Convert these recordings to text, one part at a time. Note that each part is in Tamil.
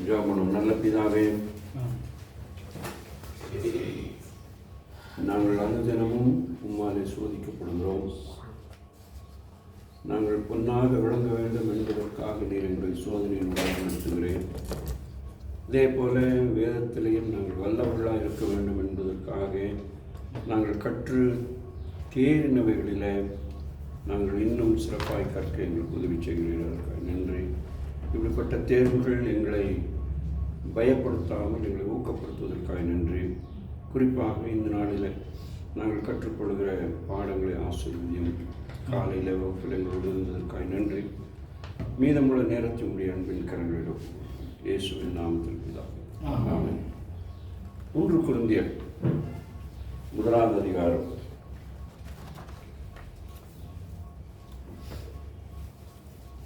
ஜெபம். நல்ல பிதாவே, நாங்கள் அனுதினமும் உம்மாலே சோதிக்கப்படுகிறோம். நாங்கள் பொன்னாக விளங்க வேண்டும் என்பதற்காக நீர் எங்களை சோதனையின் நடத்துகிறேன். இதே போல வேதத்திலேயும் நாங்கள் வல்லவர்களாக இருக்க வேண்டும் என்பதற்காக நாங்கள் கற்று தேறினவைகளில் நாங்கள் இன்னும் சிறப்பாய் கற்க எங்களுக்கு உதவி செய்கிறீர்கள். நன்றி. இப்படிப்பட்ட தேர்வுகள் எங்களை பயப்படுத்தாமல் எங்களை ஊக்கப்படுத்துவதற்காக நன்றி. குறிப்பாக இந்த நாளில் நாங்கள் கற்றுக்கொள்கிற பாடங்களை ஆசிர்வதியும். காலையில் வகுப்பில் எங்களோடு இருந்ததற்காக நன்றி. மீதமுள்ள நேரத்தை உடைய அன்பின் கரங்களிடம் இயேசுவின் நாமத்தில் பிதாவே. ஆமென். 1 கொரிந்தியர் 1 அதிகாரம்.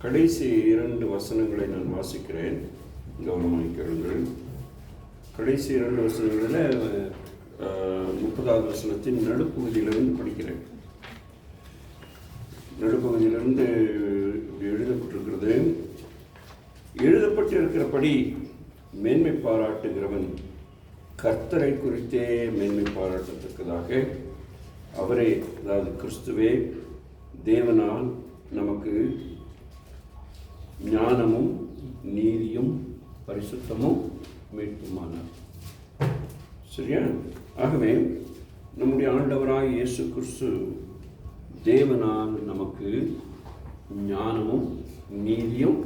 கடைசி 2 வசனங்களை நான் வாசிக்கிறேன், கவனமாக கேளுங்கள். கடைசி 2 வசனங்களில் 30வது வசனத்தின் நடுப்பகுதியிலிருந்து படிக்கிறேன். நடுப்பகுதியிலிருந்து எழுதப்பட்டிருக்கிறது. எழுதப்பட்டிருக்கிறபடி மேன்மை பாராட்டுகிறவன் கர்த்தரை குறித்தே மேன்மை பாராட்டத்தக்கதாக அவரே, அதாவது கிறிஸ்துவே, தேவனால் நமக்கு ஞானமும் நீதியும் பரிசுத்தமும் மீட்புமானார். சரியா? ஆகவே நம்முடைய ஆண்டவராய் இயேசு கிறிஸ்து தேவனால் நமக்கு ஞானமும் நீதியும்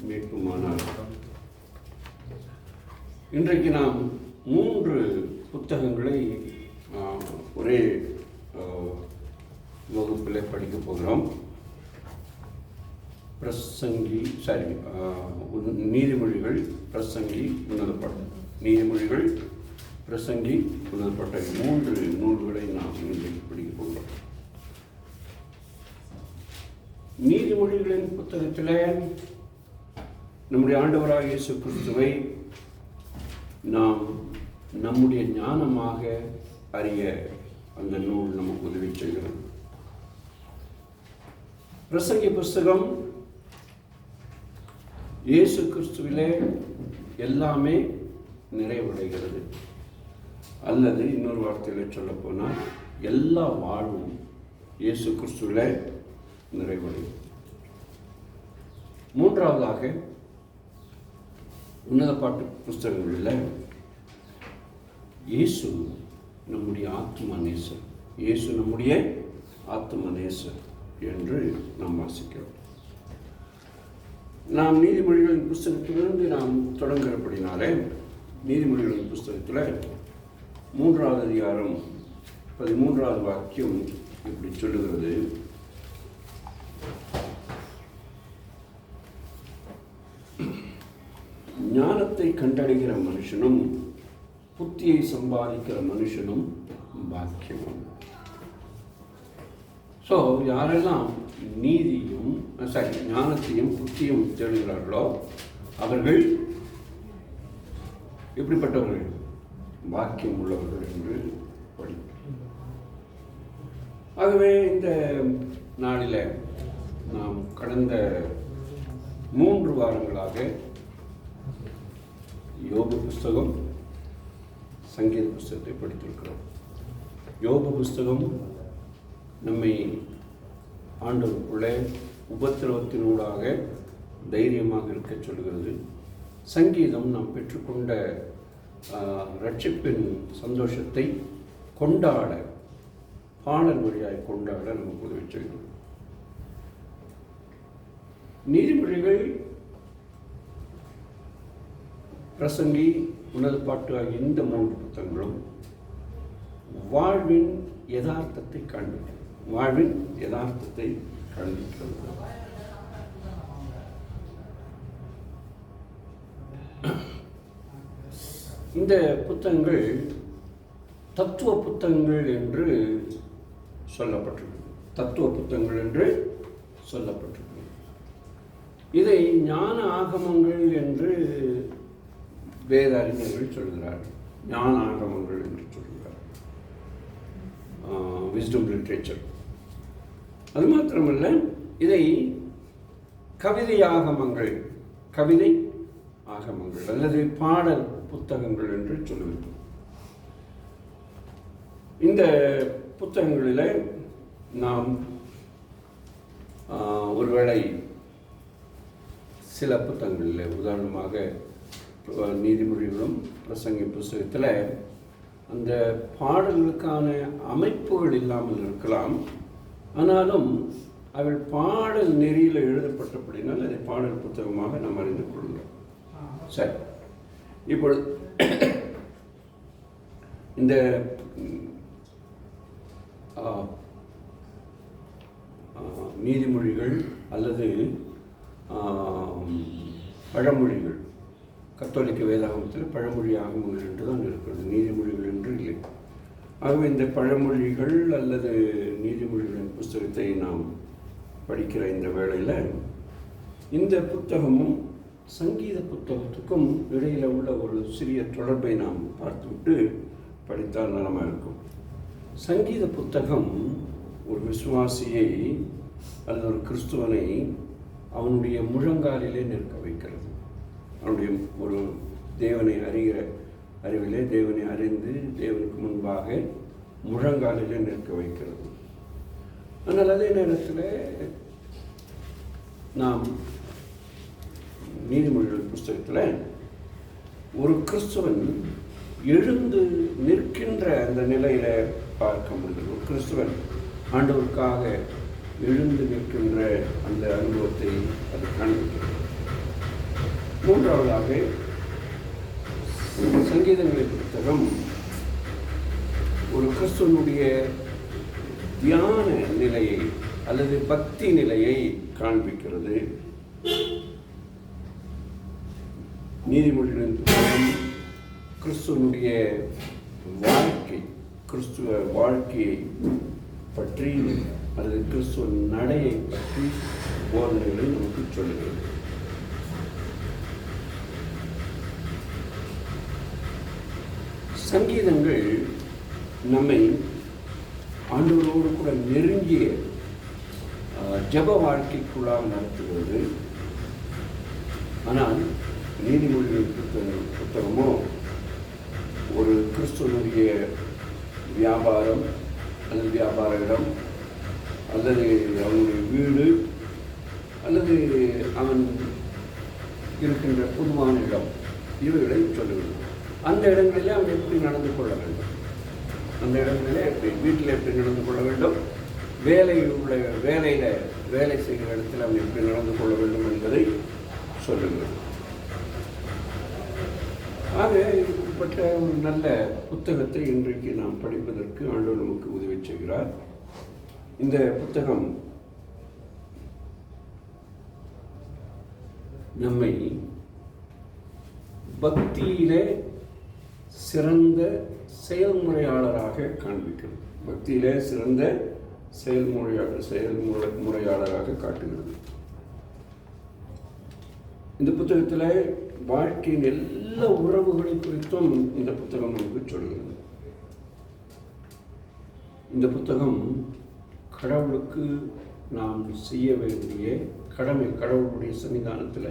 மீட்புமானார். இன்றைக்கு நாம் 3 புத்தகங்களை ஒரே வகுப்பில் படிக்கப் போகிறோம். நீதிமொழிகள், பிரசங்கி, உன்னதப்பாட்டு. நீதிமொழிகள், பிரசங்கி, உன்னதப்பாட்டு 3 நூல்களை நாம் இன்றைக்கு படிக்கப் போகிறோம். நீதிமொழிகளின் புத்தகத்தில் நம்முடைய ஆண்டவராகிய இயேசு கிறிஸ்துவை நாம் நம்முடைய ஞானமாக அறிய அந்த நூல் நமக்கு உதவி செய்கிறது. பிரசங்கி புஸ்தகம் இயேசு கிறிஸ்துவிலே எல்லாமே நிறைவடைகிறது, அல்லது இன்னொரு வார்த்தையில் சொல்ல போனால் எல்லா வாழ்வும் இயேசு கிறிஸ்துவிலே நிறைவடையும். 3வதாக உன்னத பாட்டு புஸ்தகங்களில் இயேசு நம்முடைய ஆத்ம நேசர், இயேசு நம்முடைய ஆத்ம நேசர் என்று நாம் வாசிக்கிறோம். நாம் நீதிமொழிகளின் புஸ்தகத்திலிருந்து நாம் தொடங்குகிறபடினாலே, நீதிமொழிகளின் புஸ்தகத்தில் 3வது அதிகாரம் 13வது வாக்கியம் இப்படி சொல்லுகிறது: ஞானத்தை கண்டடைகிற மனுஷனும் புத்தியை சம்பாதிக்கிற மனுஷனும் பாக்கியம். ஸோ யாரெல்லாம் நீதியும் ஞானத்தையும் புத்தியும் தேடுகிறார்களோ அவர்கள் எப்படிப்பட்டவர்கள்? பாக்கியம் உள்ளவர்கள் என்று படிக்கிறோம். ஆகவே இந்த நாளில் நாம் கடந்த 3 வாரங்களாக யோபு புஸ்தகம், சங்கீத புஸ்தகத்தை படித்திருக்கிறோம். யோபு புஸ்தகம் நம்மை ஆண்டவருக்குள்ளே உபத்திரவத்தினூடாக தைரியமாக இருக்க சொல்கிறது. சங்கீதம் நாம் பெற்றுக்கொண்ட ரட்சிப்பின் சந்தோஷத்தை கொண்டாட, பாடல் வழியாய் கொண்டாட நமக்கு உதவி செய்கிறது. நீதிமொழிகள், பிரசங்கி, உன்னத பாட்டு ஆகிய இந்த 3 புத்தகங்களும் வாழ்வின் யதார்த்தத்தை காண்பிக்கிறது. வாழ்வின் யதார்த்தத்தை காண்பிக்கிறது. இந்த புத்தகங்கள் தத்துவ புத்தகங்கள் என்று சொல்லப்பட்டிருக்கு. தத்துவ புத்தகங்கள் என்று சொல்லப்பட்டிருக்கு. இதை ஞான ஆகமங்கள் என்று வேத அறிஞர்கள் சொல்கிறார்கள். ஞான ஆகமங்கள் என்று சொல்கிறார்கள். Wisdom literature. அது மாத்திரமல்ல, இதை கவிதை ஆகமங்கள், கவிதை ஆகமங்கள் அல்லது பாடல் புத்தகங்கள் என்று சொல்லுகிறோம். இந்த புத்தகங்களில் நாம் ஒருவேளை சில புத்தகங்களில், உதாரணமாக நீதிமொழிகளும் பிரசங்கி புஸ்தகத்தில் அந்த பாடல்களுக்கான அமைப்புகள் இல்லாமல் இருக்கலாம். ஆனாலும் அவள் பாடல் நெறியில் எழுதப்பட்டபடினால் அதை பாடல் புத்தகமாக நாம் அறிந்து கொள்கிறோம். சரி, இப்பொழுது இந்த நீதிமொழிகள் அல்லது பழமொழிகள், கத்தோலிக்க வேதாகமத்தில் பழமொழி ஆகமங்கள் என்று தான் இருக்கிறது, நீதிமொழிகள் என்று இல்லை. ஆகவே இந்த பழமொழிகள் அல்லது நீதிமொழிகளின் புஸ்தகத்தை நாம் படிக்கிற இந்த வேளையில் இந்த புத்தகமும் சங்கீத புத்தகத்துக்கும் இடையில் உள்ள ஒரு சிறிய தொடர்பை நாம் பார்த்துவிட்டு படித்தால் நலமாக இருக்கும். சங்கீத புத்தகம் ஒரு விசுவாசியை அல்லது ஒரு கிறிஸ்துவனை அவனுடைய முழங்காலிலே நிற்க வைக்கிறது. அவனுடைய ஒரு தேவனை அறிகிற அறிவிலே தேவனை அறிந்து தேவனுக்கு முன்பாக முழங்காலிலே நிற்க வைக்கிறது. ஆனால் அதே நேரத்தில் நாம் நீதிமொழிகள் புஸ்தகத்தில் ஒரு கிறிஸ்துவன் எழுந்து நிற்கின்ற அந்த நிலையில பார்க்க முடிகிறது. ஒரு கிறிஸ்துவன் ஆண்டவருக்காக எழுந்து நிற்கின்ற அந்த அனுபவத்தை அது காண்பிக்கிறது. மூன்றாவதாக சங்கீதங்களின் புத்தகம் ஒரு கிறிஸ்துவனுடைய தியான நிலையை அல்லது பக்தி நிலையை காண்பிக்கிறது. நீதிமொழிகளின் புத்தகம் கிறிஸ்துவனுடைய வாழ்க்கை, கிறிஸ்துவ வாழ்க்கையை பற்றி அல்லது கிறிஸ்துவ நடையை பற்றி போதனைகளை நமக்கு சொல்லுகிறது. சங்கீதங்கள் நம்மை ஆண்டவரோடு கூட நெருங்கிய ஜப வாழ்க்கைக்குள்ளாக நடத்துகிறது. ஆனால் நீதிமொழிகள் புத்தகமோ ஒரு கிறிஸ்துவனுடைய வியாபாரம் அல்லது வியாபார இடம் அல்லது அவனுடைய வீடு அல்லது அவன் இருக்கின்ற பொதுவான இடம், இவைகளை சொல்லுகிறது. அந்த இடங்களில் அவன் எப்படி நடந்து கொள்ள வேண்டும், அந்த இடங்களில் எப்படி, வீட்டில் எப்படி நடந்து கொள்ள வேண்டும், வேலையில் வேலை செய்கிற இடத்தில் அவன் எப்படி நடந்து கொள்ள வேண்டும் என்பதை சொல்லுகிறது. ஆக இப்படிப்பட்ட ஒரு நல்ல புத்தகத்தை இன்றைக்கு நாம் படிப்பதற்கு ஆண்டவர் நமக்கு உதவி செய்கிறார். இந்த புத்தகம் நம்மை பக்தியிலே சிறந்த செயல்முறையாளராக காண்பிக்கிறது. பக்தியிலே சிறந்த செயல்முறையாளராக காட்டுகிறது. இந்த புத்தகத்தில் வாழ்க்கையின் எல்லா உறவுகளை குறித்தும் இந்த புத்தகம் நமக்கு சொல்கிறது. இந்த புத்தகம் கடவுளுக்கு நாம் செய்ய வேண்டிய கடமை, கடவுளுடைய சன்னிதானத்தில்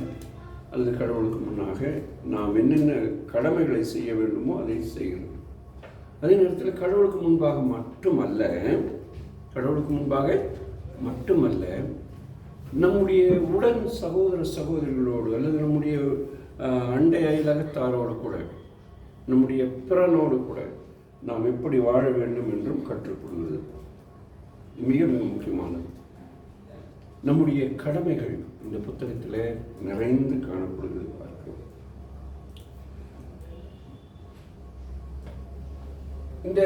அல்லது கடவுளுக்கு முன்னாக நாம் என்னென்ன கடமைகளை செய்ய வேண்டுமோ அதை செய்கிறது. அதே நேரத்தில் கடவுளுக்கு முன்பாக மட்டுமல்ல நம்முடைய உடன் சகோதர சகோதரிகளோடு அல்லது நம்முடைய அண்டை அயலகத்தாரோடு கூட நம்முடைய பிறனோடு கூட நாம் எப்படி வாழ வேண்டும் என்றும் கற்றுக் கொடுக்கிறது. மிக மிக முக்கியமானது. நம்முடைய கடமைகள் இந்த புத்தகத்தில் நிறைந்து காணப்படுகிறது. பார்க்கிறோம். இந்த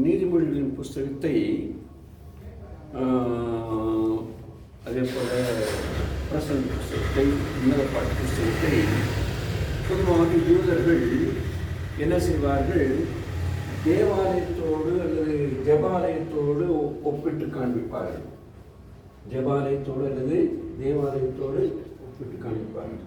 நீதிமொழிகளின் புஸ்தகத்தை அதே போல பிரசங்க புஸ்தகத்தை, உன்னதப்பாட்டு புஸ்தகத்தை பொதுவாக யூதர்கள் என்ன செய்வார்கள், தேவாலயத்தோடு அல்லது ஜெபாலயத்தோடு ஒப்பிட்டு காண்பிப்பார்கள். ஜெபாலயத்தோடு அல்லது தேவாலயத்தோடு ஒப்பிட்டு காண்பிப்பார்கள்.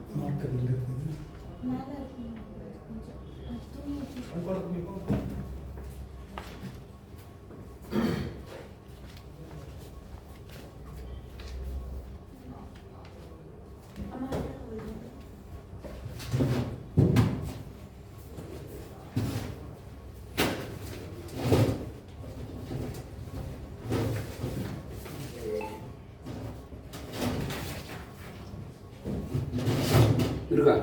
இருக்கா?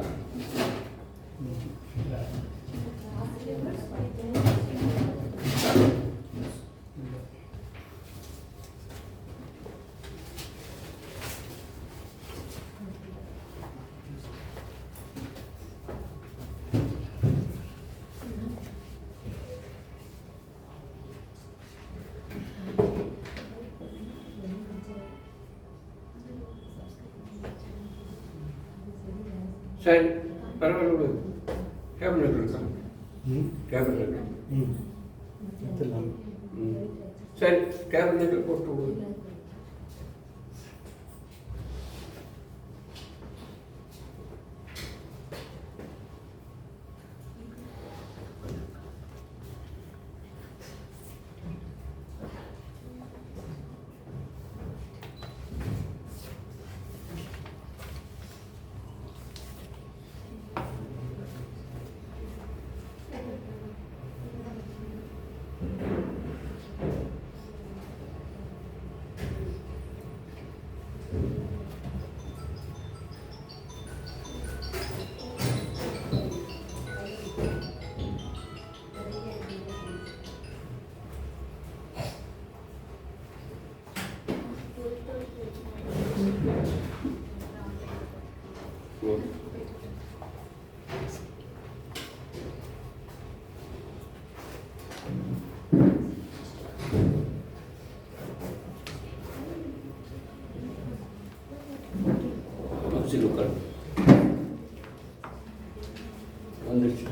சரி, பரவாயில்ல. கேபினட் இருக்கா? கேபினட் சரி, கேபினெட்டில் போட்டு விடுங்க. வந்துருச்சு.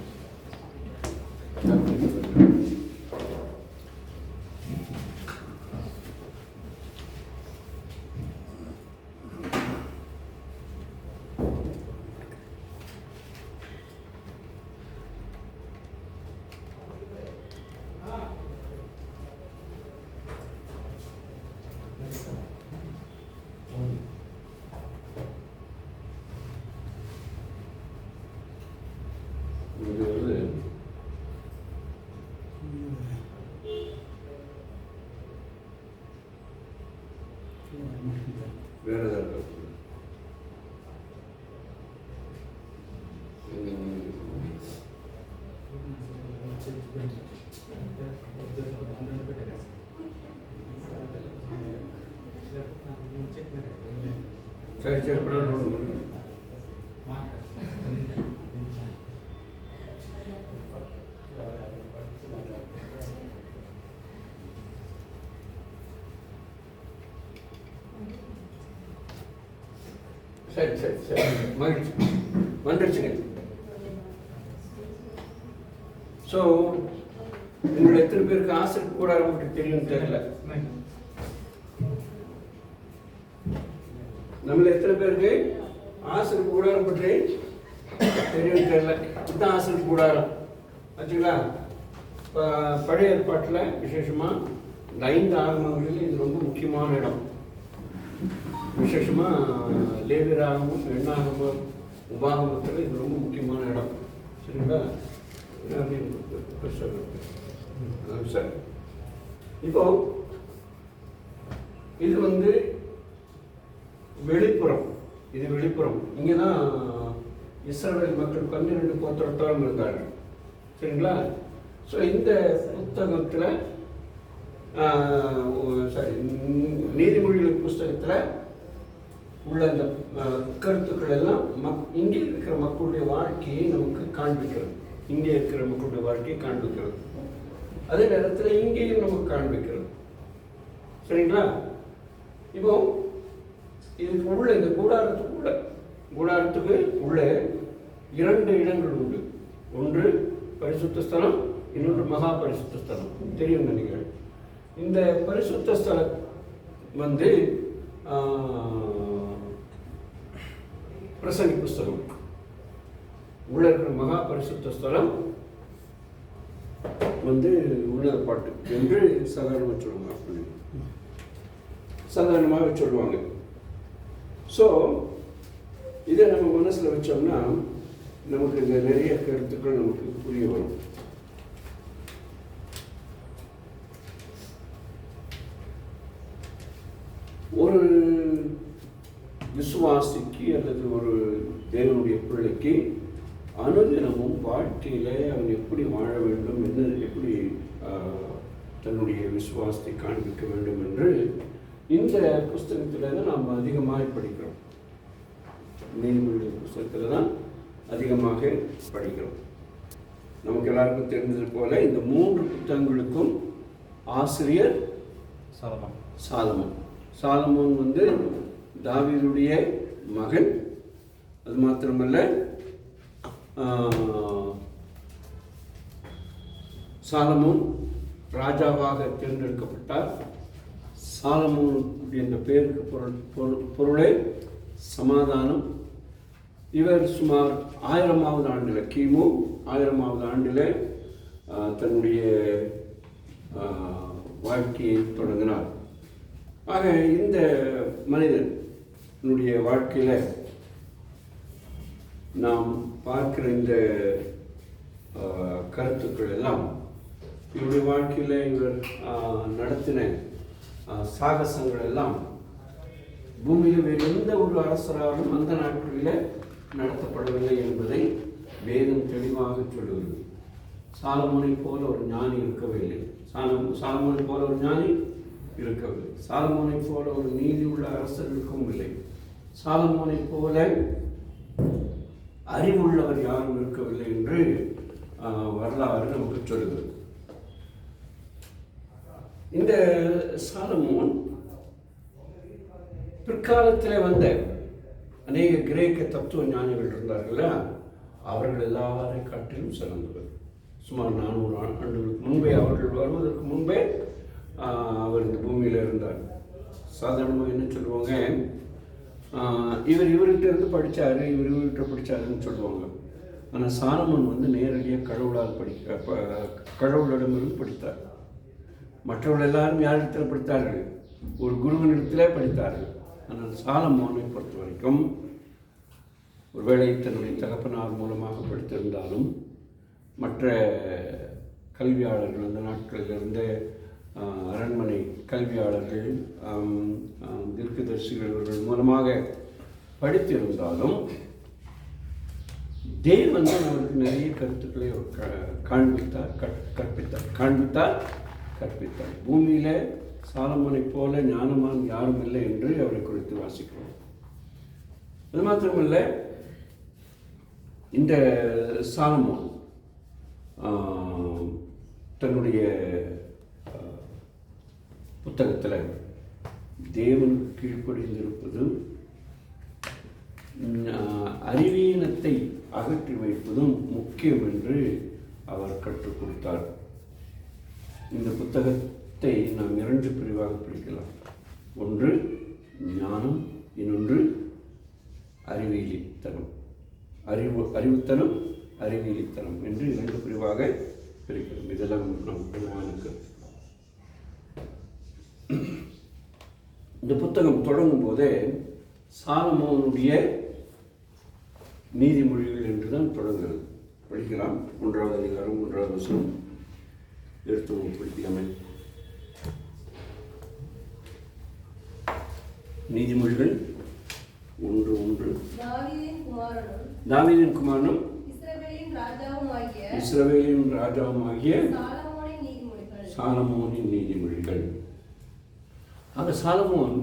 இது வந்து வேற ஏதாவது சரி சரி சரி சரி சரி மகிழ்ச்சி வந்துருச்சுங்க. ஸோ உங்களை எத்தனை பேருக்கு ஆசிரியர் கூட உங்களுக்கு தெரியும் தெரியல. நம்மள எத்தனை பேருக்கு ஆசிரியர் கூடாரம் பற்றி தெரியும் தெரியல. இதுதான் ஆசிரியர் கூடாரம் ஆச்சுங்களா? இப்போ பழைய ஏற்பாட்டில் விசேஷமாக இந்த 5 ஆகமங்களில் இது ரொம்ப முக்கியமான இடம். விசேஷமாக லேவியராகமும் எண்ணாகமும் உபாகமத்தில் இது ரொம்ப முக்கியமான இடம். சரிங்களா? சரி, இப்போ இது வந்து வெளிப்புறம். இது வெளிப்புறம். இங்கே தான் இஸ்ரவேல் மக்கள் 12 கோத்திரத்தாரும் இருந்தார்கள். சரிங்களா? ஸோ இந்த புத்தகத்தில் சாரி நீதிமொழிகள் புஸ்தகத்தில் உள்ள அந்த கருத்துக்கள் எல்லாம் இங்கே இருக்கிற மக்களுடைய வாழ்க்கையை நமக்கு காண்பிக்கிறது. இங்கே இருக்கிற மக்களுடைய வாழ்க்கையை காண்பிக்கிறது. அதே நேரத்தில் இங்கேயும் நமக்கு காண்பிக்கிறது. சரிங்களா? இப்போ இதுக்கு உள்ள இந்த கூடாரத்துக்கு உள்ள 2 இடங்கள் உண்டு. ஒன்று பரிசுத்த ஸ்தலம், இன்னொன்று மகா பரிசுத்த ஸ்தலம். தெரியும் நினைக்கிறேன். இந்த பரிசுத்த ஸ்தலம் வந்து பிரசங்கி புஸ்தகம். உள்ள இருக்கிற மகா பரிசுத்த ஸ்தலம் வந்து உன்னத பாட்டு என்று சாதாரணமாக சொல்லுவாங்க. அப்படி சாதாரணமாக சொல்லுவாங்க. ஸோ இதை நம்ம மனசில் வச்சோம்னா நமக்கு இந்த நிறைய கருத்துக்கள் நமக்கு புரிய வரும். ஒரு விசுவாசிக்கு அல்லது ஒரு தேவனுடைய பிள்ளைக்கு அனுதினமும் வாழ்க்கையில் அவன் எப்படி வாழ வேண்டும், என்ன எப்படி தன்னுடைய விசுவாசத்தை காண்பிக்க வேண்டும் என்று இந்த புஸ்தகத்தில் தான் நாம் அதிகமாக படிக்கிறோம். நீதிமொழிகள் புஸ்தகத்தில் தான் அதிகமாக படிக்கிறோம். நமக்கு எல்லாருக்கும் தெரிந்தது போல இந்த 3 புத்தகங்களுக்கும் ஆசிரியர் சாலமோன். சாலமோன் தாவீதுடைய மகன். அது மாத்திரமல்ல, சாலமோன் ராஜாவாக தேர்ந்தெடுக்கப்பட்டார். சாலமோன் என்ற பெயருக்கு பொருளே சமாதானம். இவர் சுமார் 1000வது ஆண்டில், கிமு 1000வது ஆண்டில் தன்னுடைய வாழ்க்கையை தொடங்கினார். ஆக இந்த மனிதனுடைய வாழ்க்கையில் நாம் பார்க்கிற இந்த கருத்துக்கள் எல்லாம் இவருடைய வாழ்க்கையில் இவர் நடத்தின சாகசங்கள் எல்லாம் பூமியில் வேறு எந்த ஒரு அரசராலும் அந்த நாட்களில் நடத்தப்படவில்லை என்பதை வேதம் தெளிவாக சொல்லுகிறது. சாலமோனை போல ஒரு ஞானி இருக்கவில்லை. சாலமோனை போல ஒரு ஞானி இருக்கவில்லை. சாலமோனை போல ஒரு நீதி உள்ள அரசர் இருக்கவும் இல்லை. சாலமோனை போல அறிவுள்ளவர் யாரும் இருக்கவில்லை என்று வரலாறு நமக்கு சொல்லுகிறது. இந்த சாலமோன் பிற்காலத்தில் வந்த அநேக கிரேக்க தத்துவ ஞானிகள் இருந்தார்களா, அவர்கள் எல்லாரை காட்டிலும் சிறந்தவர். சுமார் 400 ஆண்டுகளுக்கு முன்பே, அவர்கள் வருவதற்கு முன்பே அவர் இந்த பூமியில் இருந்தார். சாதாரணமாக என்ன சொல்லுவாங்க, இவர்கிட்ட இருந்து படித்தார், இவர்கிட்ட படித்தாருன்னு சொல்லுவாங்க. ஆனால் சாலமோன் நேரடியாக கடவுளிடமிருந்து படித்தார். மற்றவர்கள் எல்லாரும் யாரிடத்தில் படித்தார்கள்? ஒரு குருவினிடத்தில் படித்தார்கள். ஆனால் சாலமோனை பொறுத்த வரைக்கும் ஒருவேளை தன்னுடைய தகப்பனார் மூலமாக படித்திருந்தாலும் மற்ற கல்வியாளர்கள், அந்த நாட்களில் இருந்த அரண்மனை கல்வியாளர்கள், தீர்க்கதரிசிகள் இவர்கள் மூலமாக படித்திருந்தாலும் தேவன் அவருக்கு நிறைய கருத்துக்களை கற்பித்தார். பூமியில் சாலமோனை போல ஞானமான் யாரும் இல்லை என்று அவரை குறித்து வாசிக்கிறோம். அது மாத்திரமல்ல, இந்த சாலமோன் தன்னுடைய புத்தகத்தில் தேவனுக்கு கீழ்ப்படிந்திருப்பது, அறிவீனத்தை அகற்றி வைப்பதும் முக்கியம் என்று அவர் கற்றுக் கொடுத்தார். இந்த புத்தகத்தை நாம் 2 பிரிவாக பிரிக்கலாம். ஒன்று ஞானம், இன்னொன்று அறிவியலித்தனம். அறிவுத்தனம், அறிவியலித்தனம் என்று 2 பிரிவாக பிரிக்கிறோம். இதெல்லாம் நம் பெருமானுக்கு. இந்த புத்தகம் தொடங்கும் போதே சாலமோனுடைய நீதிமொழிகள் என்று தான் தொடங்குகிறது. படிக்கலாம். 1வது அதிகாரம் 1வது வசனம் எடுத்து படிக்கலாமே. நீதிமொழிகள் 1:1. தாவீதின் குமாரனும் இஸ்ரவேலின் ராஜாவுமாகிய சாலமோனின் நீதிமொழிகள். ஆக சாலமோன்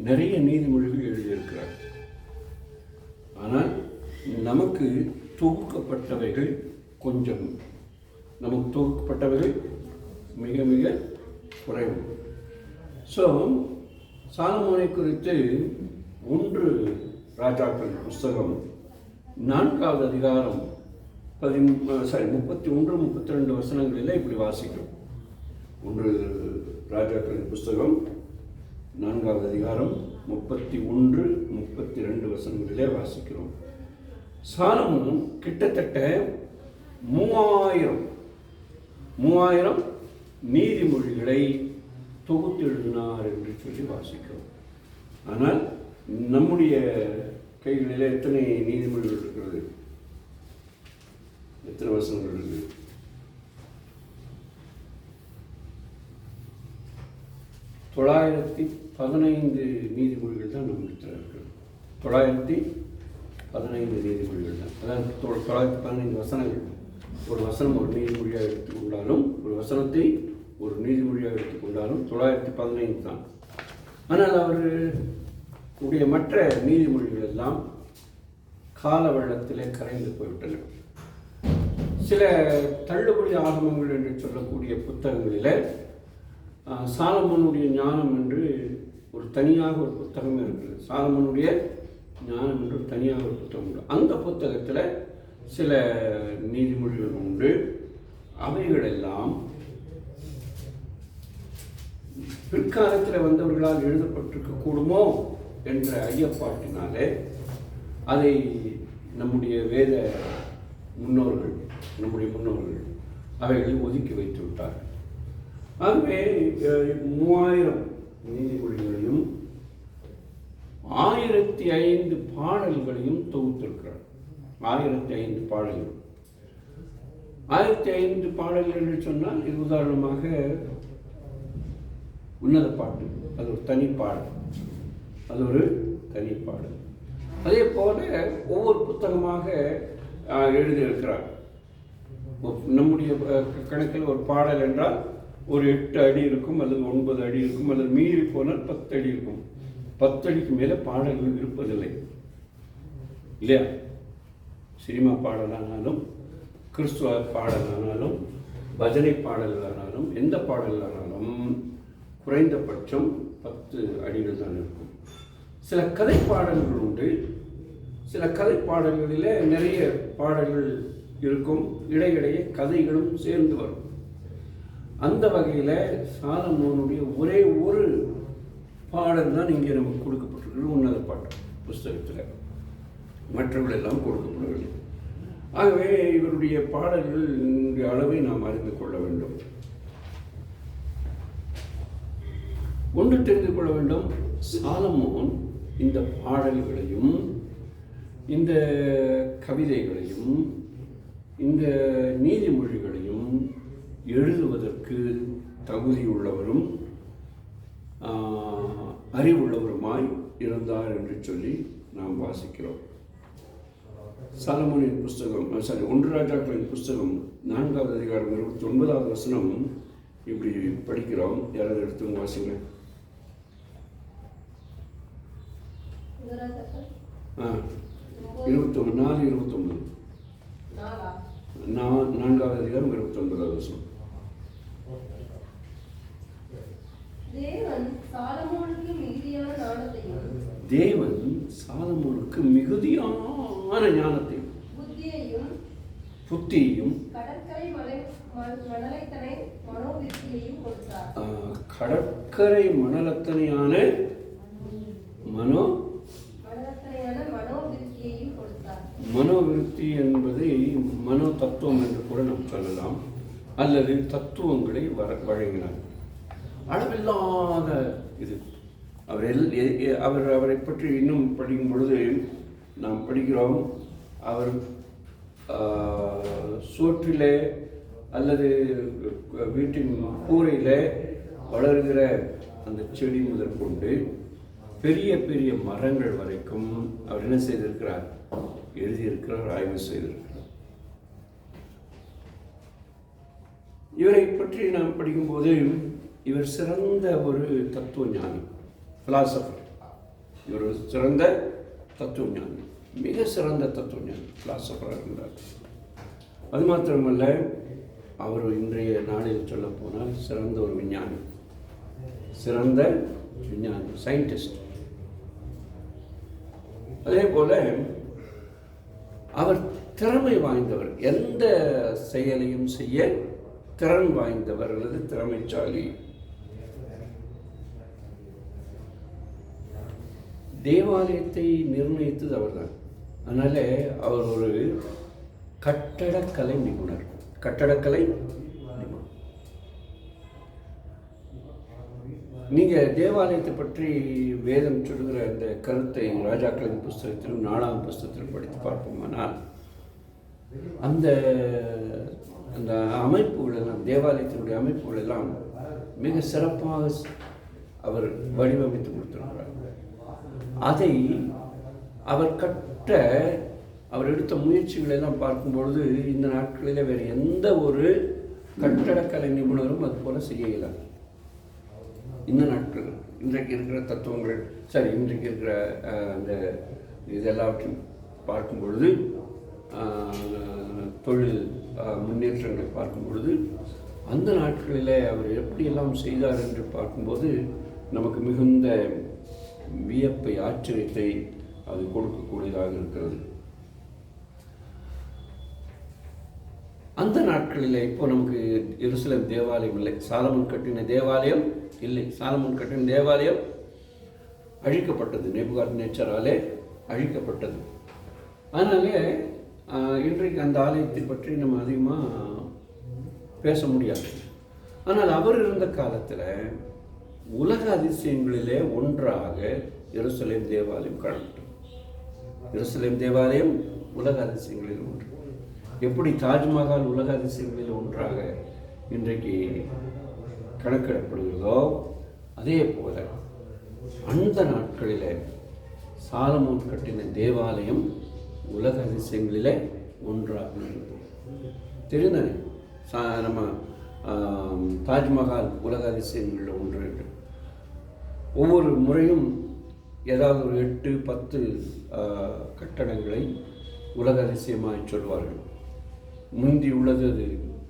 நிறைய நீதிமொழிகள் எழுதியிருக்கிறார். ஆனால் நமக்கு தொகுக்கப்பட்டவைகள் கொஞ்சம், நமக்கு தொகுக்கப்பட்டவைகள் மிக மிக குறைவு. ஸோ சாலமோனை குறித்து 1 ராஜாக்கள் புஸ்தகம் 4வது அதிகாரம் 31-32 வசனங்களில் இப்படி வாசிக்கிறோம். 1 ராஜாக்களின் புஸ்தகம் 4வது அதிகாரம் 31-32 வசனங்களிலே வாசிக்கிறோம். சாலமோன் கிட்டத்தட்ட 3000 நீதிமொழிகளை தொகுத்து எழுதினார் என்று சொல்லி வாசிக்கிறோம். ஆனால் நம்முடைய கைகளில் எத்தனை நீதிமொழிகள் இருக்கிறது? எத்தனை வசனங்கள் இருக்குது? 914 915 நீதிமொழிகள் தான் நம்ம இடத்துல இருக்குது. 915 நீதிமொழிகள் தான். அதாவது 915 வசனங்கள். ஒரு வசனம் ஒரு நீதிமொழியாக எடுத்துக்கொண்டாலும், ஒரு வசனத்தை ஒரு நீதிமொழியாக எடுத்துக்கொண்டாலும் 915 தான். ஆனால் அவருடைய மற்ற நீதிமொழிகள் எல்லாம் கால வெள்ளத்திலே கரைந்து போய்விட்டன. சில தள்ளுபடி ஆகமங்கள் என்று சொல்லக்கூடிய புத்தகங்களில் சாலமோனுடைய ஞானம் என்று ஒரு தனியாக ஒரு புத்தகம் இருக்கிறது. சாலமோனுடைய ஞானம் என்று தனியாக ஒரு புத்தகம் உண்டு. அந்த புத்தகத்தில் சில நீதிமொழிகள் உண்டு. அவைகளெல்லாம் பிற்காலத்தில் வந்தவர்களால் எழுதப்பட்டிருக்க கூடுமோ என்ற ஐயப்பாட்டினாலே அதை நம்முடைய வேத முன்னோர்கள் அவைகளை ஒதுக்கி வைத்து விட்டார்கள். ஆகவே 3000 நீதிமொழிகளையும் 1005 பாடல்களையும் தொகுத்திருக்கிறார். 1005 பாடல்கள். 1005 பாடல்கள் என்று சொன்னால், இது உதாரணமாக உன்னத பாட்டு, அது ஒரு தனி பாடல். அதே போல ஒவ்வொரு புத்தகமாக எழுதியிருக்கிறார். நம்முடைய கணக்கில் ஒரு பாடல் என்றால் ஒரு 8 அடி இருக்கும், அல்லது 9 அடி இருக்கும், அல்லது மீறி போனால் 10 அடி இருக்கும். 10 அடிக்கு மேலே பாடல்கள் இருப்பதில்லை, இல்லையா? சினிமா பாடலானாலும், கிறிஸ்துவ பாடலானாலும், பஜனை பாடல்களானாலும், எந்த பாடல்களானாலும் குறைந்தபட்சம் 10 அடிகள் தான் இருக்கும். சில கதை பாடல்கள் உண்டு. சில கதை பாடல்களில் நிறைய பாடல்கள் இருக்கும், இடையிடையே கதைகளும் சேர்ந்து வரும். அந்த வகையில் சாலமோனுடைய ஒரே ஒரு பாடல் தான் இங்கே நமக்கு கொடுக்கப்பட்டிருக்கிறது, உன்னத பாட்டு புஸ்தகத்தில். மற்றவர்கள் எல்லாம் கொடுக்கப்படவில்லை. ஆகவே இவருடைய பாடல்களுடைய அளவை நாம் அறிந்து கொள்ள வேண்டும். ஒன்று தெரிந்து கொள்ள வேண்டும், சாலமோன் இந்த பாடல்களையும் இந்த கவிதைகளையும் இந்த நீதிமொழிகளையும் எழுதுவதற்கு தகுதியுள்ளவரும் அறிவுள்ளவருமாய் இருந்தார் என்று சொல்லி நாம் வாசிக்கிறோம். சாலமோனின் புஸ்தகம், 1 ராஜாக்களின் புஸ்தகம் 4வது அதிகாரம் 29வது வசனம் இப்படி படிக்கிறோம். யாராவது எடுத்து வாசிங்க. 4:29 4வது அதிகாரம் 29வது வசனம். தேவன் சாலமோனுக்கு மிகுதியான ஞானத்தையும் புத்தியையும் கடற்கரை மணலத்தனையான மனோவிருத்தி என்பதை மனோ தத்துவம் என்று கூட நாம் சொல்லலாம், அல்லது தத்துவங்களை வழங்கினார். அளவில்லாத இது. அவரை பற்றி இன்னும் படிக்கும் பொழுது நாம் படிக்கிறோம், அவர் சோற்றிலே அல்லது வீட்டின் கூரையில் வளர்கிற அந்த செடி முதற்கொண்டு பெரிய பெரிய மரங்கள் வரைக்கும் அவர் என்ன செய்திருக்கிறார்? எழுதியிருக்கிறார், ஆய்வு செய்திருக்கிறார். இவரை பற்றி நாம் படிக்கும்போது இவர் சிறந்த ஒரு தத்துவ ஞானி, பிலாசபர். இவர் ஒரு சிறந்த தத்துவ ஞானி, மிக சிறந்த தத்துவ ஞானி, பிலாசபராக இருந்தார். அது மாத்திரமல்ல, அவர் இன்றைய நாளில் சொல்ல போனால் சிறந்த ஒரு விஞ்ஞானி, சயின்டிஸ்ட். அதே போல அவர் திறமை வாய்ந்தவர், எந்த செயலையும் செய்ய திறன் வாய்ந்தவர் அல்லது திறமைசாலி. தேவாலயத்தை நிர்ணயித்தது அவர்தான். அதனால அவர் ஒரு கட்டடக்கலை நிபுணர். நீங்கள் தேவாலயத்தை பற்றி வேதம் சொல்கிற அந்த கருத்தை ராஜாக்களின் புஸ்தகத்திலும் 4ஆம் புஸ்தகத்திலும் படித்து பார்ப்போமானால், அந்த அந்த அமைப்புகள் எல்லாம், தேவாலயத்தினுடைய அமைப்புகள் எல்லாம் மிக சிறப்பாக அவர் வடிவமைத்து கொடுத்திருக்கிறார். அதை அவர் கட்ட அவர் எடுத்த முயற்சிகளை எல்லாம் பார்க்கும்பொழுது இந்த நாட்களில் வேறு எந்த ஒரு கட்டடக்கலை நிபுணரும் அது போல செய்ய இயலாது. இந்த நாட்கள் இன்றைக்கு இருக்கிற தத்துவங்கள் சரி, இன்றைக்கு இருக்கிற அந்த இதெல்லாவற்றையும் பார்க்கும் பொழுது, தொழில் முன்னேற்றங்களை பார்க்கும் பொழுது, அந்த நாட்களில் அவர் எப்படியெல்லாம் செய்தார் என்று பார்க்கும்போது நமக்கு மிகுந்த வியப்பை, ஆச்சரியத்தை அது கொடுக்கக்கூடியதாக இருக்கிறது. அந்த நாட்களில் இப்போ நமக்கு எருசலேம் தேவாலயம் இல்லை, சாலமோன் கட்டின தேவாலயம் இல்லை. சாலமோன் கட்டின தேவாலயம் அழிக்கப்பட்டது, நேபுகாத்நேச்சராலே அழிக்கப்பட்டது. அதனாலே இன்றைக்கு அந்த ஆலயத்தை பற்றி நம்ம அதிகமாக பேச முடியாது. ஆனால் அவர் இருந்த காலத்தில் உலக அதிசயங்களிலே ஒன்றாக எருசலேம் தேவாலயம் காணப்பட்டது. எருசலேம் தேவாலயம் உலக அதிசயங்களில் ஒன்று. எப்படி தாஜ்மஹால் உலக அதிசயங்களில் ஒன்றாக இன்றைக்கு கணக்கிடப்படுகிறதோ, அதே போல அந்த நாட்களில் சாலமோன் கட்டின தேவாலயம் உலக அதிசயங்களில் ஒன்றாக இருந்தது. தெரிந்தனே நம்ம தாஜ்மஹால் உலக அதிசயங்களில் ஒன்று. ஒவ்வொரு முறையும் ஏதாவது ஒரு 8-10 கட்டடங்களை உலக அதிசயமாக சொல்வார்கள். முந்தி உள்ளது அது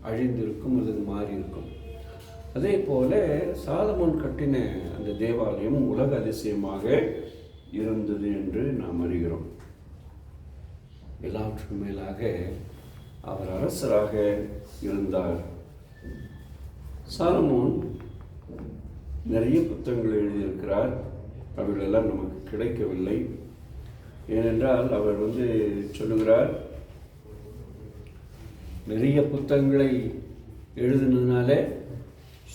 அழிந்திருக்கும், அது மாறி இருக்கும். அதே போல சாலமோன் கட்டின அந்த தேவாலயம் உலக அதிசயமாக இருந்தது என்று நாம் அறிகிறோம். எல்லாவற்றுக்கும் மேலாக அவர் அரசராக இருந்தார். சாலமோன் நிறைய புத்தகங்களை எழுதியிருக்கிறார். அவைகளெல்லாம் நமக்கு கிடைக்கவில்லை. ஏனென்றால் அவர் சொல்லுகிறார், நிறைய புத்தகங்களை எழுதினதுனால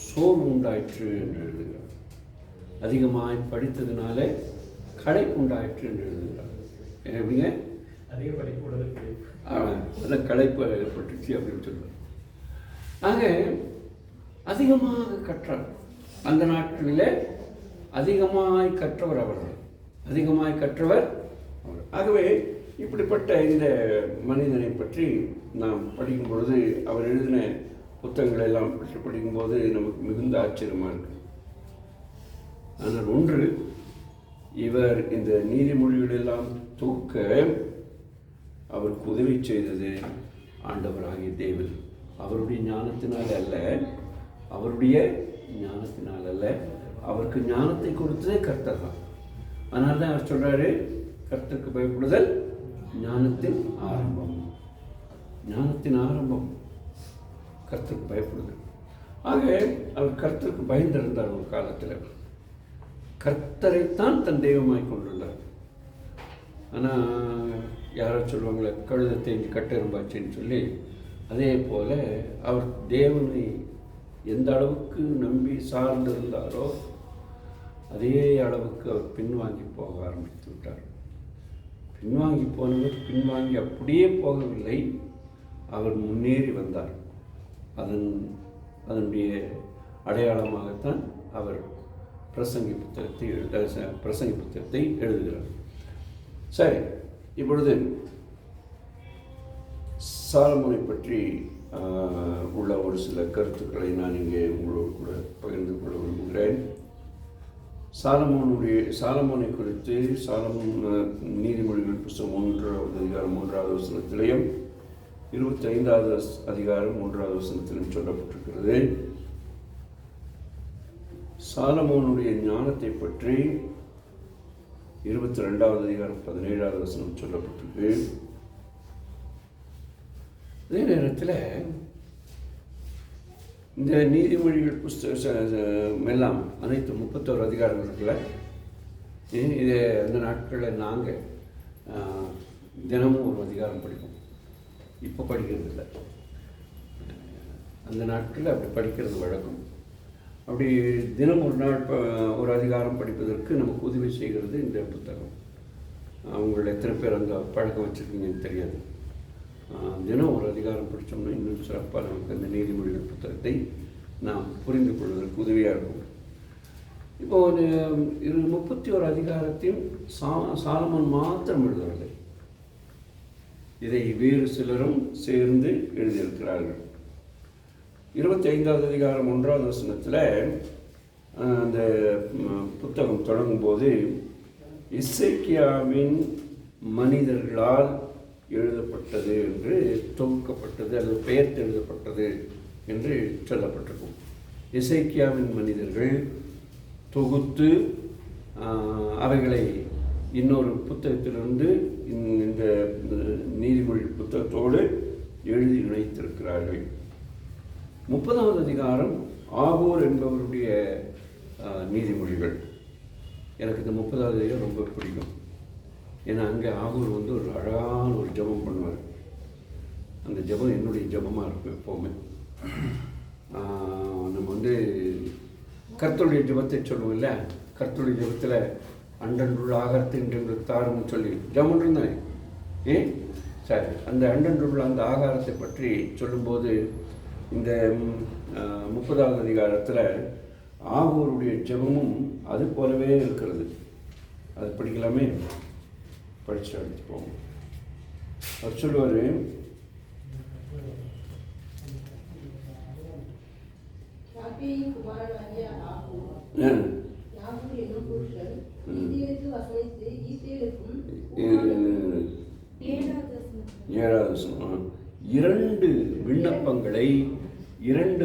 சோர்வு உண்டாயிற்று என்று எழுதுகிறார். அதிகமாக படித்ததுனால களைப்பு உண்டாயிற்று என்று எழுதுகிறார். எப்படிங்க? அதிக படிப்பு அதான் களைப்பு ஏற்பட்டுச்சு அப்படின்னு சொல்லுவார். ஆக அதிகமாக கற்றார். அந்த நாட்களில் அதிகமாய் கற்றவர் அவர்கள், அதிகமாய் கற்றவர் அவர். ஆகவே இப்படிப்பட்ட இந்த மனிதனை பற்றி நாம் படிக்கும் பொழுது, அவர் எழுதின புத்தகங்களை எல்லாம் பற்றி படிக்கும்போது நமக்கு மிகுந்த ஆச்சரியமாக இருக்கு. ஆனால் ஒன்று, இவர் இந்த நீதிமொழிகளெல்லாம் தூக்க அவருக்கு உதவி செய்தது ஆண்டவராகிய தேவன். அவருடைய ஞானத்தினால் அல்ல, அவருடைய ஞானத்தினால் அல்ல, அவருக்கு ஞானத்தை கொடுத்ததே கர்த்தர் தான். அதனால தான் அவர் சொல்கிறாரு, கர்த்தருக்கு பயப்படுதல் ஞானத்தின் ஆரம்பம். ஞானத்தின் ஆரம்பம் கர்த்தருக்கு பயப்படுதல். ஆக அவர் கர்த்தருக்கு பயந்திருந்தார். ஒரு காலத்தில் கர்த்தரைத்தான் தன் தெய்வமாய் கொண்டுள்ளார். ஆனால் யாரோ சொல்லுவாங்களே, கழுதை தேஞ்சி கட்டெரும்பாச்சின்னு சொல்லி, அதே போல் அவர் தேவனை எந்த அளவுக்கு நம்பி சார்ந்து இருந்தாரோ அதே அளவுக்கு அவர் பின்வாங்கி போக ஆரம்பித்து விட்டார். பின்வாங்கி போனவர் பின்வாங்கி அப்படியே போகவில்லை, அவர் முன்னேறி வந்தார். அதனுடைய அடையாளமாகத்தான் அவர் பிரசங்கி புத்தகத்தை எழுதுகிறார். சரி, இப்பொழுது சாலமோனை பற்றி உள்ள ஒரு சில கருத்துக்களை நான் இங்கே உங்களோடு கூட பகிர்ந்து கொள்ள விரும்புகிறேன். சாலமோனை குறித்து நீதிமொழிகள் புத்தகம் 1வது அதிகாரம் 3வது வசனத்திலையும் 25வது அதிகாரம் 3வது வசனத்திலும் சொல்லப்பட்டிருக்கிறது. சாலமோனுடைய ஞானத்தை பற்றி 22வது அதிகாரம் 17வது வசனம் சொல்லப்பட்டிருக்கு. அதே நேரத்தில் இந்த நீதிமொழிகள் புஸ்தகம் எல்லாம் அனைத்து 31 அதிகாரங்கள் இருக்குல்ல, இது அந்த நாட்களில் நாங்கள் தினமும் ஒரு அதிகாரம் படிப்போம். இப்போ படிக்கிறது இல்லை. அந்த நாட்களில் அப்படி படிக்கிறது வழக்கம். அப்படி தினம் ஒரு நாள் ஒரு அதிகாரம் படிப்பதற்கு நமக்கு உதவி செய்கிறது இந்த புத்தகம். அவங்கள எத்தனை பேர் அந்த பழக்கம் வச்சுருக்கீங்கன்னு தெரியாது. தினம் ஒரு அதிகாரம் படித்தோம்னா இன்னும் சிறப்பாக நமக்கு அந்த நீதிமொழிகள் புத்தகத்தை நாம் புரிந்து கொள்வதற்கு உதவியாக இருக்கும். இப்போ ஒரு 31 அதிகாரத்தையும் சாலமோன் மாத்திரம் எழுதவில்லை. இதை வேறு சிலரும் சேர்ந்து எழுதியிருக்கிறார்கள். 25வது அதிகாரம் 1வது வசனத்தில் அந்த புத்தகம் தொடங்கும்போது எசேக்கியாவின் மனிதர்களால் எழுதப்பட்டது என்று தொகுக்கப்பட்டது அல்லது பெயர்த்து எழுதப்பட்டது என்று சொல்லப்பட்டிருக்கும். எசேக்கியாவின் மனிதர்கள் தொகுத்து அவைகளை இன்னொரு புத்தகத்திலிருந்து இந்த நீதிமொழி புத்தகத்தோடு எழுதி இணைத்திருக்கிறார்கள். 30வது அதிகாரம் ஆகூர் என்பவருடைய நீதிமொழிகள். எனக்கு இந்த 30வது அதிகாரம் ரொம்ப பிடிக்கும். ஏன்னா அங்கே ஆகூர் ஒரு அழகான ஒரு ஜெபம் பண்ணுவார். அந்த ஜெபம் என்னுடைய ஜெபமாக இருக்கும் எப்போவுமே. நம்ம கர்த்தருடைய ஜெபத்தை சொல்லுவோம் இல்லை, கர்த்தருடைய ஜெபத்தில் அன்றன்றுள்ள ஆகாரத்தை இன்று தாருன்னு சொல்லி ஜெபம் இருந்தேன். சரி, அந்த அன்றன்றுள்ள அந்த ஆகாரத்தை பற்றி சொல்லும்போது இந்த 30வது அதிகாரத்தில் ஆகூருடைய ஜெபமும் அது போலவே இருக்கிறது. அது படிக்கலாமே, படிச்சுட்டு அடித்து போவோம். அவர் சொல்லுவார், இரண்டு விண்ணப்பங்களை, இரண்டு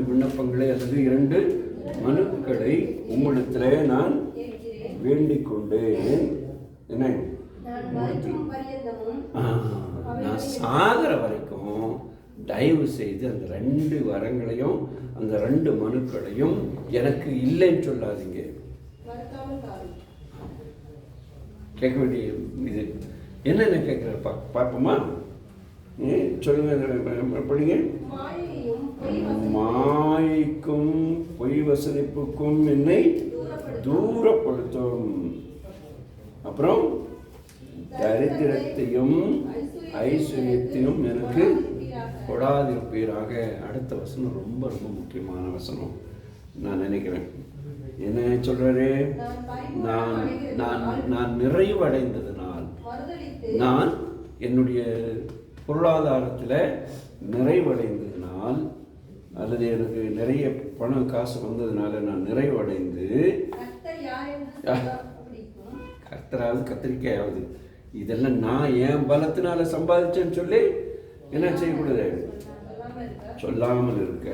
விண்ணப்பங்களை அல்லது இரண்டு மனுக்களை உம்மிடத்திலே நான் வேண்டிக் கொண்டேன். என்ன, நான் சாகிற வரைக்கும் தயவு செய்து அந்த 2 வரங்களையும் அந்த 2 மனுக்களையும் எனக்கு இல்லைன்னு சொல்லாதீங்க. கேட்க வேண்டிய இது என்னென்ன கேட்குற பார்ப்போமா? சொல்லுங்க, படிங்க. மாய்க்கும் பொய் வசனிப்புக்கும் என்னை தூரப்படுத்தும். அப்புறம் தரித்திரத்தையும் ஐஸ்வர்யத்தையும் எனக்கு கொடாதிருப்பீராக. அடுத்த வசனம் ரொம்ப ரொம்ப முக்கியமான வசனம் நான் நினைக்கிறேன். என்ன சொல்றாரு? நான் நிறைவடைந்ததுனால், நான் என்னுடைய பொருளாதாரத்தில் நிறைவடைந்ததுனால் அல்லது எனக்கு நிறைய பணம் காசு வந்ததுனால நான் நிறைவடைந்து, கர்த்தராவது கத்திரிக்காயாவது இதெல்லாம் நான் என் பலத்தினால சம்பாதிச்சேன்னு சொல்லி என்ன செய்யக்கூடாது? சொல்லாமல் இருக்க.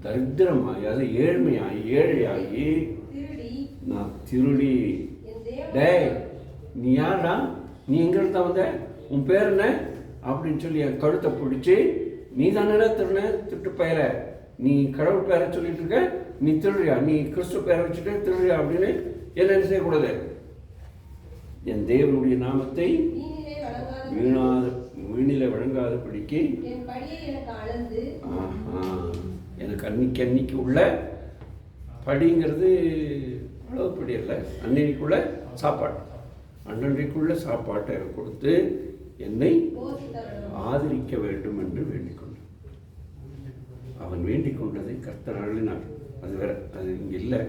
தரித்திரமாகி, அது ஏழையாகி நான் திருடி. டேய், நீ யாரா? நீ எங்கிட்ட தான் வந்த? உன் பேர் என்ன அப்படின்னு சொல்லி என் கழுத்தை பிடிச்சி, நீ தானே திருட, திட்டு பெயர, நீ கடவுள் பேரை சொல்லிட்டு இருக்க, நீ திருடுறியா, நீ கிறிஸ்துவ பேரை வச்சுட்டு திருடுறியா அப்படின்னு என்ன செய்யக்கூடாது? என் தேவனுடைய நாமத்தை வீணில வழங்காத படிக்கு எனக்கு அன்னைக்கு உள்ள படிங்கிறது அளவு படி அல்ல, அன்னைக்குள்ள சாப்பாடு, அன்றைக்குள்ள சாப்பாட்டை கொடுத்து என்னை ஆதரிக்க வேண்டும் என்று வேண்டிக் கொண்டான். அவன் வேண்டிக் கொண்டதை கர்த்தர் அருளினார். அது வேற, அது இங்கே இல்லை,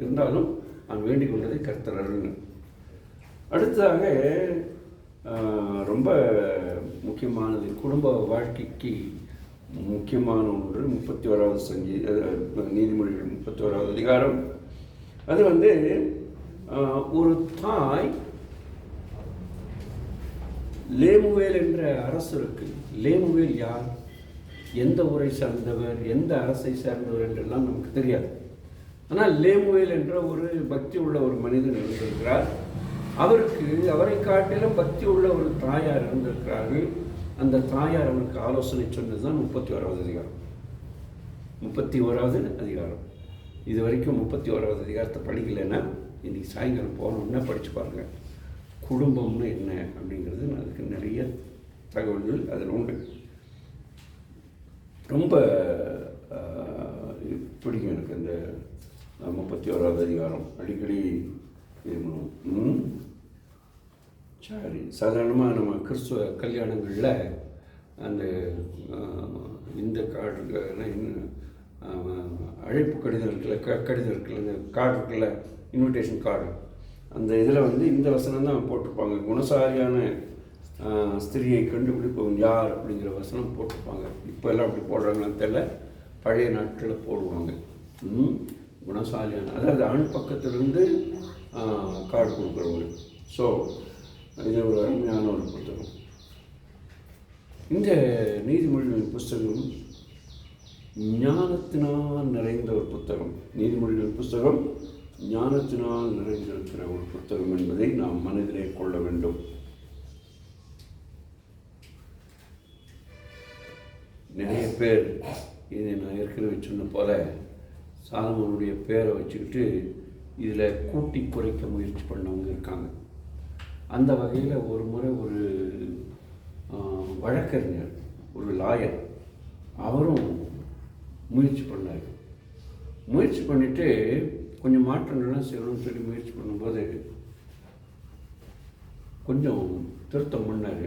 இருந்தாலும் அவன் வேண்டிக் கொண்டதை கர்த்தர் அருளினார். அடுத்ததாக ரொம்ப முக்கியமானது, குடும்ப வாழ்க்கைக்கு முக்கியமான ஒன்று 31வது நீதிமொழிகள் 31வது அதிகாரம். அது ஒரு தாய் லேமுவேல் என்ற அரசருக்கு, லேமுவேல் யார், எந்த ஊரை சார்ந்தவர், எந்த அரசை சார்ந்தவர் என்றெல்லாம் நமக்கு தெரியாது. ஆனால் லேமுவேல் என்ற ஒரு பக்தி உள்ள ஒரு மனிதன் இருந்திருக்கிறார். அவரை காட்டிலும் பக்தி உள்ள ஒரு தாயார் இருந்திருக்கிறார்கள். அந்த தாயார் அவருக்கு ஆலோசனை சொன்னது தான் 31வது அதிகாரம். 31வது அதிகாரம். இது வரைக்கும் 31வது அதிகாரத்தை படிக்கலைன்னா இன்றைக்கி சாயங்காலம் போனோம்னா படித்து பாருங்கள். குடும்பம்னு என்ன அப்படிங்கிறது அதுக்கு நிறைய தகவல்கள் அதில் உண்டு. ரொம்ப பிடிக்கும் எனக்கு அந்த 31வது அதிகாரம். அடிக்கடி சரி, சாதாரணமாக நம்ம கிறிஸ்துவ கல்யாணங்களில் அந்த இந்த கார்டு அழைப்பு கடிதம் இருக்குல்ல, கடிதம் இருக்குல்ல, இந்த கார்டு இருக்குல்ல, இன்விடேஷன் கார்டு, அந்த இதில் வந்து இந்த வசனம் தான் போட்டிருப்பாங்க. குணசாலியான ஸ்திரியை கண்டுபிடிப்பவன் யார் அப்படிங்கிற வசனம் போட்டிருப்பாங்க. இப்போ எல்லாம் அப்படி போடுறாங்கன்னு தெரியல, பழைய நாட்களில் போடுவாங்க. குணசாலியான, அதாவது ஆண் பக்கத்திலிருந்து கார்டு கொடுக்குறவங்க. ஸோ இது ஒரு அருமையான ஒரு புத்தகம். இந்த நீதிமொழிகளின் புஸ்தகம் ஞானத்தினால் நிறைந்த ஒரு புத்தகம். நீதிமொழிகளின் புஸ்தகம் ஞானத்தினால் நிறைந்திருக்கிற ஒரு புத்தகம் என்பதை நாம் மனதிலே கொள்ள வேண்டும். நிறைய பேர் இதை நான் ஏற்கனவே சொன்ன போல சாலமோனுடைய பேரை வச்சுக்கிட்டு இதில் கூட்டி குறைக்க முயற்சி பண்ணவங்க இருக்காங்க. அந்த வகையில் ஒரு முறை ஒரு வழக்கறிஞர், ஒரு லாயர், அவரும் முயற்சி பண்ணார். முயற்சி பண்ணிவிட்டு கொஞ்சம் மாற்றங்கள்லாம் செய்யணும்னு சொல்லி முயற்சி பண்ணும்போது கொஞ்சம் திருத்தம் பண்ணார்.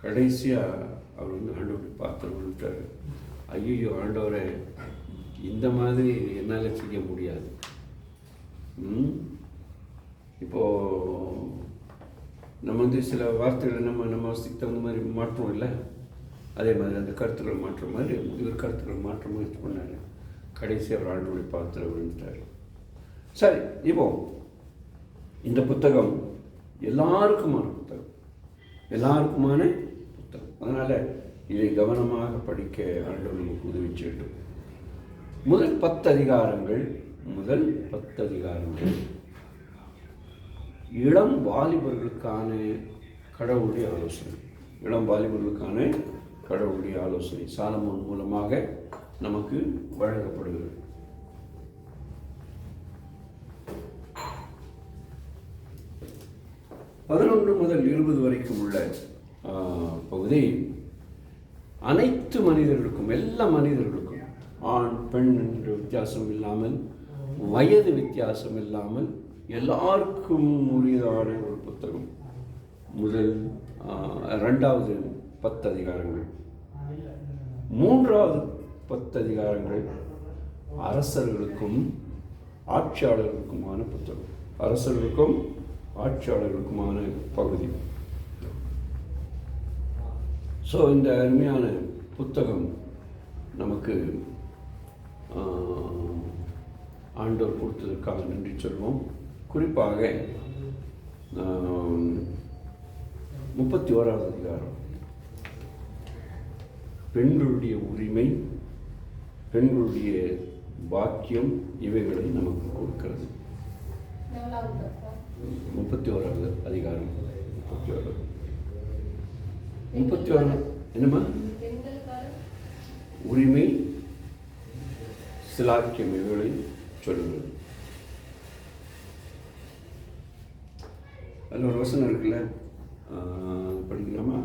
கடைசியாக அவர் வந்து ஆண்டவரை பார்த்து விட்டார். ஐயோ ஆண்டவரை, இந்த மாதிரி என்னால் செய்ய முடியாது. இப்போது நம்ம வந்து சில வார்த்தைகளை நம்ம வசதிக்கு தகுந்த மாதிரி மாற்றோம் இல்லை, அதே மாதிரி அந்த கருத்துக்கள் மாற்ற மாதிரி இவர் கருத்துக்கள் மாற்ற முயற்சி பண்ணார். கடைசி அவர் ஆண்டவரை பார்த்து விழுந்துட்டார். சரி, இப்போ இந்த புத்தகம் எல்லாருக்குமான புத்தகம், எல்லாருக்குமான புத்தகம். அதனால் இதை கவனமாக படிக்க ஆண்டவர் நமக்கு உதவி செய்யட்டும். முதல் 10 அதிகாரங்கள் இளம் வாலிபர்களுக்கான கடவுளுடைய ஆலோசனை. இளம் வாலிபர்களுக்கான கடவுளுடைய ஆலோசனை சாலமோன் மூலமாக நமக்கு வழங்கப்படுகிறது. பதினொன்று முதல் 20 வரைக்கும் உள்ள பகுதி அனைத்து மனிதர்களுக்கும், எல்லா மனிதர்களுக்கும், ஆண் பெண் என்ற வித்தியாசம் இல்லாமல், வயது வித்தியாசம் இல்லாமல் எல்லாருக்கும் உரியதான ஒரு புத்தகம். ரெண்டாவது 10 அதிகாரங்கள், மூன்றாவது 10 அதிகாரங்கள் அரசர்களுக்கும் ஆட்சியாளர்களுக்குமான புத்தகம். அரசர்களுக்கும் ஆட்சியாளர்களுக்குமான பகுதி. ஸோ இந்த அருமையான புத்தகம் நமக்கு ஆண்டவர் கொடுத்ததற்காக நன்றி சொல்வோம். குறிப்பாக 31வது அதிகாரம் பெண்களுடைய உரிமை, பெண்களுடைய பாக்கியம், இவைகளை நமக்கு கொடுக்கிறது. 31வது அதிகாரம் 31 என்னம்மா? உரிமை, சிலாக்கியம், இவைகளை சொல்லுங்கள். அதில் ஒரு வசனம் இருக்குல்ல, படிக்கலாமா?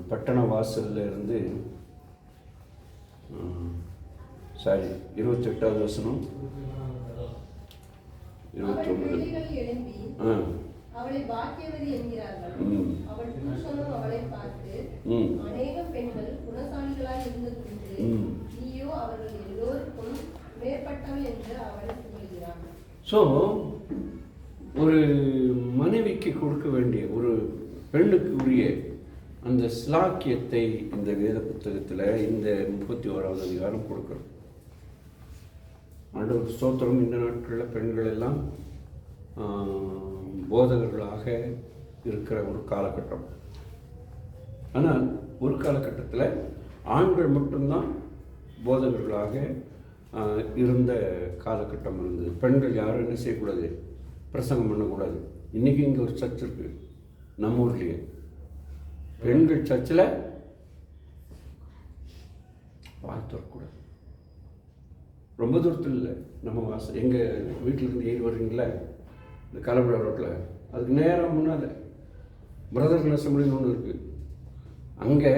பட்டண வாசல்ல இருந்து 28வது வசனம் 29. அவளை பாக்கியவதி என்கிறார்கள். அவள் புருஷனும் அவளை பார்த்து அநேக பெண்கள் குணசாலிகளாய் இருந்தது, நீயோ அவர்கள் எல்லோருக்கும் மேற்பட்டவள் என்று அவளை சொல்கிறான். ஸோ ஒரு மனைவிக்கு கொடுக்க வேண்டிய, ஒரு பெண்ணுக்கு உரிய அந்த ஸ்லாக்கியத்தை இந்த வேத புத்தகத்தில் இந்த 31வது அதிகாரம் கொடுக்குறோம். ஆண்டவர் ஸ்தோத்திரம். இந்த நாட்களில் பெண்கள் எல்லாம் போதகர்களாக இருக்கிற ஒரு காலகட்டம். ஆனால் ஒரு காலகட்டத்தில் ஆண்கள் மட்டும்தான் போதகர்களாக இருந்த காலகட்டம் இருந்தது. பெண்கள் யாரும் என்ன செய்யக்கூடாது, பிரசங்கம் பண்ணக்கூடாது. இன்றைக்கி இங்கே ஒரு சர்ச் இருக்குது நம்ம ஊர்லேயே. பெண்கள் சர்ச்சில் வாய் தரக்கூடாது. ரொம்ப தூரத்தில் இல்லை, நம்ம எங்கள் வீட்டிலேருந்து ஏறி வர்றீங்களே இந்த கலம்புழா ரோட்டில், அதுக்கு நேரம் முன்னால் பிரதர்ஸ் அசம்பிளின்னு ஒன்று இருக்குது. அங்கே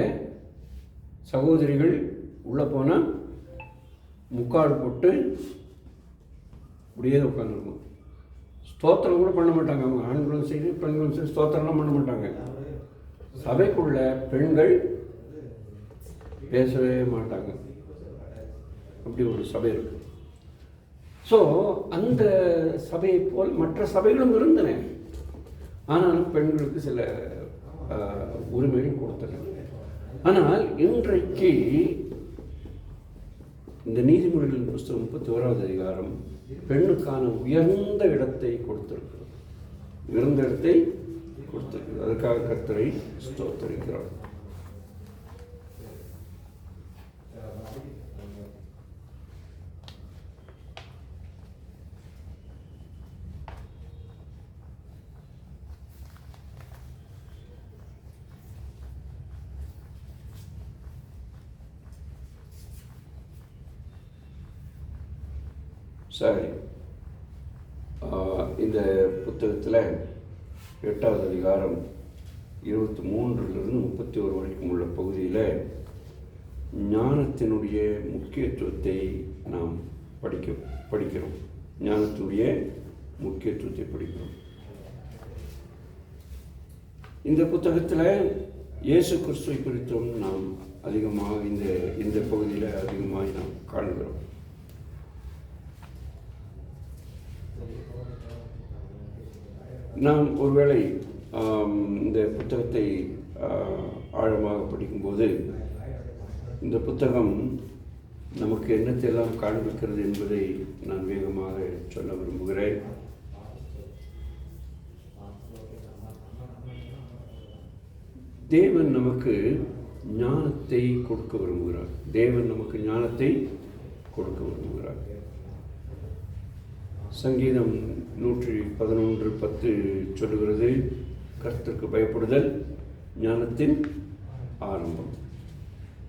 சகோதரிகள் உள்ளே போனால் முக்காடு போட்டு அப்படியே உட்காந்துருக்கும். ஸ்தோத்திரம் கூட பண்ண மாட்டாங்க. அவங்க ஆண்களும் சரி பெண்களும் சரி ஸ்தோத்திரம்லாம் பண்ண மாட்டாங்க. சபைக்குள்ள பெண்கள் பேசவே மாட்டாங்க. அப்படி ஒரு சபை இருக்கு. ஸோ அந்த சபையை போல் மற்ற சபைகளும் இருந்தன. ஆனாலும் பெண்களுக்கு சில உரிமைகள் கொடுத்தன. ஆனால் இன்றைக்கு இந்த நீதிமொழிகளின் புஸ்தகம் 31வது அதிகாரம் பெண்ணுக்கான உயர்ந்த இடத்தை கொடுத்திருக்கிறது. உயர்ந்த இடத்தை கொடுத்திருக்கிறது. அதுக்காக கர்த்தரை ஸ்தோத்திரிக்கிறோம். சரி, இந்த புத்தகத்தில் 8வது அதிகாரம் 23லிருந்து 31 வரைக்கும் உள்ள பகுதியில் ஞானத்தினுடைய முக்கியத்துவத்தை நாம் படிக்கிறோம். ஞானத்தினுடைய முக்கியத்துவத்தை படிக்கிறோம். இந்த புத்தகத்தில் இயேசு கிறிஸ்துவை குறித்தும் நாம் அதிகமாக இந்த பகுதியில் அதிகமாக நாம் காண்கிறோம். நாம் ஒருவேளை இந்த புத்தகத்தை ஆழமாக படிக்கும்போது இந்த புத்தகம் நமக்கு என்னத்தையெல்லாம் காண்பிக்கிறது என்பதை நான் வேகமாக சொல்ல விரும்புகிறேன். தேவன் நமக்கு ஞானத்தை கொடுக்க விரும்புகிறார். தேவன் நமக்கு ஞானத்தை கொடுக்க விரும்புகிறார். சங்கீதம் 111:10 சொல்லுகிறது, கர்த்தருக்கு பயப்படுதல் ஞானத்தின் ஆரம்பம்.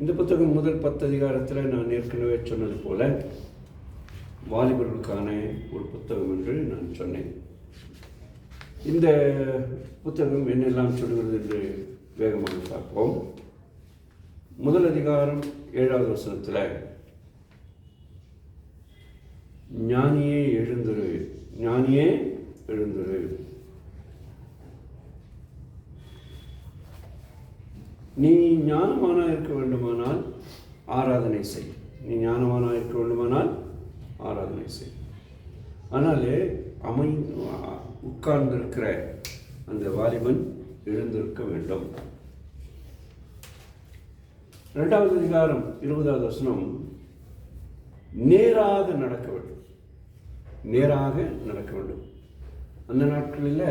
இந்த புத்தகம் முதல் 10 அதிகாரத்தில் நான் ஏற்கனவே சொன்னது போல வாலிபர்களுக்கான ஒரு புத்தகம் என்று நான் சொன்னேன். இந்த புத்தகம் என்னெல்லாம் சொல்லுகிறது என்று வேகமாக பார்ப்போம். முதல் அதிகாரம் 7வது வசனத்தில் ஞானியே எழுந்திரு, ஞானியே எழுந்திரு. நீ ஞானமானா இருக்க வேண்டுமானால் ஆராதனை செய். நீ ஞானமானா இருக்க வேண்டுமானால் ஆராதனை செய். ஆனாலே உட்கார்ந்திருக்கிற அந்த வாலிபன் எழுந்திருக்க வேண்டும். 2வது அதிகாரம் 20வது வசனம் நேராக நடக்க வேண்டும். நேராக நடக்க வேண்டும். அந்த நாட்களில்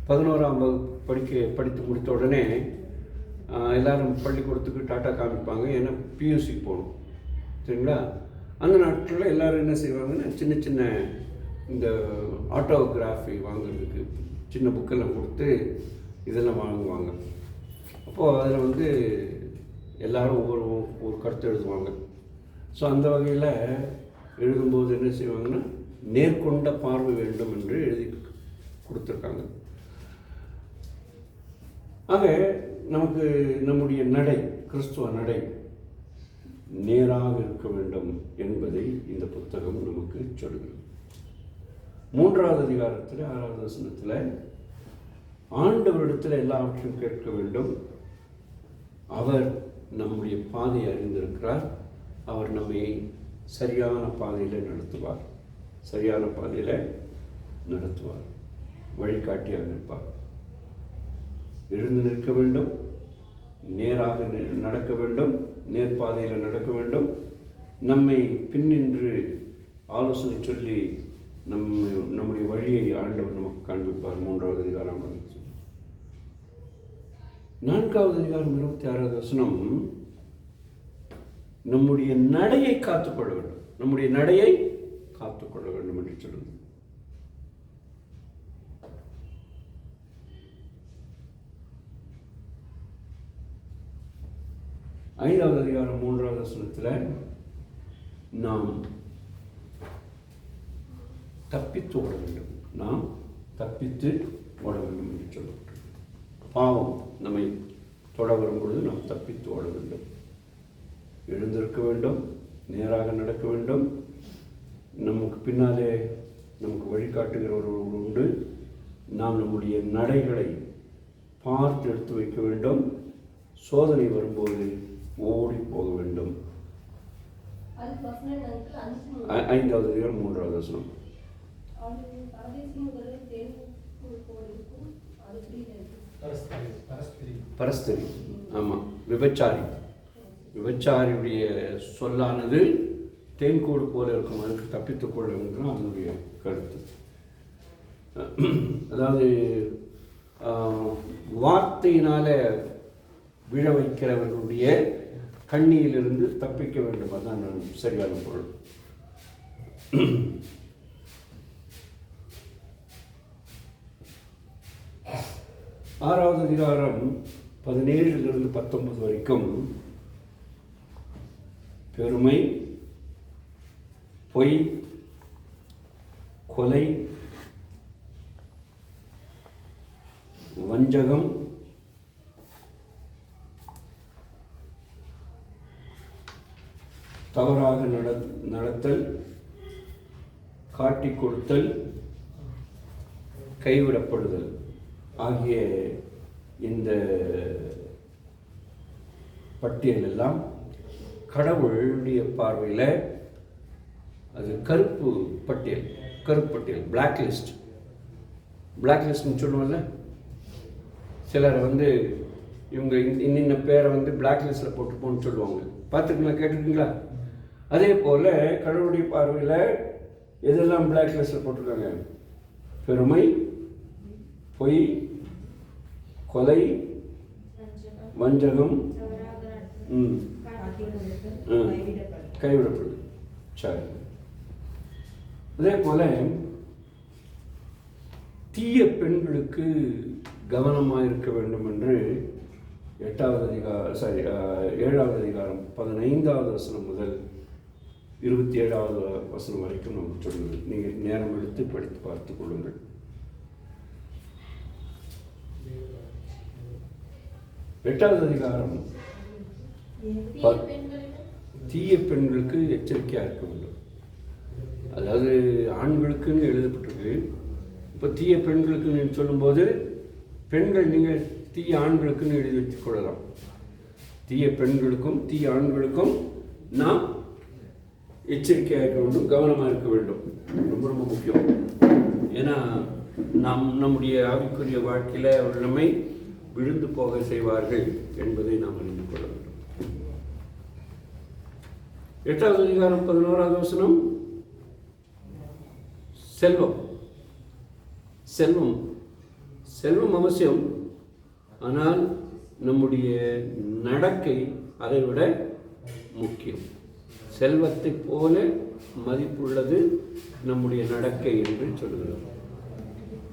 11ஆம் வகுப்பு படித்து முடித்த உடனே எல்லாரும் பள்ளிக்கூடத்துக்கு டாட்டா காமிப்பாங்க. ஏன்னா பியூசி போகணும், சரிங்களா? அந்த நாட்களில் எல்லோரும் என்ன செய்வாங்கன்னா சின்ன சின்ன இந்த ஆட்டோகிராஃபி வாங்குறதுக்கு சின்ன புக்கெல்லாம் கொடுத்து இதெல்லாம் வாங்குவாங்க. அப்போது அதில் எல்லோரும் ஒரு கருத்து எழுதுவாங்க. ஸோ அந்த வகையில் எழுதும்போது என்ன செய்வாங்கன்னா நேர்கொண்ட பார்வை வேண்டும் என்று எழுதி கொடுத்துருக்காங்க. ஆக நமக்கு நம்முடைய நடை, கிறிஸ்துவ நடை நேராக இருக்க வேண்டும் என்பதை இந்த புத்தகம் நமக்கு சொல்கிறது. 3வது அதிகாரத்தில் 6வது வசனத்தில் ஆண்டவரிடத்தில் எல்லாவற்றையும் கேட்க வேண்டும். அவர் நம்முடைய பாதையை அறிந்திருக்கிறார். அவர் நம்மை சரியான பாதையில் நடத்துவார். சரியான பாதையில் நடத்துவார். வழிகாட்டியாக இருப்பார். எழுந்து நிற்க வேண்டும், நேராக நடக்க வேண்டும், நேர்பாதையில் நடக்க வேண்டும். நம்மை பின்னின்று ஆலோசனை சொல்லி நம்முடைய வழியை ஆண்டவர் நமக்கு காண்பிப்பார். 3வது அதிகாரம். 4வது அதிகாரம் 26வது வசனம் நம்முடைய நடையை காத்துக்கொள்ள வேண்டும். நம்முடைய நடையை காத்துக்கொள்ள வேண்டும் என்று சொல்லுது. ஐந்தாவது அதிகாரம் 3வது வசனத்தில் நாம் தப்பித்து ஓட வேண்டும். நாம் தப்பித்து ஓட வேண்டும் என்று சொல்லப்பட்டது. பாவம் நம்மை தொட வரும்பொழுது நாம் தப்பித்து ஓட வேண்டும். எழுந்திருக்க வேண்டும், நேராக நடக்க வேண்டும். நமக்கு பின்னாலே நமக்கு வழிகாட்டுகிறவர்கள் உண்டு. நாம் நம்முடைய நடைகளை பார்த்து எடுத்து வைக்க வேண்டும். சோதனை வரும்போது ஓடி போக வேண்டும். 5வது அதிகாரம் 3வது வசனம். பரஸ்திரி, ஆமாம், விபச்சாரி. விபச்சாரியுடைய சொல்லானது தேன்கூடு போல இருக்கும், அதுக்கு தப்பித்துக் கொள்ளுங்கிற அதனுடைய கருத்து. அதாவது வார்த்தையினால விழ வைக்கிறவர்களுடைய கண்ணியிலிருந்து தப்பிக்க வேண்டும். அதுதான் சரியான பொருள். 6வது அதிகாரம் 17 to 19 வரைக்கும் பெருமை, பொய், கொலை, வஞ்சகம், தவறாக நடத்தல், காட்டிக் கொடுத்தல், கைவிடப்படுதல் ஆகிய இந்த பட்டியல் எல்லாம் கடவுளுடைய பார்வையில் அது கருப்பு பட்டியல், பிளாக் லிஸ்ட். பிளாக் லிஸ்ட்னு சொல்லுவோம்ல, சிலர் இவங்க இன்னின்ன பேரை பிளாக் லிஸ்ட்டில் போட்டுப்போன்னு சொல்லுவாங்க. பார்த்துருக்கீங்களா, கேட்டிருக்கீங்களா? அதே போல் கடவுளுடைய பார்வையில் எதெல்லாம் பிளாக் லிஸ்ட்டில் போட்டிருக்காங்க? பெருமை, பொய், கொலை, வஞ்சகம், கைவிடப்படுது. சரி. அதே போல தீய பெண்களுக்கு கவனமாக இருக்க வேண்டும் என்று 7வது அதிகாரம் 15வது வசனம் முதல் 27வது வசனம் வரைக்கும் நமக்கு சொல்லுங்கள். நீங்கள் நேரம் எடுத்து படித்து பார்த்து கொள்ளுங்கள். எட்டாவது அதிகாரம் தீய பெண்களுக்கு எச்சரிக்கையாக இருக்க வேண்டும். அதாவது ஆண்களுக்குன்னு எழுதப்பட்டிருக்கு. இப்போ தீய பெண்களுக்குன்னு சொல்லும்போது பெண்கள் நீங்கள் தீய ஆண்களுக்குன்னு எழுதி வைத்துக் கொள்ளலாம். தீய பெண்களுக்கும் தீய ஆண்களுக்கும் நாம் எச்சரிக்கையாக இருக்க வேண்டும், கவனமாக இருக்க வேண்டும். ரொம்ப ரொம்ப முக்கியம். ஏன்னா நம்முடைய ஆவிக்குரிய வாழ்க்கையில் அவர்கள் நம்மை விழுந்து போக செய்வார்கள் என்பதை நாம் அறிந்து கொள்ள வேண்டும். 8வது அதிகாரம் 11வது வசனம். செல்வம் செல்வம் செல்வம் அவசியம். ஆனால் நம்முடைய நடக்கை அதை விட முக்கியம். செல்வத்தை போல மதிப்புள்ளது நம்முடைய நடக்கை என்று சொல்லுகிறோம்.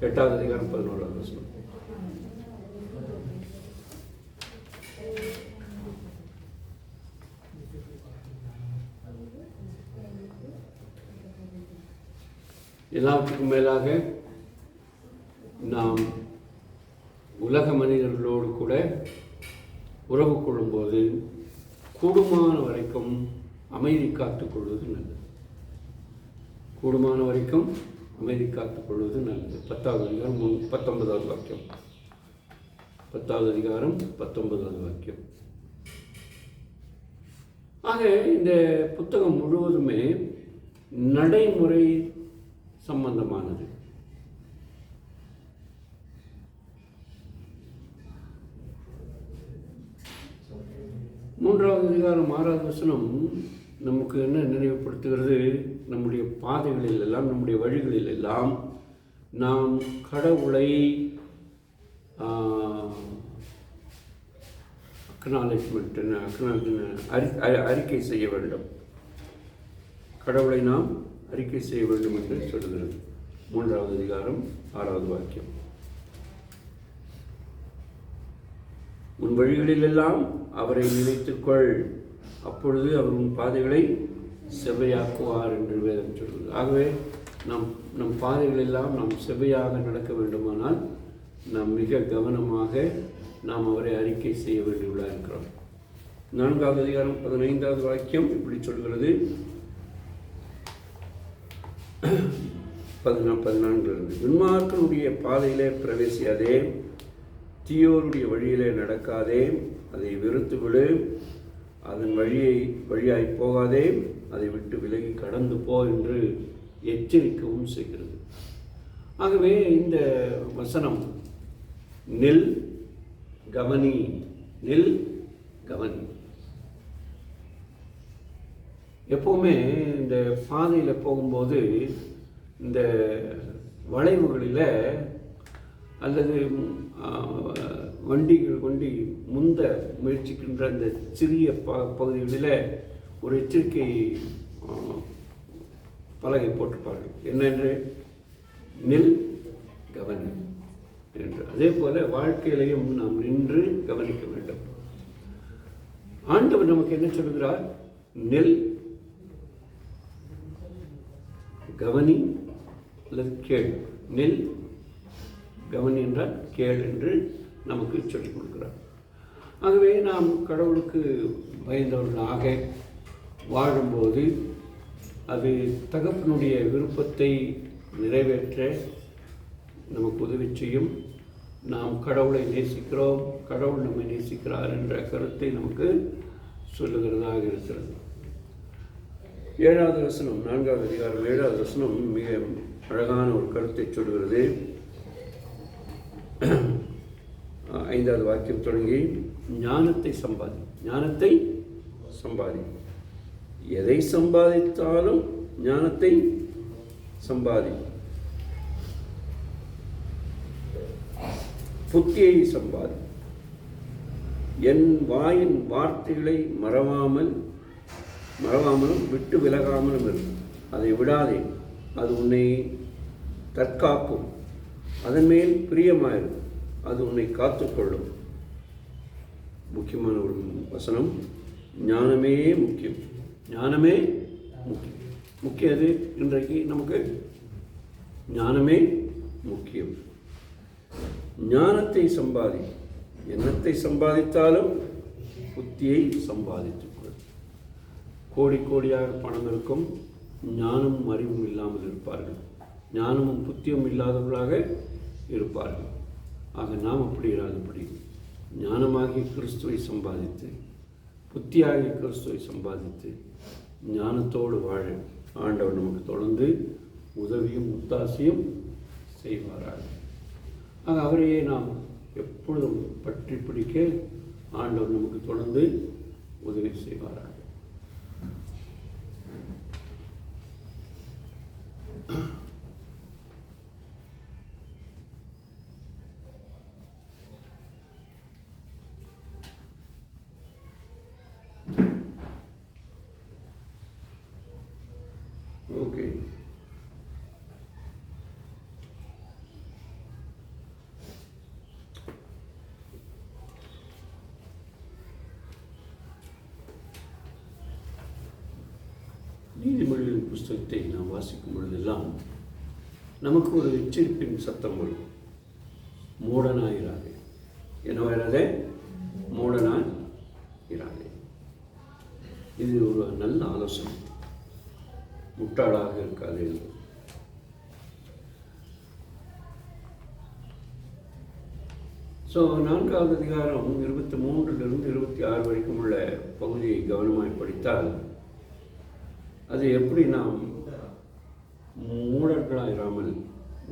8வது அதிகாரம் 11வது வசனம். எல்லாத்துக்கும் மேலாக நாம் உலக மனிதர்களோடு கூட உறவு கொள்ளும்போது கூடுமான வரைக்கும் அமைதி காத்துக்கொள்வது நல்லது. கூடுமான வரைக்கும் அமைதி காத்துக்கொள்வது நல்லது. 10வது அதிகாரம் 19வது வாக்கியம். 10வது அதிகாரம் 19வது வாக்கியம். ஆக இந்த புத்தகம் முழுவதுமே நடைமுறை சம்பந்தமானது. மூன்றாவது அதிகாரம் 6வது வசனம் நமக்கு என்ன நினைவுபடுத்துகிறது? நம்முடைய பாதைகளில் எல்லாம், நம்முடைய வழிகளில் எல்லாம் நாம் கடவுளை அறிக்கை செய்ய வேண்டும். கடவுளை நாம் அறிக்கை செய்ய வேண்டும் என்று சொல்கிறது. 3வது அதிகாரம் 6வது வாக்கியம். உன் வழிகளிலெல்லாம் அவரை நினைத்துக்கொள், அப்பொழுது அவர் உன் பாதைகளை செவ்வையாக்குவார் என்று வேதம் சொல்கிறது. ஆகவே நம் பாதைகளெல்லாம் நாம் செவ்வையாக நடக்க வேண்டுமானால் நாம் மிக கவனமாக நாம் அவரை அறிக்கை செய்ய வேண்டியவர்களாக இருக்கிறோம். 4வது அதிகாரம் 15வது வாக்கியம் இப்படி சொல்கிறது. 14 துன்மார்க்கனுடைய பாதையிலே பிரவேசியாதே, தீயோருடைய வழியிலே நடக்காதே, அதை வெறுத்து விடு, அதன் வழியாய் போகாதே, அதை விட்டு விலகி கடந்து போ என்று எச்சரிக்கவும் செய்கிறது. ஆகவே இந்த வசனம் நில் கவனி, நில் கவனி. எப்போவுமே இந்த பாதையில் போகும்போது இந்த வளைவுகளில் அல்லது வண்டி முந்த முயற்சிக்கின்ற அந்த சிறிய பகுதிகளில் ஒரு எச்சரிக்கை பலகை போட்டிருப்பார்கள். என்னென்று? நில் கவனி என்று. அதே போல வாழ்க்கையிலையும் நாம் நின்று கவனிக்க வேண்டும். ஆண்டவர் நமக்கு என்ன சொல்கிறார்? நில் கவனி அல்லது கேள். நில் கவனி என்றால் கேள் என்று நமக்கு சொல்லிக் கொடுக்கிறார். ஆகவே நாம் கடவுளுக்கு பயந்தவர்களாக வாழும்போது அது தகப்பனுடைய விருப்பத்தை நிறைவேற்ற நமக்கு உதவி செய்யும். நாம் கடவுளை நேசிக்கிறோம், கடவுள் நம்மை நேசிக்கிறார் என்ற கருத்தை நமக்கு சொல்லுகிறதாக இருக்கிறது. 7வது வசனம், 4வது அதிகாரம் 7வது வசனம் மிக அழகான ஒரு கருத்தை சொல்கிறது. 5வது வாக்கியம் தொடங்கி ஞானத்தை சம்பாதி, ஞானத்தை சம்பாதி. எதை சம்பாதித்தாலும் ஞானத்தை சம்பாதி. புத்தியை சம்பாதி. என் வாயின் வார்த்தைகளை மறவாமலும் விட்டு விலகாமலும் இருக்கும். அதை விடாதே, அது உன்னை தற்காக்கும். அதன் மேல் பிரியமாயிருக்கும், அது உன்னை காத்துக்கொள்ளும். முக்கியமான ஒரு வசனம். ஞானமே முக்கியம், ஞானமே முக்கியம். முக்கியம் எது இன்றைக்கு நமக்கு? ஞானமே முக்கியம். ஞானத்தை சம்பாதி. எண்ணத்தை சம்பாதித்தாலும் புத்தியை சம்பாதித்துக்கொள். கோடி கோடியாக பணம் இருக்கும், ஞானமும் அறிவும் இல்லாமல் இருப்பார்கள், ஞானமும் புத்தியும் இல்லாதவர்களாக இருப்பார்கள். ஆக நாம் அப்படி இராதபடி ஞானமாகிய கிறிஸ்துவை சம்பாதித்து, புத்தியாகிய கிறிஸ்துவை சம்பாதித்து ஞானத்தோடு வாழ ஆண்டவர் நமக்கு தொடர்ந்து உதவியும் ஒத்தாசையும் செய்வாராக. ஆக அவரையே நாம் எப்பொழுதும் பற்றி பிடிக்க ஆண்டவர் நமக்கு தொடர்ந்து உதவி செய்வாராக. ஓகே, நீதிமொழிகளின் புஸ்தகத்தை நாம் வாசிக்கும் பொழுதெல்லாம் நமக்கு ஒரு எச்சரிப்பின் சத்தம் வரும். மூடனாயிராதே. என்னவாயிராதே? மூடனாயிராதே. இது ஒரு நல்ல ஆலோசனை. முட்டாளாக இருக்காது. ஸோ 4வது அதிகாரம் 23 to 26 வரைக்கும் உள்ள பகுதியை கவனமாய் படித்தால் அது எப்படி நாம் மூடர்களாயிராமல்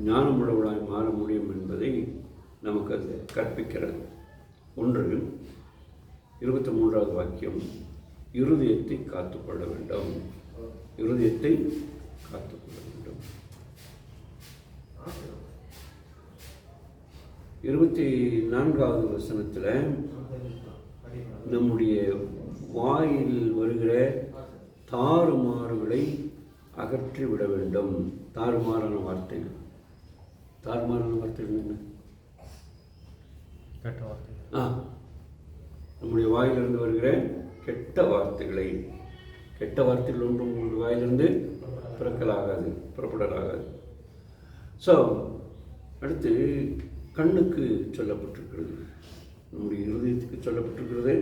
ஞானமுள்ளவர்களாய் மாற முடியும் என்பதை நமக்கு அது கற்பிக்கிறது. ஒன்று, 23வது வாக்கியம், இருதயத்தை காத்துக்கொள்ள வேண்டும். இருதயத்தை காத்துக்கொள்ள வேண்டும். 24வது வசனத்தில் நம்முடைய வாயில் வருகிற தாறுமாறுகளை அகற்றி விட வேண்டும். தாறுமாறான வார்த்தைகள். தாறுமாறான வார்த்தைகள் என்ன? கெட்ட வார்த்தை. நம்முடைய வாயிலிருந்து வருகிற கெட்ட வார்த்தைகளை. கெட்ட வார்த்தைகள் ஒன்றும் உங்களுடைய வாயிலிருந்து புறப்படலாகாது. ஸோ அடுத்து கண்ணுக்கு சொல்லப்பட்டிருக்கிறது, நம்முடைய இருதயத்துக்கு சொல்லப்பட்டிருக்கிறது.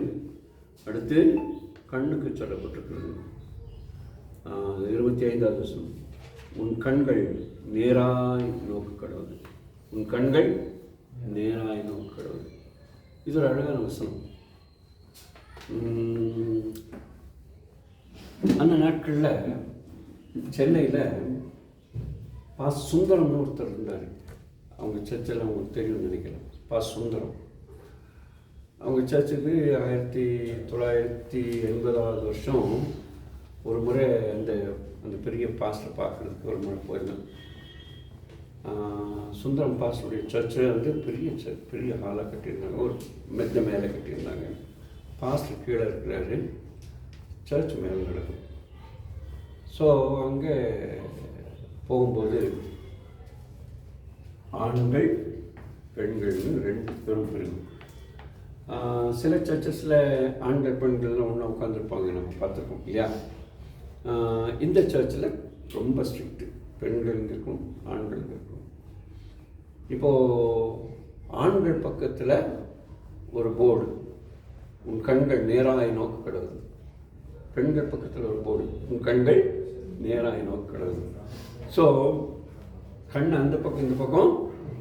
அடுத்து கண்ணுக்கு சொல்லப்பட்டிருக்கிறது 25வது வசனம், உன் கண்கள் நேராய் நோக்க கடவுள். உன் கண்கள் நேராய் நோக்க கடவுள். இது ஒரு அழகான வசனம். அந்த நாட்களில் சென்னையில் சுந்தரம்னு ஒருத்தர் இருந்தார். அவங்க சர்ச்சில் அவங்களுக்கு தெரியும்னு நினைக்கிறேன். சுந்தரம். அவங்க சர்ச்சுக்கு 1980வது வருஷம் ஒரு முறை அந்த பெரிய பாஸ்டர் பார்க்குறதுக்கு ஒரு முறை போயிருந்தேன். சுந்தரம் பாஸ்டருடைய சர்ச்சு பெரிய ஹாலாக கட்டியிருந்தாங்க. ஒரு மெத்த மேலே கட்டியிருந்தாங்க. பாஸ்டர் கீழே இருக்கிறாரு, சர்ச் மேலே நடக்கும். ஸோ அங்கே போகும்போது ஆண்கள் பெண்கள்னு 2 பேரும் பிரிவு. சில சர்ச்சஸில் ஆண்கள் பெண்கள்லாம் ஒன்றா உட்காந்துருப்பாங்க, நம்ம பார்த்துருக்கோம் இல்லையா. இந்த சர்ச்சில் ரொம்ப ஸ்ட்ரிக்ட்டு. பெண்கள் இருக்கும், ஆண்கள் இருக்கும். இப்போது ஆண்கள் பக்கத்தில் ஒரு போர்டு, உன் கண்கள் நேராய் நோக்க கடவுள். பெண்கள் பக்கத்தில் ஒரு போர்டு, உன் கண்கள் நேராய் நோக்க கடவுள். ஸோ கண் அந்த பக்கம் இந்த பக்கம்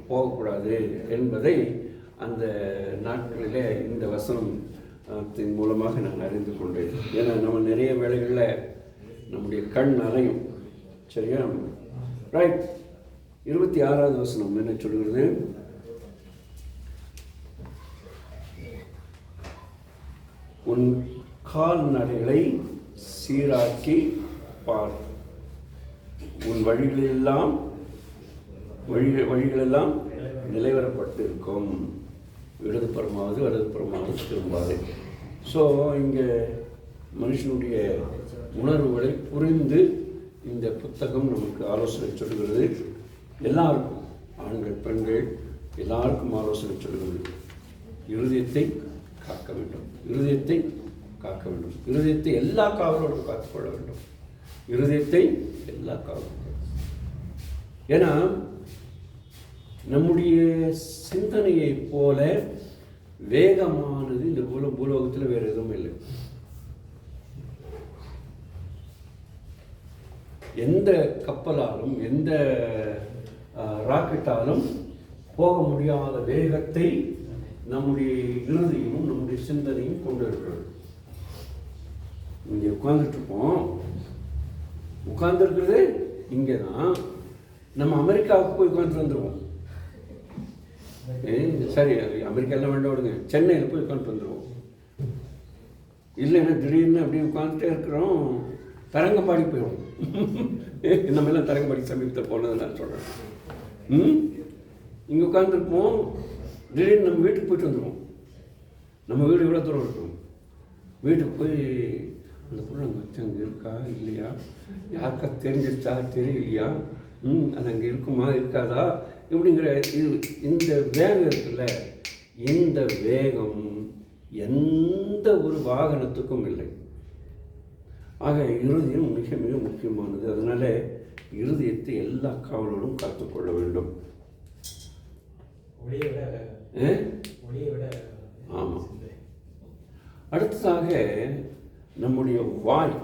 போகக்கூடாது என்பதை அந்த நாட்களிலே இந்த வசனத்தின் மூலமாக நான் அறிந்து கொண்டேன். ஏன்னா நம்ம நிறைய வேளைகளில் நம்முடைய கண் அலையும். சரியா? ரைட். 26வது வசனம் என்ன சொல்கிறது? உன் கால்நடைகளை சீராக்கி பார், உன் வழிகளெல்லாம் நிலைவரப்பட்டு இருக்கும், இடதுபுறமாவது வலதுபுறமாவது திரும்பாது. ஸோ இங்கே மனுஷனுடைய உணர்வுகளை புரிந்து இந்த புத்தகம் நமக்கு ஆலோசனை சொல்கிறது. எல்லாருக்கும், ஆண்கள் பெண்கள் எல்லாருக்கும் ஆலோசனை சொல்கிறது. இருதயத்தை காக்க வேண்டும், இருதயத்தை காக்க வேண்டும், இருதயத்தை எல்லா காவலோடும் காத்துக்கொள்ள வேண்டும், இருதயத்தை எல்லா காவலோடும். ஏன்னா நம்முடைய சிந்தனையை போல வேகமானது இந்த பூலோகத்தில் வேறு எதுவும் இல்லை. எந்த கப்பலாலும் எந்த ராக்கெட்டாலும் போக முடியாத வேகத்தை நம்முடைய இருதயமும் நம்முடைய சிந்தனையும் கொண்டு இருக்கிறது. இங்கே உட்கார்ந்துருக்கிறது இங்கே தான். நம்ம அமெரிக்காவுக்கு போய் உட்காந்துட்டு வந்துடுவோம். சரி, அமெரிக்காலாம் வேண்டாம் விடுங்க, சென்னையில் போய் உட்காந்துட்டு வந்துடுவோம். இல்லைன்னா திடீர்னு அப்படியே உட்காந்துட்டே இருக்கிறோம், தரங்கம்பாடி போயிடுவோம். நம்ம எல்லாம் தரங்கம்பாடி சமீபத்தில் போனதை நான் சொல்கிறேன். இங்கே உட்காந்துருப்போம், திடீர்னு நம்ம வீட்டுக்கு போயிட்டு வந்துடுவோம். நம்ம வீடு எவ்வளோ தூரம் இருக்கும்? வீட்டுக்கு போய் அந்த பொருள் அங்கே வச்சு அங்கே இருக்கா இல்லையா, யாருக்கா தெரிஞ்சிருச்சா தெரியலையா, அது அங்கே இருக்குமா இருக்காதா இப்படிங்கிற இந்த வேகம் இருக்குல்ல, இந்த வேகம் எந்த ஒரு வாகனத்துக்கும் இல்லை. ஆக இருதயம் மிக மிக முக்கியமானது. அதனால இருதயத்தை எல்லா காவலோடும் காத்துக்கொள்ள வேண்டும். ஆமாம். அடுத்ததாக நம்முடைய வாய்,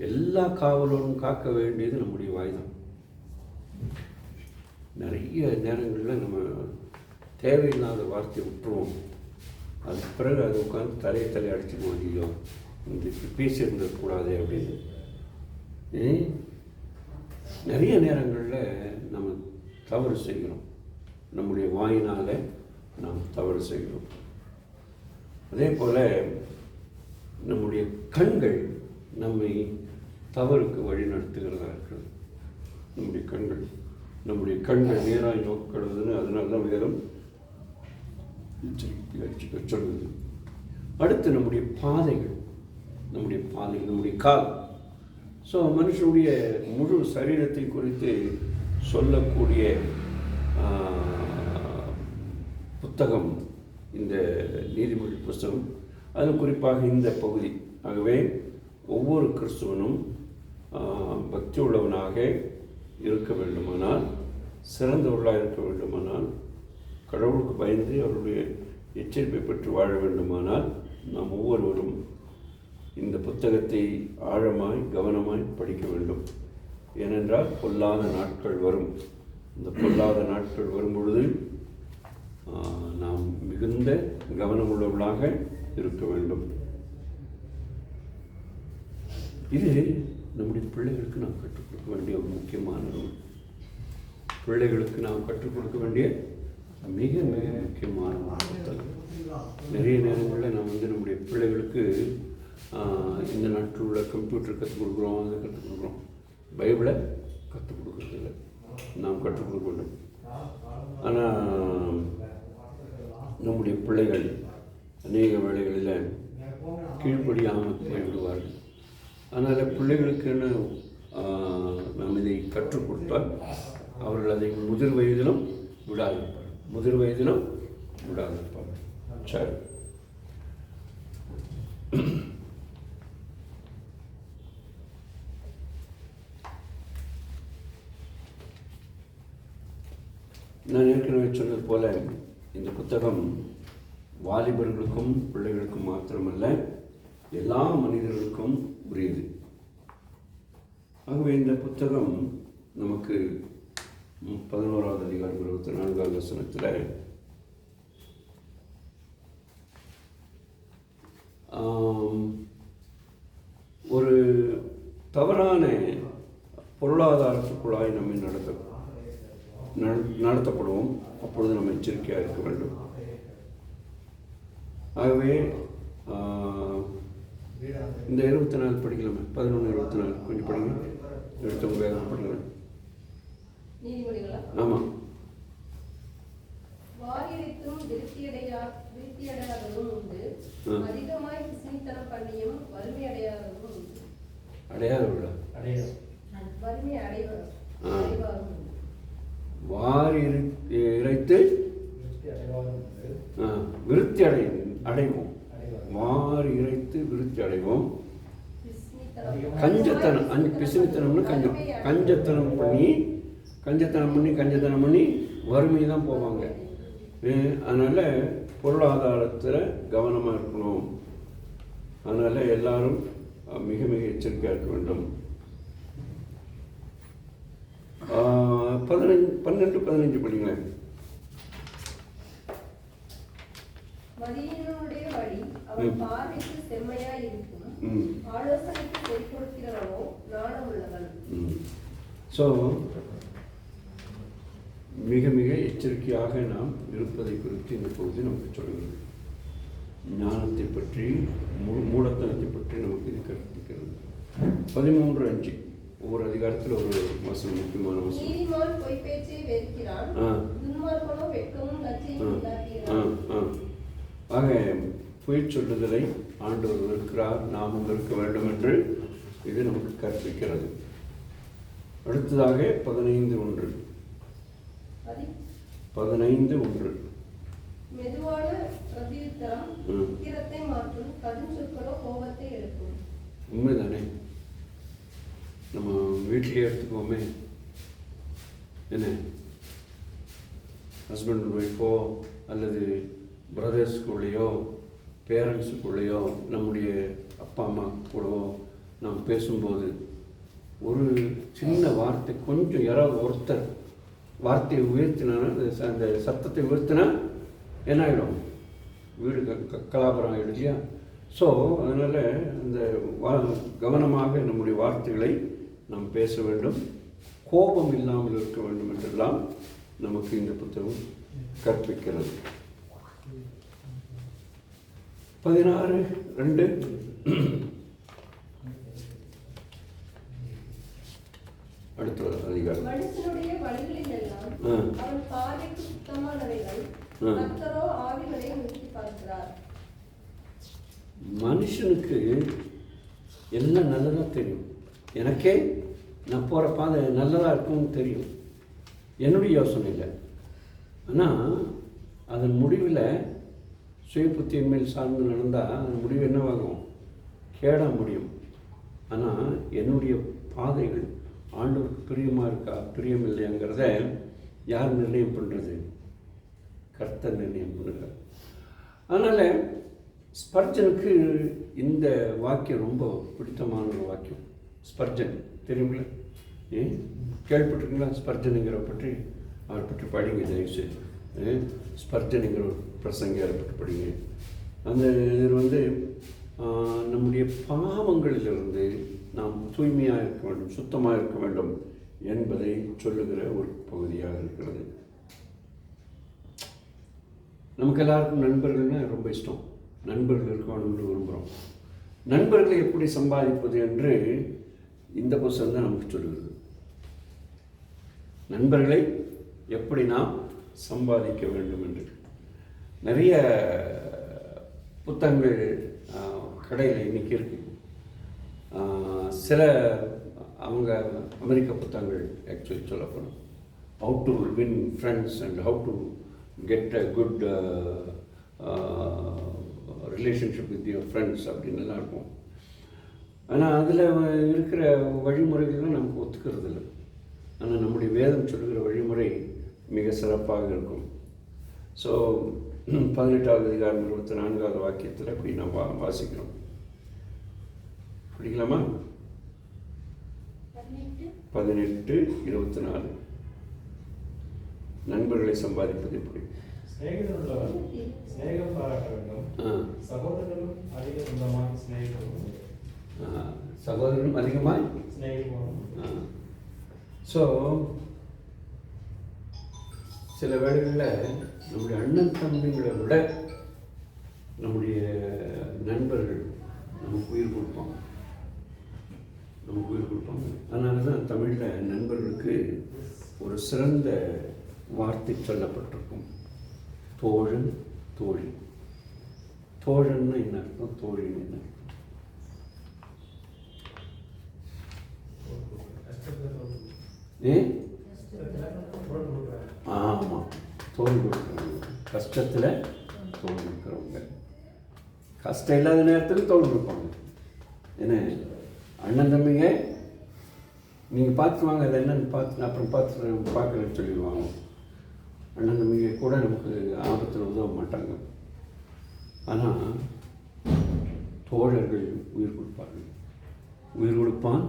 எல்லா காவலோடும் காக்க வேண்டியது நம்முடைய வாய் தான். நிறைய நேரங்களில் நம்ம தேவையில்லாத வார்த்தையை விட்டுருவோம். அதுக்கு பிறகு அது உட்காந்து தலையை அடிச்சுக்குவோம், ஐயோ இந்த பேசியிருந்துடக்கூடாது அப்படின்னு. நிறைய நேரங்களில் நம்ம தவறு செய்கிறோம், நம்முடைய வாயினால் நாம் தவறு செய்கிறோம். அதே போல் நம்முடைய கண்கள் நம்மை தவறுக்கு வழி நடத்துகிறதா இருக்கிறது. நம்முடைய கண்கள் நேராக நோக்கப்படுவதுன்னு அதனால தான் வேதம் சொல்லுது. அடுத்து நம்முடைய பாதைகள், நம்முடைய கால். ஸோ மனுஷனுடைய முழு சரீரத்தை குறித்து சொல்லக்கூடிய புத்தகம் இந்த நீதிமொழி புஸ்தகம், அது குறிப்பாக இந்த பகுதி. ஆகவே ஒவ்வொரு கிறிஸ்துவனும் பக்தி உள்ளவனாக இருக்க வேண்டுமானால், சிறந்தவர்களாக இருக்க வேண்டுமானால், கடவுளுக்கு பயந்து அவருடைய எச்சரிப்பை பெற்று வாழ வேண்டுமானால் நாம் ஒவ்வொருவரும் இந்த புத்தகத்தை ஆழமாய் கவனமாய் படிக்க வேண்டும். ஏனென்றால் பொல்லாத நாட்கள் வரும். இந்த பொல்லாத நாட்கள் வரும் பொழுது நாம் மிகுந்த கவனமுள்ளவர்களாக இருக்க வேண்டும். இது நம்முடைய பிள்ளைகளுக்கு நாம் கற்றுக் கொடுக்க வேண்டிய ஒரு முக்கியமான நூல். பிள்ளைகளுக்கு நாம் கற்றுக் கொடுக்க வேண்டிய மிக மிக முக்கியமான புத்தகம். நிறைய நேரங்களில் நாம் நம்முடைய பிள்ளைகளுக்கு இந்த நாட்டில் உள்ள கம்ப்யூட்டர் கற்றுக் கொடுக்குறோம், அதை கற்றுக் கொடுக்குறோம். பைபிளை கற்றுக் கொடுக்குறதில்லை. நாம் கற்றுக் கொடுக்க வேண்டும். ஆனால் நம்முடைய பிள்ளைகள் அநேக வேளைகளில் கீழ்ப்படியாமல் போய்விடுவார்கள். அதனால் பிள்ளைகளுக்குன்னு நாம் இதை கற்றுக் கொடுத்தால் அவர்கள் அதை முதிர் வயதிலும் விடாதிருப்பார்கள். சரி, நான் ஏற்கனவே சொன்னது போல இந்த புத்தகம் வாலிபர்களுக்கும் பிள்ளைகளுக்கும் மாத்திரமல்ல, எல்லா மனிதர்களுக்கும் உரியது. ஆகவே இந்த புத்தகம் நமக்கு 11வது அதிகாரம் 24வது வசனத்தில் ஒரு தவறான பொருளாதாரத்துக்குள்ளாய் நம்மை நடத்தப்படுவோம். அப்பொழுது நம்ம எச்சரிக்கையாக இருக்க வேண்டும். ஆகவே இந்த 24 படிக்கலாமே, 11-24 கொஞ்சம் படிங்க. எடுத்தவங்க வேதம் படிங்க. ஆமாம். வாரியடித்தும் விருத்தியடையாததும் உண்டு, அதிகமாய் பிசினித்தனம் பண்ணியும் வறுமை அடையாததும் உண்டு. அடையாதவர்களா? வறுமை அடைவாரும். வாரி இறைத்து விருத்தி அடைவோம். வாரி இறைத்து விருத்தி அடைவோம். கஞ்சத்தனம், பிசினித்தனம்னு கஞ்சத்தனம் பண்ணி வறுமை தான் போவாங்க. அதனால் பொருளாதாரத்தில் கவனமாக இருக்கணும். அதனால் எல்லாரும் மிக மிக எச்சரிக்கையாக இருக்க வேண்டும். 12-15 படிங்களேன். மதியனுடைய வழி அவன் பார்வைக்கு செம்மையாய் இருக்கும், ஆலோசனைக்கு செவி கொடுக்கிறவனோ ஞானம் உள்ளவன். ஸோ மிக மிக எச்சரிக்கையாக நாம் இருப்பதை குறித்து இந்த பகுதி நமக்கு சொல்கிறது. ஞானத்தை பற்றி, மூடத்தனத்தை பற்றி நமக்கு இது கற்பிக்கிறது. 13:5 ஒவ்வொரு அதிகாரத்தில் ஒரு வசனம், முக்கியமான வசனம். நீதிமான் பொய் பேச்சை வெறுக்கிறான், துன்மார்க்கனோ வெட்கமும் லட்சியமும் உண்டாக்குகிறான். ஆக பொய் சொல்லுதலை ஆண்டவர் வெறுக்கிறார், நாமும் வெறுக்க வேண்டும் என்று இது நமக்கு கற்பிக்கிறது. அடுத்ததாக 15:1 மெதுவான பிரதியுத்தரம் உக்கிரத்தை மாற்றும், கடும் சொற்களோ கோபத்தை எழுப்பும். உண்மைதானே? நம்ம வீட்டிலே எடுத்துக்கோமே, என்ன ஹஸ்பண்ட் அண்ட் ஒய்ஃபோ அல்லது பிரதர்ஸுக்குள்ளேயோ பேரண்ட்ஸுக்குள்ளேயோ நம்முடைய அப்பா அம்மா கூடவோ நாம் பேசும்போது ஒரு சின்ன வார்த்தை, கொஞ்சம் யாராவது ஒருத்தர் வார்த்தையை உயர்த்தினா, அந்த சத்தத்தை உயர்த்தினா என்ன ஆகிடும்? வீடு கலாபரம் ஆகிடும் இல்லையா? ஸோ அதனால் அந்த கவனமாக நம்முடைய வார்த்தைகளை நாம் பேச வேண்டும், கோபம் இல்லாமல் இருக்க வேண்டும் என்றெல்லாம் நமக்கு இந்த புத்தகம் கற்பிக்கிறது. 16:2 அடுத்த அதிகாரம். மனுஷனுடைய வழிகளில் எல்லாம் அவன் பார்வைக்கு சுத்தமானவைகள், கர்த்தரோ ஆவிகளை நோக்கி பார்க்கிறார். மனுஷனுக்கு எல்லாம் நல்லதாக தெரியும். எனக்கே நான் போகிற பாதை நல்லதாக இருக்கும்னு தெரியும், என்னுடைய யோசனை இல்லை. ஆனால் அதன் முடிவில் சுய புத்தியின் மேல் சார்ந்து நடந்தால் அதன் முடிவு என்னவாகும்? கேடாக முடியும். ஆனால் என்னுடைய பாதைகள் ஆண்டவருக்கு பிரியமாக இருக்கா பிரியம் இல்லையாங்கிறத யார் நிர்ணயம் பண்ணுறது? கர்த்தர் நிர்ணயம் பண்ணுறார். அதனால் ஸ்பர்ஜனுக்கு இந்த வாக்கியம் ரொம்ப பிடித்தமான ஒரு வாக்கியம். ஸ்பர்ஜன் தெரியுங்களா? கேள்விப்பட்டிருக்கீங்களா? ஸ்பர்ஜனுங்கிற பற்றி அவரை பற்றி படிங்க தயவுசெய்து. ஸ்பர்ஜனுங்கிற ஒரு பிரசங்கியாரை பற்றி படிங்க. அந்த இது நம்முடைய பாவங்களிலிருந்து நாம் தூய்மையாக இருக்க வேண்டும், சுத்தமாக இருக்க வேண்டும் என்பதை சொல்லுகிற ஒரு பகுதியாக இருக்கிறது. நமக்கு எல்லாருக்கும் நண்பர்கள்னால் ரொம்ப இஷ்டம். நண்பர்கள் இருக்கணும்னு விரும்புகிறோம். நண்பர்களை எப்படி சம்பாதிப்பது என்று இந்த புத்தகம் தான் நமக்கு சொல்லுகிறது. நண்பர்களை எப்படி நாம் சம்பாதிக்க வேண்டும் என்று நிறைய புத்தகங்கள் கடையில் இன்றைக்கி இருக்கு. சில அவங்க அமெரிக்க புத்தகங்கள் ஆக்சுவலி சொல்லப்போனோம். How to win friends and how to get a good relationship with your friends அப்படின்னு எல்லாம் இருக்கும். ஆனால் அதில் இருக்கிற வழிமுறைகள்லாம் நமக்கு ஒத்துக்கிறது இல்லை. ஆனால் நம்முடைய வேதம் சொல்லுகிற வழிமுறை மிக சிறப்பாக இருக்கும். ஸோ 18வது அதிகாரம் 24வது வாக்கியத்தில் அப்படி நாம் வாசிக்கிறோம். படிக்கலாமா? 18:24 நண்பர்களை சம்பாதிப்பது எப்படி? ஸ்நேகம் பாராட்ட வேண்டும். சகோதரர்களும் அதிக சொந்தமாக ஸ்நேகிக்கவும். சகோதரனும் அதிகமாய் ஸ்நேகிக்கவும். ஸோ சில வேளைகளில் நம்முடைய அண்ணன் தம்பிகளை விட நம்முடைய நண்பர்கள் நமக்கு உயிர் கொடுப்பாங்க. அதனால தான் தமிழில் நண்பர்களுக்கு ஒரு சிறந்த வார்த்தை சொல்லப்பட்டிருக்கும். தோழன், தோழி. தோழன்னா என்ன அர்த்தம்? தோழின்னு என்ன அர்த்தம்? ஆமாம், தோல் கொடுக்குறவங்க. கஷ்டத்தில் தோல் கொடுக்குறவங்க. கஷ்டம் இல்லாத நேரத்தில் தோல் கொடுப்பாங்க. என்ன அண்ணன் தம்பிங்க நீங்கள் பார்த்துருவாங்க, அது என்னன்னு பார்த்து அப்புறம் பார்க்குறேன்னு சொல்லிடுவாங்க. அண்ணன் தம்பிங்க கூட நமக்கு ஆபத்தில் உதவ மாட்டாங்க. ஆனால் தோழர்கள் உயிர் கொடுப்பார்கள். உயிர் கொடுப்பான்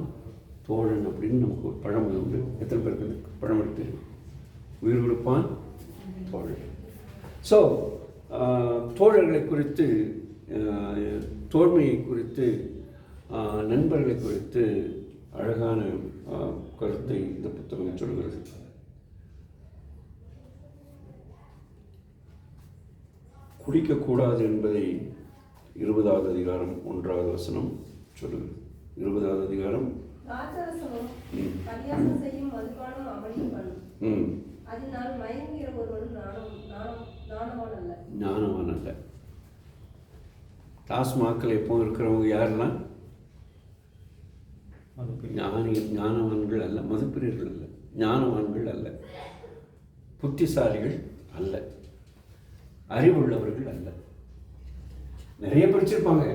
தோழன் அப்படின்னு நமக்கு ஒரு பழமொழி உண்டு. எத்தனை பேருக்கு பழமொழி தெரியும்? உயிர் கொடுப்பான் தோழன். ஸோ தோழர்களை குறித்து, தோழ்மையை குறித்து, நண்பர்களை குறித்து அழகான கருத்தை இந்த புத்தகம் சொல்கிறது. குடிக்கக்கூடாது என்பதை 20வது அதிகாரம் 1வது வசனம் சொல்லுகிறது. 20வது அதிகாரம் ஞானவான் அல்ல. டாஸ்மாக்கில் எப்போ இருக்கிறவங்க யாரெல்லாம்? ஞானவான்கள் அல்ல, மதுப்பிரியர்கள் அல்ல, ஞானவான்கள் அல்ல, புத்திசாலிகள் அல்ல, அறிவுள்ளவர்கள் அல்ல. நிறைய படிச்சிருப்பாங்க,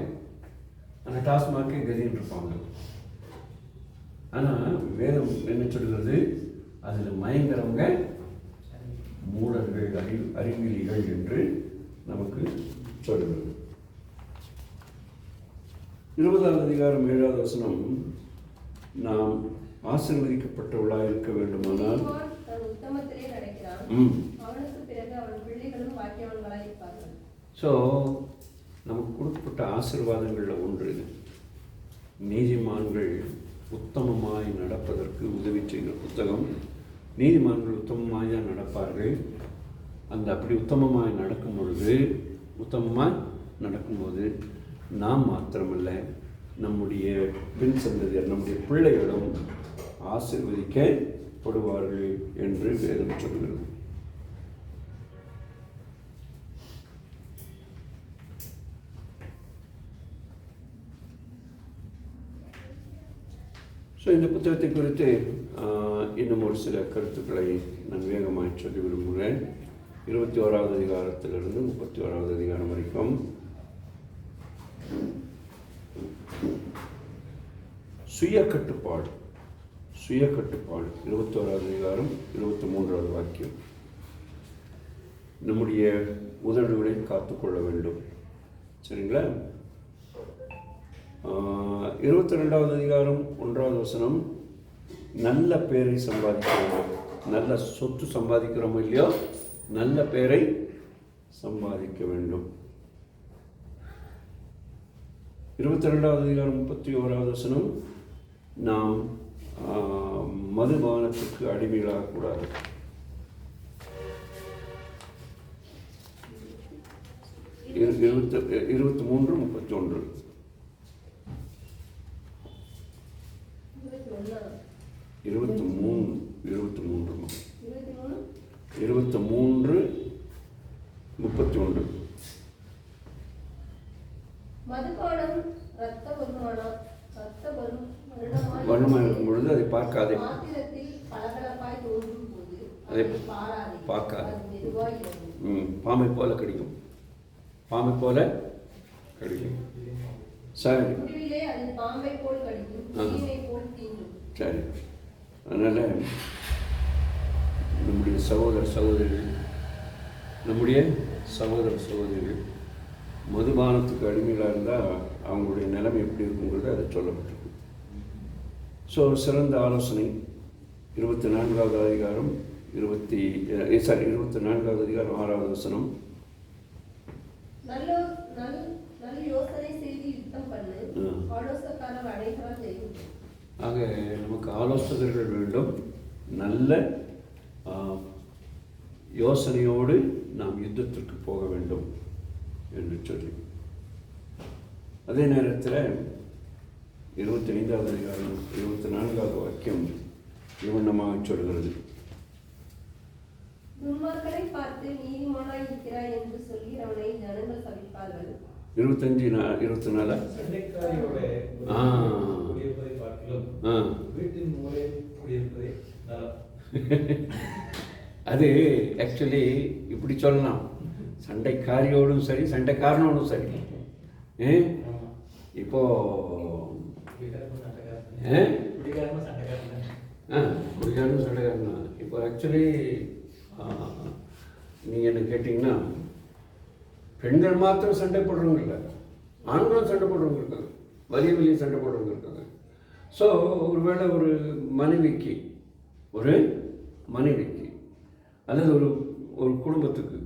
ஆனால் டாஸ்மாக்கே கதின்னு இருப்பாங்க. ஆனால் வேதம் என்ன சொல்கிறது? அதில் மயங்கிறவங்க மூடர்கள், அறிவிலிகள் என்று நமக்கு சொல்கிறது. 20வது அதிகாரம் 7வது வசனம், நாம் ஆசீர்வதிக்கப்பட்டவளாக இருக்க வேண்டுமானால் ஸோ நமக்கு கொடுக்கப்பட்ட ஆசீர்வாதங்களில் ஒன்று இது. நீதிமான்கள் உத்தமமாய் நடப்பதற்கு உதவி செய்கிற புத்தகம். நீதிமான்கள் உத்தமமாய் தான் நடப்பார்கள். அந்த அப்படி உத்தமமாய் நடக்கும்போது நாம் மாத்திரமல்ல, நம்முடைய பின் சந்ததியர், நம்முடைய பிள்ளைகளும் ஆசீர்வதிக்கப்படுவார்கள் என்று வேதம் சொல்கிறது. ஸோ இந்த புத்தகத்தை குறித்து இன்னும் ஒரு சில கருத்துக்களை நான் வேகமாக சொல்லி விரும்புகிறேன். 21வது அதிகாரத்திலிருந்து 31வது அதிகாரம் வரைக்கும் சுய கட்டுப்பாடு 21வது அதிகாரம் 23வது வாக்கியம். நம்முடைய உதடுகளை காத்துக்கொள்ள வேண்டும். சரிங்களா? 22வது அதிகாரம் 1வது வசனம், நல்ல பேரை சம்பாதிக்க வேண்டும். நல்ல சொத்து சம்பாதிக்கிறோமோ இல்லையோ, நல்ல பேரை சம்பாதிக்க வேண்டும். 22வது அதிகாரம் 31வது வசனம், நாம் மதுபானத்துக்கு அடிமைகளாகக்கூடாது. 23:31. 23:31. மதுபானம் வண்ணமாக இருக்கும் பொழுது அதை பார்க்காதே, அதை பார்க்காது. பாம்பை போல கடிக்கும், பாம்பை போல கடிக்கும். சரி, சரி. அதனால் நம்முடைய சகோதரிகள் மதுபானத்துக்கு அடிமைகளாக இருந்தால் அவங்களுடைய நிலைமை எப்படி இருக்குங்கிறது அதை சொல்லப்பட்டிருக்கு. ஸோ சிறந்த ஆலோசனை 24வது அதிகாரம் 24வது அதிகாரம் 6வது வசனம், ஆக நமக்கு ஆலோசகர்கள் வேண்டும். நல்ல யோசனையோடு நாம் யுத்தத்திற்கு போக வேண்டும் என்று சொல்லி, அதே நேரத்தில் 25வது அதிகாரம் 24வது வாக்கியம் இவண்ணமாக சொல்கிறது, துன்மார்க்கனை பார்த்து நீதிமானாய் இருக்கிறாய் என்று சொல்லி அவனை ஜனங்கள் சபிப்பார்கள். 25-24 அது ஆக்சுவலி இப்படி சொல்லலாம், சண்டைக்காரியோடும் சரி சண்டைக்காரனோடும் சரி. இப்போ குடிகாரனும் சண்டைக்காரனா. இப்போ ஆக்சுவலி நீங்கள் என்ன கேட்டிங்கன்னா, பெண்கள் மாத்திரம் சண்டை போடுறவங்க இல்லை, ஆண்களும் சண்டை போடுறவங்க இருக்காங்க, வெளியே சண்டை போடுறவங்க இருக்காங்க. ஸோ ஒருவேளை ஒரு மனைவிக்கு அல்லது ஒரு குடும்பத்துக்கு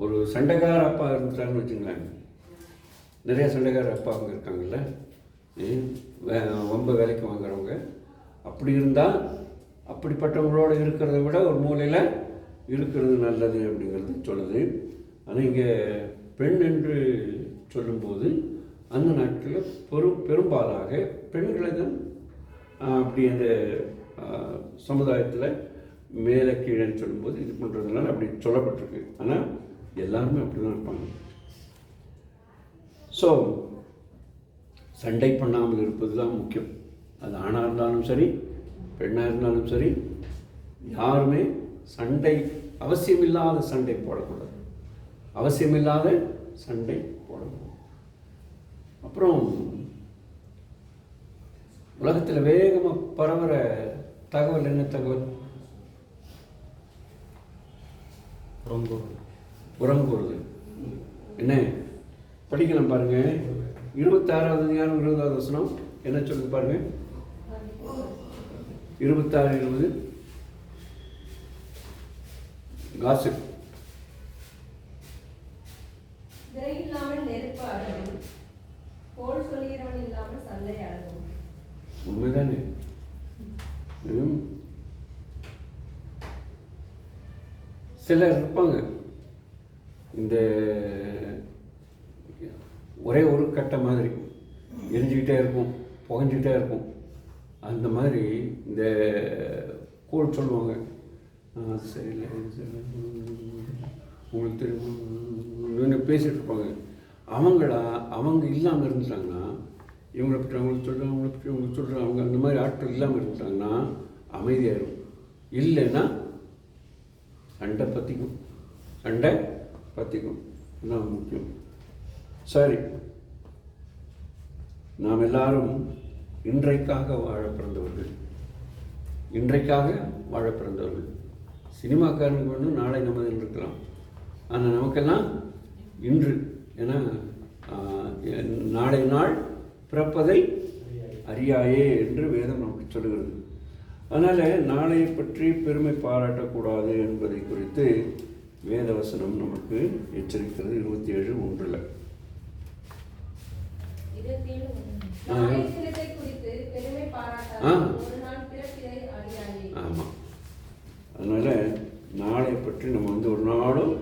ஒரு சண்டைக்கார அப்பா இருந்துட்டாங்கன்னு வச்சுங்களேன். நிறைய சண்டைக்கார அப்பாங்க இருக்காங்கல்ல, ரொம்ப வேலைக்கு வாங்குறவங்க. அப்படி இருந்தால் அப்படிப்பட்டவங்களோடு இருக்கிறத விட ஒரு மூலையில் இருக்கிறது நல்லது அப்படிங்கிறது சொல்லுது. ஆனால் இங்கே பெண் என்று சொல்லும்போது அந்த நாட்களில் பெரும்பாலாக பெண்களை தான் அப்படி அந்த சமுதாயத்தில் மேலே கீழேன்னு சொல்லும்போது இது பண்ணுறதுனால அப்படி சொல்லப்பட்டிருக்கு. ஆனால் எல்லாருமே அப்படி தான் இருப்பாங்க. ஸோ சண்டை பண்ணாமல் இருப்பது தான் முக்கியம். அது ஆணாக இருந்தாலும் சரி பெண்ணாக இருந்தாலும் சரி, யாருமே அவசியமில்லாத சண்டை போடக்கூடாது. அப்புறம் உலகத்தில் வேகமாக பரவுற தகவல் என்ன தகவல்? புறங்கூறுதல். என்ன படிக்கலாம் பாருங்க. 26வது அதிகாரம் 20வது வசனம் என்ன சொல்லுது பாருங்க. 26-20 காசிப். உண்மைதானே? சிலர் இருப்பாங்க, இந்த ஒரே ஒரு கட்டை மாதிரி எரிஞ்சுக்கிட்டே இருக்கும், புகஞ்சிக்கிட்டே இருக்கும். அந்த மாதிரி இந்த கோல் சொல்லுவாங்க, சரியில்லை உங்களுக்கு தெரியும் பேசிகிட்டு இருப்பாங்க. அவங்க இல்லாமல் இருந்துட்டாங்கன்னா, இவங்களை பற்றி அவங்களுக்கு சொல்கிறேன், அவங்கள பற்றி அவங்களுக்கு சொல்கிறேன், அவங்க அந்த மாதிரி ஆட்கள் இல்லாமல் இருந்துட்டாங்கன்னா அமைதியாகிடும். இல்லைன்னா சண்டை பற்றிக்கும். இதுதான் முக்கியம். சரி, நாம் எல்லாரும் இன்றைக்காக வாழ பிறந்தவர்கள். சினிமாக்காரனுக்கு வேணும் நாளை நம்ம இருக்கலாம், ஆனால் நமக்கெல்லாம் இன்று, ஏன்னா நாளை நாள் பிறப்பதை அறியாயே என்று வேதம் நமக்கு சொல்லுகிறது. அதனால் நாளையை பற்றி பெருமை பாராட்டக்கூடாது என்பதை குறித்து வேதவசனம் நமக்கு எச்சரிக்கிறது. 27:1. ஆமாம். அதனால் நாளை பற்றி நம்ம வந்து ஒரு நாளும்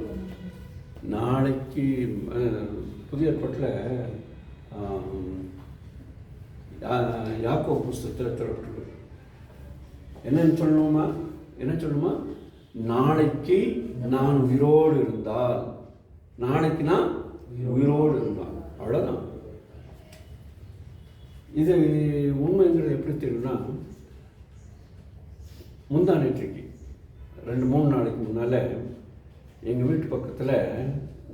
நாளைக்கு புதிய ஏற்பாட்டில் யாக்கோபு புஸ்தகத்தில் சொல்லப்பட்டிருக்கு. என்ன சொல்லணுமா? நாளைக்கு நான் உயிரோடு இருந்தால், நாளைக்கு நான் உயிரோடு இருந்தால், அவ்வளோதான். இது உண்மைங்கிறது எப்படி தெரியும்னா, முந்தா நேற்றைக்கு 2-3 நாளைக்கு முன்னால் எங்கள் வீட்டு பக்கத்தில்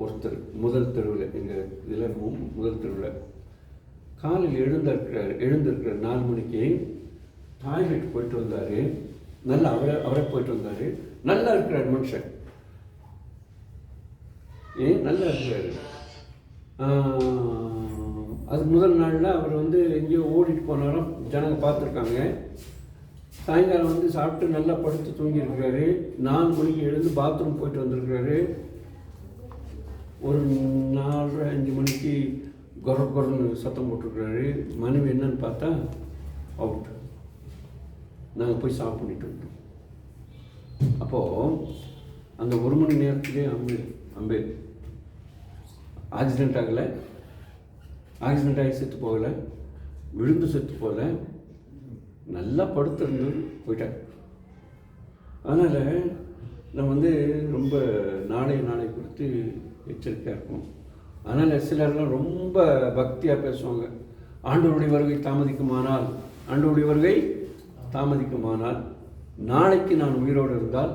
ஒருத்தர் முதல் தெருவில், எங்கள் இதில் முதல் தெருவில் காலையில் எழுந்திருக்கிறார் 4 மணிக்கு. டாய்லெட் போயிட்டு வந்தார். நல்லா அவரே போயிட்டு வந்தார். நல்லா இருக்கிறார் மனுஷன், நல்லா இருக்கிறாரு. அது முதல் நாளில் அவர் வந்து எங்கேயோ ஓடிட்டு போனாலும் ஜனங்க பார்த்துருக்காங்க. சாயங்காலம் வந்து சாப்பிட்டு நல்லா படுத்து தூங்கியிருக்கிறாரு. 4 மணிக்கு எழுந்து பாத்ரூம் போயிட்டு வந்திருக்கிறாரு. ஒரு 4:30-5 மணிக்கு கொரன்னு சத்தம் போட்டிருக்கிறாரு. மனைவி என்னன்னு பார்த்தா அவுட். நாங்கள் போய் சாப்பிட்டு பண்ணிட்டு வந்தோம். அப்போது அந்த 1 மணி நேரத்துலேயே அம்பே ஆக்சிடெண்ட் ஆகலை, ஆக்சிடெண்ட் ஆகி செத்து போகலை, விழுந்து செத்து போகலை, நல்லா படுத்திருந்து போயிட்டார். அதனால் நம்ம வந்து ரொம்ப நாளை குறித்து எச்சரிக்கையாக இருக்கும். அதனால் சிலர்லாம் ரொம்ப பக்தியாக பேசுவாங்க. ஆண்டவருடைய வருகை தாமதிக்குமானால் நாளைக்கு நான் உயிரோடு இருந்தால்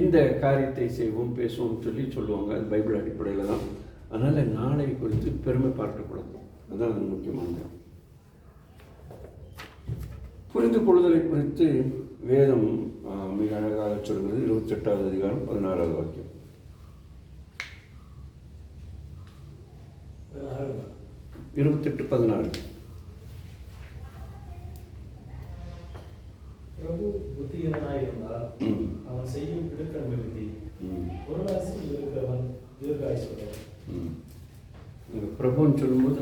இந்த காரியத்தை செய்வோம் பேசுவோம் சொல்லுவாங்க. அது பைபிள் அடிப்படையில் தான். அதனால் நாளை குறித்து பெருமை பார்க்கக்கூடாது. அதுதான் அது முக்கியமானது. புரிந்து கொள்ளுதலை குறித்து வேதம் மிக அழகாக சொல்கிறது. 28வது அதிகாரம் 16வது வாக்கியம். பிரபு புத்தியனாயிருந்தால் அவன் செய்யும் இடுக்கண் விருத்தி. ஒரு நாசில் இருக்கிறவன் தீர்காயுசுள்ளவன். பிரபுன்னு சொல்லும்போது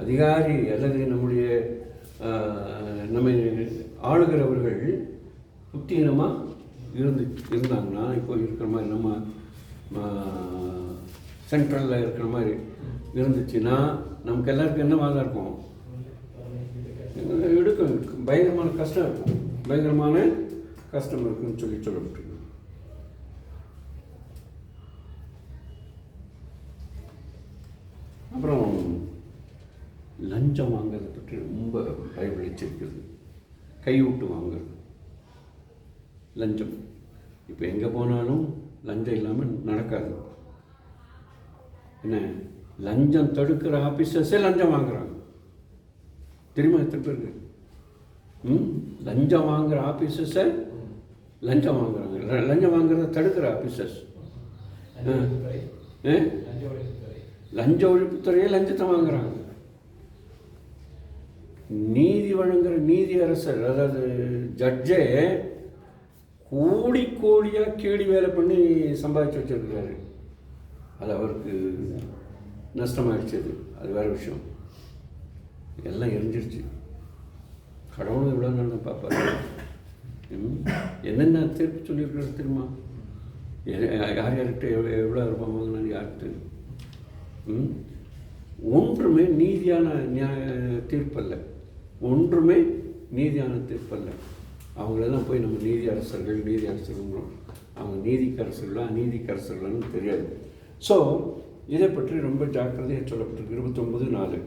அதிகாரி அல்லது நம்முடைய நம்மை ஆளுகிறவர்கள் புத்தியினமாக இருந்தாங்கன்னா, இப்போ இருக்கிற மாதிரி நம்ம சென்ட்ரலில் இருக்கிற மாதிரி இருந்துச்சுன்னா நமக்கு எல்லாருக்கும் என்னவாக தான் இருக்கும்? எடுக்கும். பயங்கரமான கஷ்டம் இருக்குன்னு சொல்லப்பட்டிருக்கு. அப்புறம் லஞ்சம் வாங்கிறத பற்றி ரொம்ப பைபிள் எச்சரிக்கிறது. கைவிட்டு வாங்கிறது, லஞ்சம். இப்போ எங்கே போனாலும் லஞ்சம் இல்லாமல் நடக்காது. என்ன, லஞ்சம் தடுக்கிற ஆஃபீஸர்ஸே லஞ்சம் வாங்குறாங்க. தெரியுமா எத்தனை பேருக்கு? லஞ்சம் வாங்குகிற ஆஃபீஸர்ஸை லஞ்சம் வாங்குறாங்க. லஞ்சம் வாங்குறத தடுக்கிற ஆஃபீஸர்ஸ். லஞ்ச ஒழிப்புத்துறையே லஞ்சத்தை வாங்குறாங்க. நீதி வழங்குகிற நீதி அரசர், அதாவது ஜட்ஜே கோடியாக கேடி வேலை பண்ணி சம்பாதிச்சு வச்சிருக்கிறாரு. அது அவருக்கு நஷ்டமாயிடுச்சு. அது வேறு விஷயம். எல்லாம் எரிஞ்சிருச்சு. கடவுளும் எவ்வளோ நாள் தான் பார்ப்பாரு. என்னென்ன தீர்ப்பு சொல்லியிருக்கிறது தெரியுமா? யார்கிட்ட எவ்வளோ ரூபாய் வாங்கினான்னு யாருக்கு தெரியும்? ஒன்றுமே நீதியான தீர்ப்பல்ல. ஒன்றுமே நீதியான தீர்ப்பல்ல. அவங்களெல்லாம் போய் நம்ம நீதி அரசர்களுங்கிறோம். அவங்க நீதிக்கரசர்களா அநீதிக்கரசர்களான்னு தெரியாது. ஸோ இதை பற்றி ரொம்ப ஜாக்கிரதையாக சொல்லப்பட்டிருக்கு. 29:4.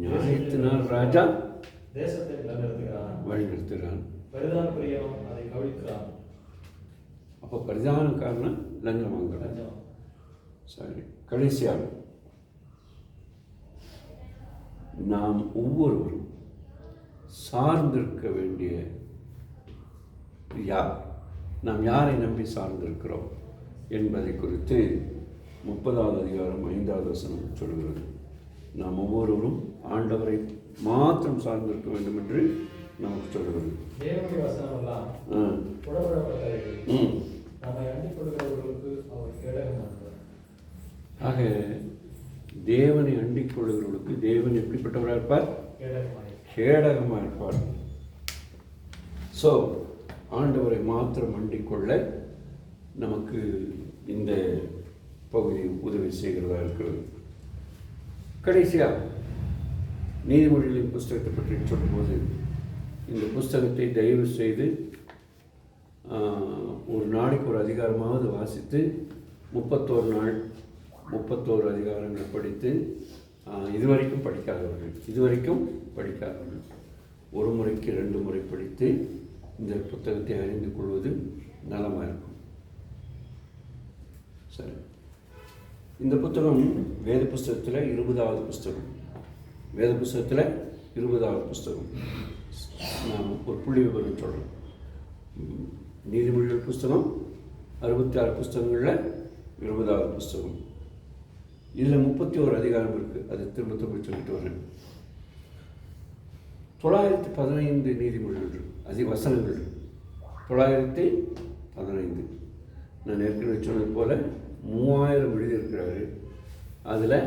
நியாயத்தினால் ராஜா தேசத்தை வழிநடத்துகிறான். அதை கவிழ்க்கிறான். அப்போ பிரதான காரணம் லஞ்சம் வாங்குறாங்க. சரி, கடைசியாக நாம் ஒவ்வொருவரும் சார்ந்திருக்க வேண்டிய யார், நாம் யாரை நம்பி சார்ந்திருக்கிறோம் என்பதை குறித்து 30வது அதிகாரம் 5வது வசனம் சொல்கிறது. நாம் ஒவ்வொருவரும் ஆண்டவரை மாத்திரம் சார்ந்திருக்க வேண்டும் என்று நமக்கு சொல்கிறது. தேவனுடைய வசனம் எல்லாம் புடமிடப்பட்டவைகள். நம்மை அண்டிக் கொள்கிறவர்களுக்கு அவர் கேடகமானவர். ஆக தேவனை அண்டிக் கொள்கிறவர்களுக்கு தேவன் எப்படிப்பட்டவராக இருப்பார்? கேடகமாக இருப்பார். ஸோ ஆண்டவரை மாத்திரம் அண்டிக் கொள்ள நமக்கு இந்த பகுதி உதவி செய்கிறதா இருக்கிறது. கடைசியாக நீதிமொழிகளின் புஸ்தகத்தை பற்றி சொல்லும்போது, இந்த புஸ்தகத்தை தயவு செய்து ஒரு நாளைக்கு ஒரு அதிகாரமாவது வாசித்து 31 நாள் 31 அதிகாரங்கள் படித்து இதுவரைக்கும் படிக்காதவர்கள் ஒரு முறைக்கு 2 முறை படித்து இந்த புத்தகத்தை அறிந்து கொள்வது நலமாக இருக்கும். சரி, இந்த புத்தகம் வேத புஸ்தகத்தில் 20வது புஸ்தகம். வேத புஸ்தகத்தில் 20வது புஸ்தகம். நான் ஒரு புள்ளி விவரம் சொல்கிறேன். நீதிமொழிகள் புஸ்தகம் 66 புஸ்தகங்களில் 20வது புஸ்தகம். இதில் 31 அதிகாரம் இருக்குது. அது திரும்ப சொல்லிட்டு வரேன். 915 நீதிமொழிகள் வசனங்கள். 915. நான் ஏற்கனவே சொன்னது போல் 3000 எழுதியிருக்கிறாரு. அதில்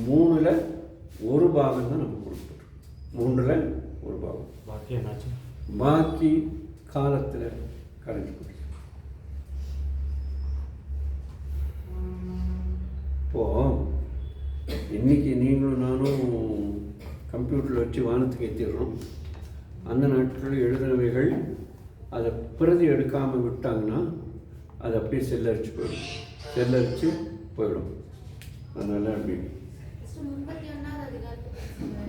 3ல் 1 பாகம் தான் நம்ம கொடுத்துருக்கோம். 3ல் 1 பாகம். பாக்கி காலத்தில் கரைஞ்சி போயிடுச்சு. இப்போது இன்றைக்கி நீங்களும் நானும் கம்ப்யூட்டரில் வச்சு வானத்துக்கு ஏற்றிடுறோம். அந்த நாட்களில் எழுதினவைகள் அதை பிரதி எடுக்காமல் விட்டாங்கன்னா அது அப்படியே செல்லரிச்சு போயிடும். அதனால் அப்படி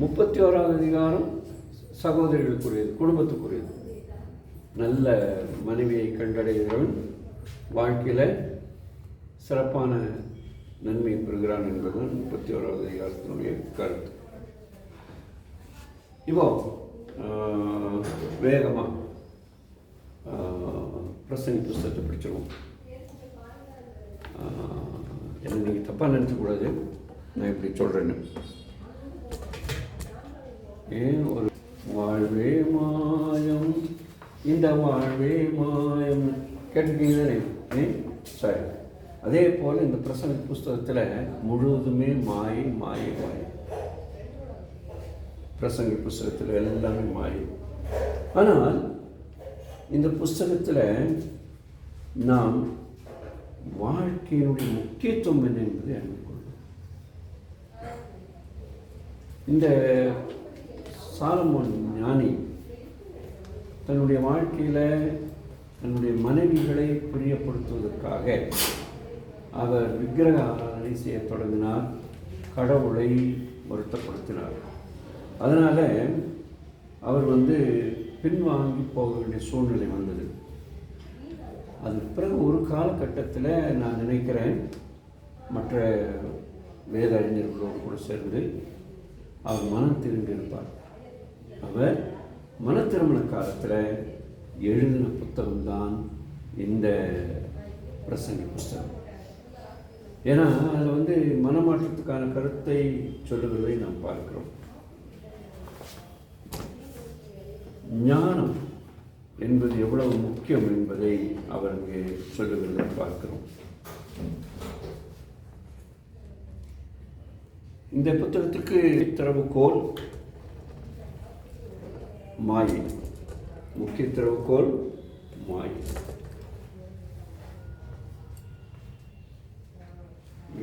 31வது அதிகாரம் சகோதரிகளுக்குரியது, குடும்பத்துக்குரியது. நல்ல மனைவியை கண்டடைகிறவன் வாழ்க்கையில் சிறப்பான நன்மையை பெறுகிறான் என்பதுதான் 31வது அதிகாரத்தினுடைய கருத்து. இப்போ வேகமாக பிரசங்கி புஸ்தகத்தை படிச்சிருவோம். என்ன நீங்கள் தப்பாக நினைக்கக்கூடாது, நான் இப்படி சொல்கிறேன்னு. ஏன் ஒரு வாழ்வே மாயம், இந்த வாழ்வே மாயம் கேட்டுட்டீங்க தானே? சரி, அதே போல் இந்த பிரசங்க புஸ்தகத்தில் முழுவதுமே மாயை. பிரசங்க புஸ்தகத்தில் எல்லாமே மாயை. ஆனால் இந்த புஸ்தகத்தில் நாம் வாழ்க்கையினுடைய முக்கியத்துவம் என்ன என்பதை அறிந்து கொள்வோம். இந்த சாலமோன் ஞானி தன்னுடைய வாழ்க்கையில் தன்னுடைய மனைவிகளை பிரியப்படுத்துவதற்காக அவர் விக்கிரக ஆராதனை செய்ய தொடங்கினார். கடவுளை வருத்தப்படுத்தினார். அதனால் அவர் பின்வாங்கி போக வேண்டிய சூழ்நிலை வந்தது. அதுக்கு பிறகு ஒரு காலகட்டத்தில் நான் நினைக்கிறேன், மற்ற வேத அறிஞர்களோடு கூட சேர்ந்து அவர் மனம் திரும்பியிருப்பார். அவர் மன திருமண காலத்தில் எழுதின புத்தகம்தான் இந்த பிரசங்க புஸ்தகம். ஏன்னா அதில் மனமாற்றத்துக்கான கருத்தை சொல்லுவதை நாம் பார்க்கிறோம். ஞானம் என்பது எவ்வளவு முக்கியம் என்பதை அவர் இங்கே சொல்லுகிறதை பார்க்கிறோம். இந்த புத்தகத்துக்கு திறவுகோல் மாயை, முக்கிய திறவுகோல் மாயை.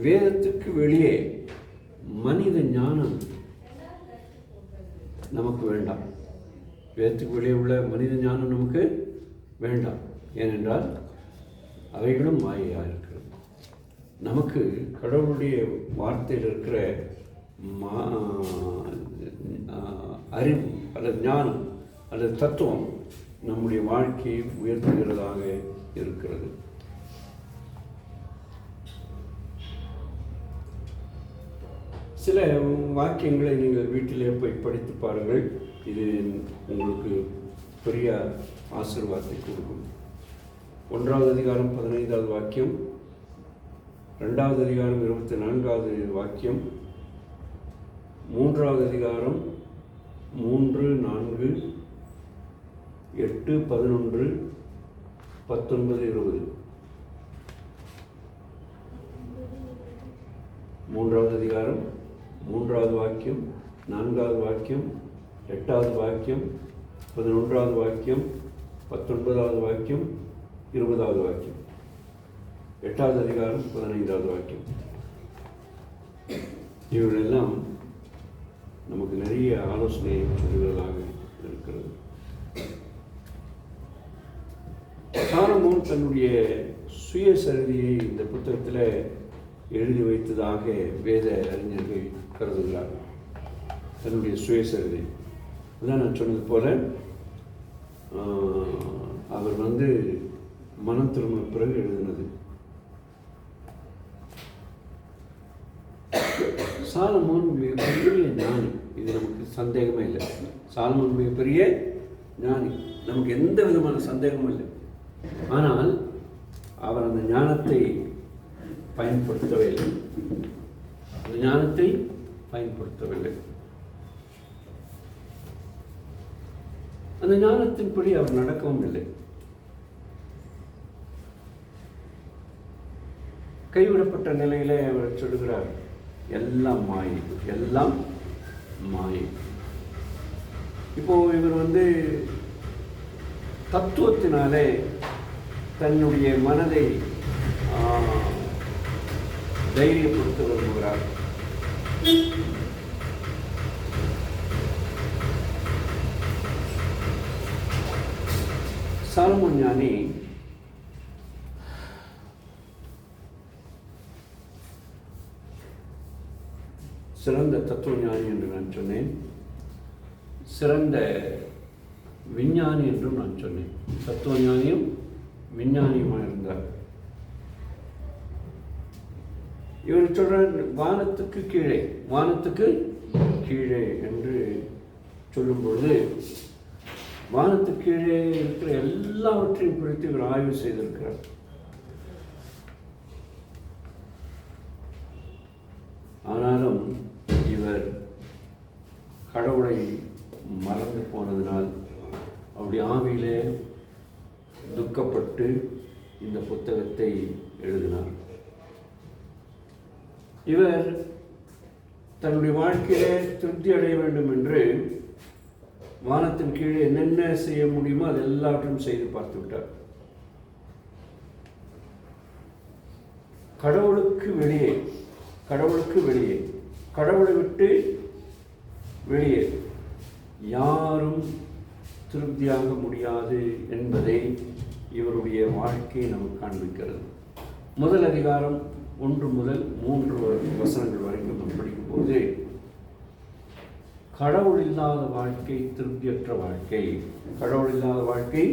வேதத்துக்கு வெளியே மனித ஞானம் நமக்கு வேண்டாம். வேதத்துக்கு வெளியே உள்ள மனித ஞானம் நமக்கு வேண்டாம். ஏனென்றால் அவைகளும் மாயையாக இருக்கிறது. நமக்கு கடவுளுடைய வார்த்தையில் இருக்கிற அறிவு அல்லது ஞானம் அல்லது தத்துவம் நம்முடைய வாழ்க்கையை உயர்த்துகிறதாக இருக்கிறது. சில வாக்கியங்களை நீங்கள் வீட்டிலே போய் படித்து பாருங்கள். இது உங்களுக்கு பெரிய ஆசீர்வாதத்தை கொடுக்கும். 1வது அதிகாரம் 15வது வாக்கியம், 2வது அதிகாரம் 24வது வாக்கியம், 3வது அதிகாரம் 3, 4, 8, 11, 19, 20. 3வது அதிகாரம் 3வது வாக்கியம், 4வது வாக்கியம், 8வது வாக்கியம், 11வது வாக்கியம், 19வது வாக்கியம், 20வது வாக்கியம், 8வது அதிகாரம் 15வது வாக்கியம். இவர்களெல்லாம் நமக்கு நிறைய ஆலோசனை சொல்லுவதாக இருக்கிறது. சாலமோன் தன்னுடைய சுயசரிதையை இந்த புத்தகத்தில் எழுதி வைத்ததாக வேத அறிஞர்கள் கருதுகிறார்கள். தன்னுடைய சுயசரிதை அதான் நான் சொன்னது போல அவர் மனம் திரும்பின பிறகு எழுதினது. சாலமோன் மிகப்பெரிய ஞானி, இது நமக்கு சந்தேகமே இல்லை. சாலமோன் மிகப்பெரிய ஞானி, நமக்கு எந்த விதமான சந்தேகமும் இல்லை. ஆனால் அவர் அந்த ஞானத்தை பயன்படுத்தவே இல்லை. அந்த ஞானத்தை பயன்படுத்தவில்லை. அந்த ஞானத்தின்படி அவர் நடக்கவும் இல்லை. கைவிடப்பட்ட நிலையிலே அவர் சொல்லுகிறார், எல்லாம் மாயை, எல்லாம் மாயை. இப்போ இவர் தத்துவத்தினாலே தன்னுடைய மனதை தைரியப்படுத்த விரும்புகிறார். சாலமோன் ஞானி சிறந்த தத்துவ ஞானி என்று நான் சொன்னேன், சிறந்த விஞ்ஞானி என்றும் நான் சொன்னேன். தத்துவ ஞானியும் விஞ்ஞானியுமாக இருந்தார். இவர் சொல்ற வானத்துக்கு கீழே, வானத்துக்கு கீழே என்று சொல்லும்பொழுது வானத்துக்கு கீழே இருக்கிற எல்லாவற்றையும் குறித்து இவர் ஆய்வு செய்திருக்கிறார். ஆனாலும் இவர் கடவுளை மறந்து போனதினால் அவருடைய ஆவியிலே துக்கப்பட்டு இந்த புத்தகத்தை எழுதினார். இவர் தன்னுடைய வாழ்க்கையிலே திருப்தி அடைய வேண்டும் என்று வானத்தின் கீழே என்னென்ன செய்ய முடியுமோ அது எல்லாவற்றையும் செய்து பார்த்து விட்டார். கடவுளுக்கு வெளியே, கடவுளுக்கு வெளியே, கடவுளை விட்டு வெளியே யாரும் திருப்தியாக முடியாது என்பதை இவருடைய வாழ்க்கையை நமக்கு காண்பிக்கிறது. முதல் அதிகாரம் 1 முதல் 3 வசனங்கள் வரைக்கும் நம்ம படிக்கும்போது கடவுள் இல்லாத வாழ்க்கை திருப்தியற்ற வாழ்க்கை, கடவுள் இல்லாத வாழ்க்கை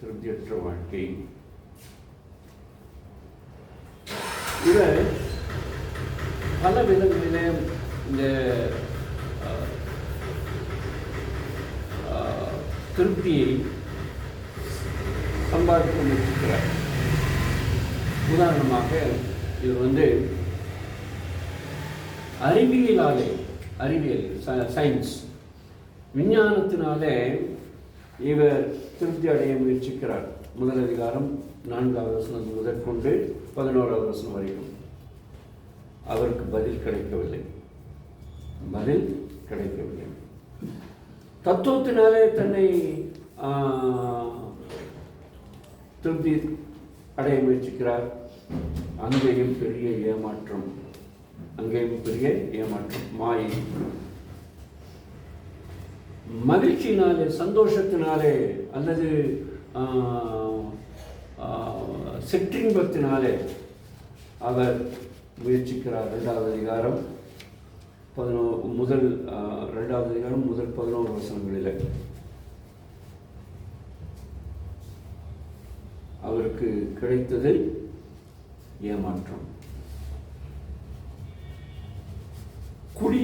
திருப்தியற்ற வாழ்க்கை. இவர் பல விதங்களிலே இந்த திருப்தியை சம்பாதிக்க முயற்சிக்கிறார். உதாரணமாக இவர் அறிவியலாலே, அறிவியல் சயின்ஸ் விஞ்ஞானத்தினாலே இவர் திருப்தி அடைய முயற்சிக்கிறார். முதல் அதிகாரம் 4வது வசனம் முதற்கொண்டு 11வது வசனம் வரைக்கும் அவருக்கு பதில் கிடைக்கவில்லை, பதில் கிடைக்கவில்லை. தத்துவத்தினாலே தன்னை திருப்தி அடைய முயற்சிக்கிறார். அங்கேயும் பெரிய ஏமாற்றம், அங்கேயும் பெரிய ஏமாற்றம், மாயை. மகிழ்ச்சியினாலே, சந்தோஷத்தினாலே அல்லது சிற்றின்பத்தினாலே அவர் முயற்சிக்கிறார். 2வது அதிகாரம் 11 வசனங்களில் அவருக்கு கிடைத்தது ஏமாற்றம்.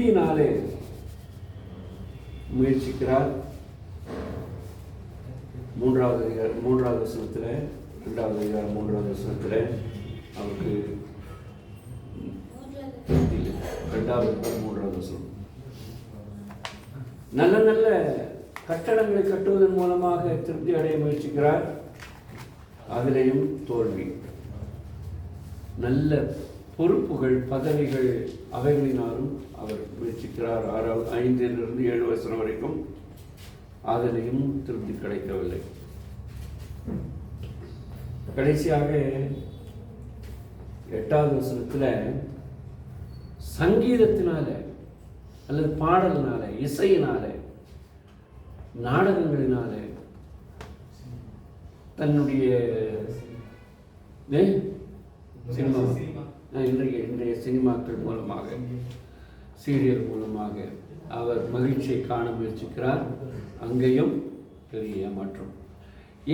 புத்தியினாலே முயற்சிக்கிறார். 3வது வசனத்தில் 2வது அதிகாரம் 3வது வசனத்தில் அவருக்கு 2வது 3வது வசனம். நல்ல நல்ல கட்டடங்களை கட்டுவதன் மூலமாக திருப்தி அடைய முயற்சிக்கிறார். அதிலேயும் தோல்வி. நல்ல பொறுப்புகள், பதவிகள், அவைகளினாலும் அவர் முயற்சிக்கிறார். 5லிருந்து 7 வசனம் வரைக்கும். அதிலையும் திருப்தி கிடைக்கவில்லை. கடைசியாக 8வது வசனத்தில் சங்கீதத்தினால அல்லது பாடலினால, இசையினால, நாடகங்களினால, தன்னுடைய இன்றைய சினிமாக்கள் மூலமாக, சீரியல் மூலமாக அவர் மகிழ்ச்சியை காண முயற்சிக்கிறார். அங்கேயும் பெரிய ஏமாற்றம்.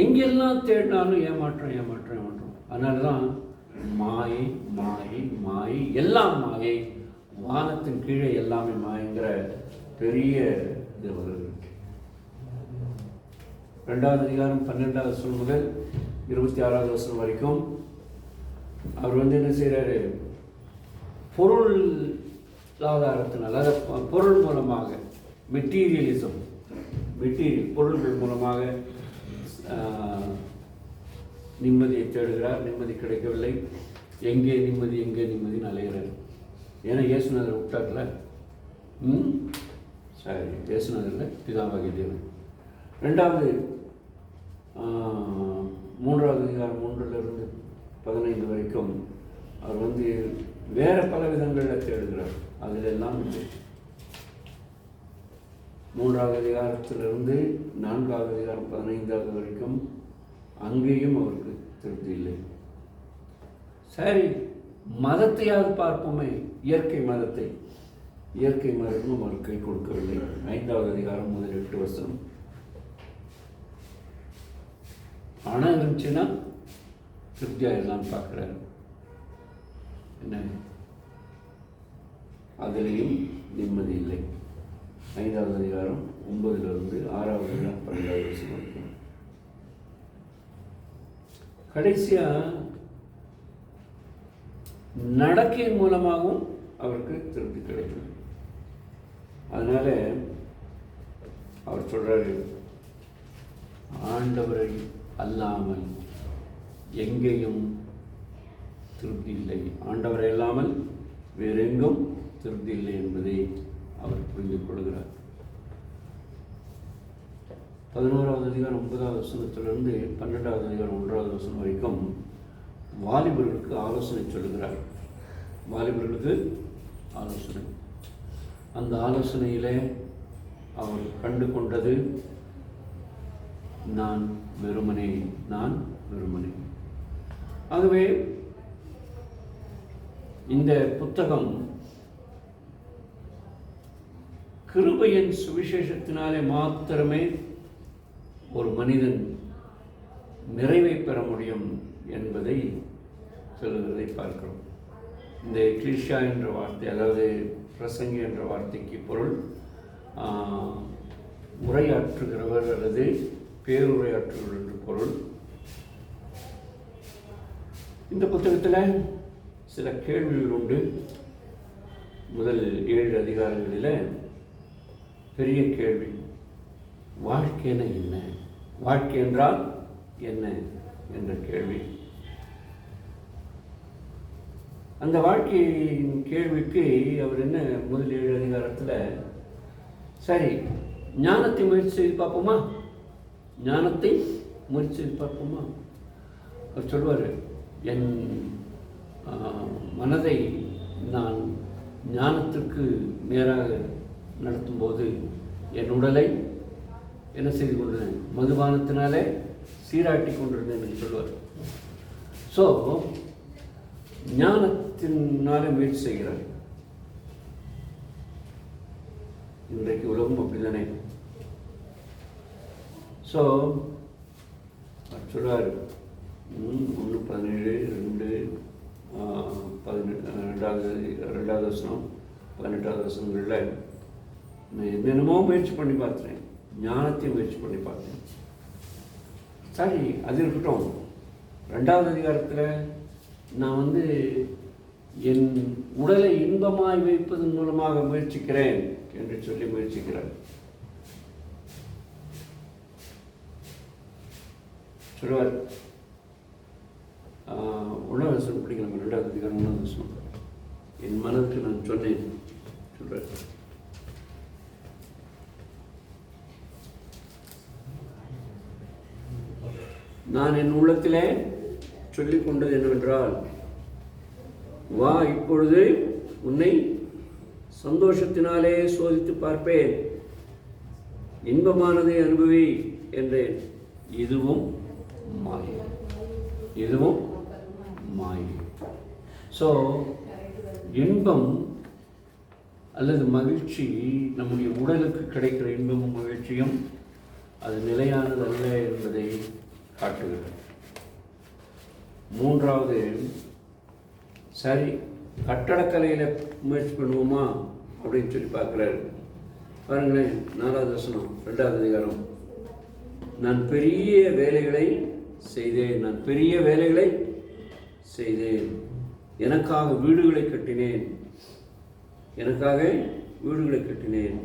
எங்கெல்லாம் தேடினாலும் ஏமாற்றம், ஏமாற்றம், ஏமாற்றம். அதனால தான் மாயை, மாயை, மாயை, எல்லாம் மாயை, வானத்தின் கீழே எல்லாமே மாயங்கிற பெரிய இது வருது. 2வது அதிகாரம் 12வது வசனம் முதல் 26வது வசனம் வரைக்கும் அவர் என்ன செய்கிறாரு? பொருளாதாரத்தினால், அதாவது பொருள் மூலமாக, மெட்டீரியலிசம், பொருள்கள் மூலமாக நிம்மதியை தேடுகிறார். நிம்மதி கிடைக்கவில்லை. எங்கே நிம்மதி அலைகிறார். ஏன்னா இயேசுநாதரை விட்டார்ல. சரி, இயேசுநாதரில் பிதாவாகிய தேவன். 3வது அதிகாரம் 1லிருந்து 15 வரைக்கும் அவர் வேறு பல விதங்களில் தேடுகிறார். அதிலெல்லாம் 3வது அதிகாரத்திலிருந்து 4வது அதிகாரம் 15வது வரைக்கும் அங்கேயும் அவருக்கு திருப்தி இல்லை. சரி, மதத்தையாவது பார்ப்போமே, இயற்கை மதமும் அவர் கை கொடுக்கவில்லை. 5வது அதிகாரம் முதல் 8 வசனம். பணம் இருந்துச்சுன்னா திருப்தியாக எல்லாம் பார்க்குறாரு. என்ன, அதிலையும் நிம்மதி இல்லை. 5வது அதிகாரம் 9லிருந்து 6வது அதிகாரம் 12வது வசனம் வரைக்கும். கடைசியாக நடக்கையின் மூலமாகவும் அவருக்கு திருப்தி கிடைக்கும். அதனால அவர் சொல்றாரு, ஆண்டவரை அல்லாமல் எங்கேயும் திருப்தி இல்லை, ஆண்டவரை இல்லாமல் வேறெங்கும் திருப்தி இல்லை என்பதை அவர் புரிந்து கொள்கிறார். 11வது அதிகாரம் 9வது வசனத்திலிருந்து 12வது அதிகாரம் 1வது வசனம் வரைக்கும் வாலிபர்களுக்கு ஆலோசனை சொல்லுகிறார். வாலிபர்களுக்கு ஆலோசனை. அந்த ஆலோசனையிலே அவர் கண்டு கொண்டது, நான் வெறுமனே. ஆகவே இந்த புத்தகம் கிருபையின் சுவிசேஷத்தினாலே மாத்திரமே ஒரு மனிதன் நிறைவை பெற முடியும் என்பதை சொல்லுவதை பார்க்கிறோம். இந்த எக்லீசியா என்ற வார்த்தை, அதாவது பிரசங்கி என்ற வார்த்தைக்கு பொருள் உரையாற்றுகிறவர் அல்லது பேருரையாற்றுகிறவர் என்று பொருள். இந்த புத்தகத்தில் சில கேள்விகள் உண்டு. முதல் 7 அதிகாரங்களில் பெரிய கேள்வி, வாழ்க்கைனா என்ன, வாழ்க்கை என்றால் என்ன என்ற கேள்வி. அந்த வாழ்க்கையின் கேள்விக்கு அவர் என்ன, முதல் 7 அதிகாரத்தில், சரி ஞானத்தை முயற்சி செய்து பார்ப்போமா, அவர் சொல்வார், என் மனதை நான் ஞானத்திற்கு நேராக நடத்தும்போது என் உடலை என்ன செய்து கொண்டிருந்தேன், மதுபானத்தினாலே சீராட்டி கொண்டிருந்தேன் என்று சொல்வார். ஸோ ஞானத்தினாலே முயற்சி செய்கிறார். இன்றைக்கு உலகம் அப்படித்தானே. ஸோ சொல்வார், 1:17, 2:18, 2வது வசனம், 18வது வசனங்களில் நான் என்னென்னமோ முயற்சி பண்ணி பார்த்தேன், ஞானத்தையும் முயற்சி பண்ணி பார்த்தேன். சரி, அது இருக்கட்டும். 2வது அதிகாரத்தில் நான் என் உடலை இன்பமாய் வைப்பதன் மூலமாக முயற்சிக்கிறேன் என்று சொல்லி முயற்சிக்கிறார். சொல்லுவார், 1வது வசனம் படிக்கிறோம். 2வது அதிகாரம் 1வது வசனம். என் மனதுக்கு நான் சொன்னேன் சொல்றார். நான் என் உள்ளத்திலே சொல்லிக் கொண்டது என்னவென்றால், வா, இப்பொழுது உன்னை சந்தோஷத்தினாலே சோதித்து பார்ப்பேன், இன்பமானதை அனுபவி என்றேன். இதுவும் மாயை, இதுவும் மாயை. ஸோ இன்பம் அல்லது மகிழ்ச்சி, நம்முடைய உடலுக்கு கிடைக்கிற இன்பமும் மகிழ்ச்சியும் அது நிலையானது அல்ல என்பதை காட்டுகிறது. 3வது, சரி கட்டடக்கலையில் முயற்சி பண்ணுவோமா அப்படின்னு சொல்லி பார்க்குறாரு. பாருங்களேன், 4வது வசனம் 2வது அதிகாரம். நான் பெரிய வேலைகளை செய்தேன், நான் பெரிய வேலைகளை செய்தேன், எனக்காக வீடுகளை கட்டினேன், எனக்காக வீடுகளை கட்டினேன்,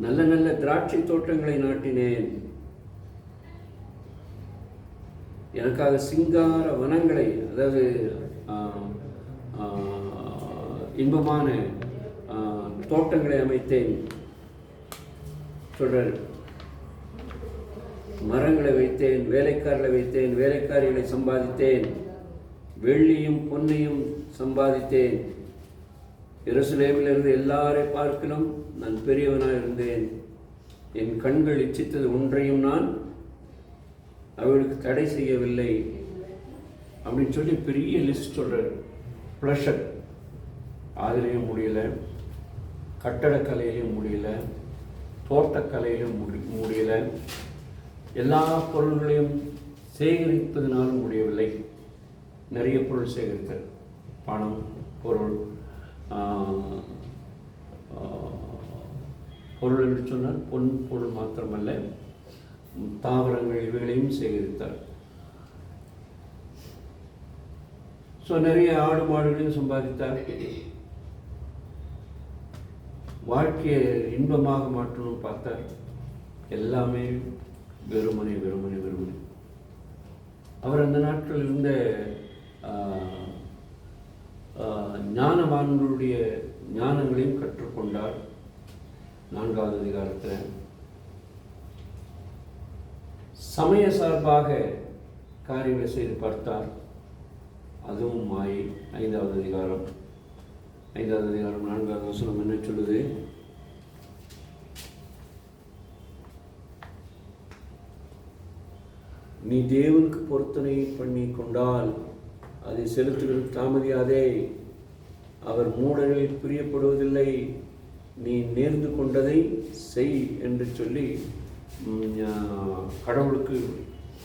நல்ல நல்ல திராட்சை தோட்டங்களை நாட்டினேன், எனக்காக சிங்கார வனங்களை, அதாவது இன்பமான தோட்டங்களை அமைத்தேன் சொல்றாரு. மரங்களை வைத்தேன், வேலைக்காரர்களை வைத்தேன், வேலைக்காரிகளை சம்பாதித்தேன், வெள்ளியும் பொன்னையும் சம்பாதித்தேன், எருசலேமிலிருந்து எல்லாரை பார்க்கலும் நான் பெரியவனாக இருந்தேன், என் கண்கள் இச்சித்தது ஒன்றையும் நான் அவளுக்கு தடை செய்யவில்லை அப்படின்னு சொல்லி பெரிய லிஸ்ட் சொல்கிறார். ப்ளஷர் அதுலேயும் முடியலை, கட்டடக்கலையிலையும் முடியலை, தோட்டக்கலையிலும் முடியலை, எல்லா பொருள்களையும் சேகரிப்பதனாலும் முடியவில்லை. நிறைய பொருள் சேகரித்தார், பணம், பொருள், பொருள் என்று சொன்னால் பொன் பொருள் மாத்திரமல்ல, தாவரங்கள் இவைகளையும் சேகரித்தார். ஸோ நிறைய ஆடு மாடுகளையும் சம்பாதித்தார். வாழ்க்கையை இன்பமாக மாற்றணும் பார்த்தார். எல்லாமே வெறுமனே வெறுமனே வெறுமனே. அவர் அந்த நாட்களில் இருந்த ஞானவான்களுடைய ஞானங்களையும் கற்றுக்கொண்டார். 4வது அதிகாரத்தில் சமய சார்பாக காரியங்களை செய்து பார்த்தார். அதுவும் மாயை. 5வது அதிகாரம் 4வது வசனம் என்ன சொல்லுது? நீ தேவனுக்கு பொருத்தனை பண்ணி கொண்டால் அதை செலுத்துவது தாமதியாதே, அவர் மூடர்களில் பிரியப்படுவதில்லை, நீ நேர்ந்து கொண்டதை செய் என்று சொல்லி கடவுளுக்கு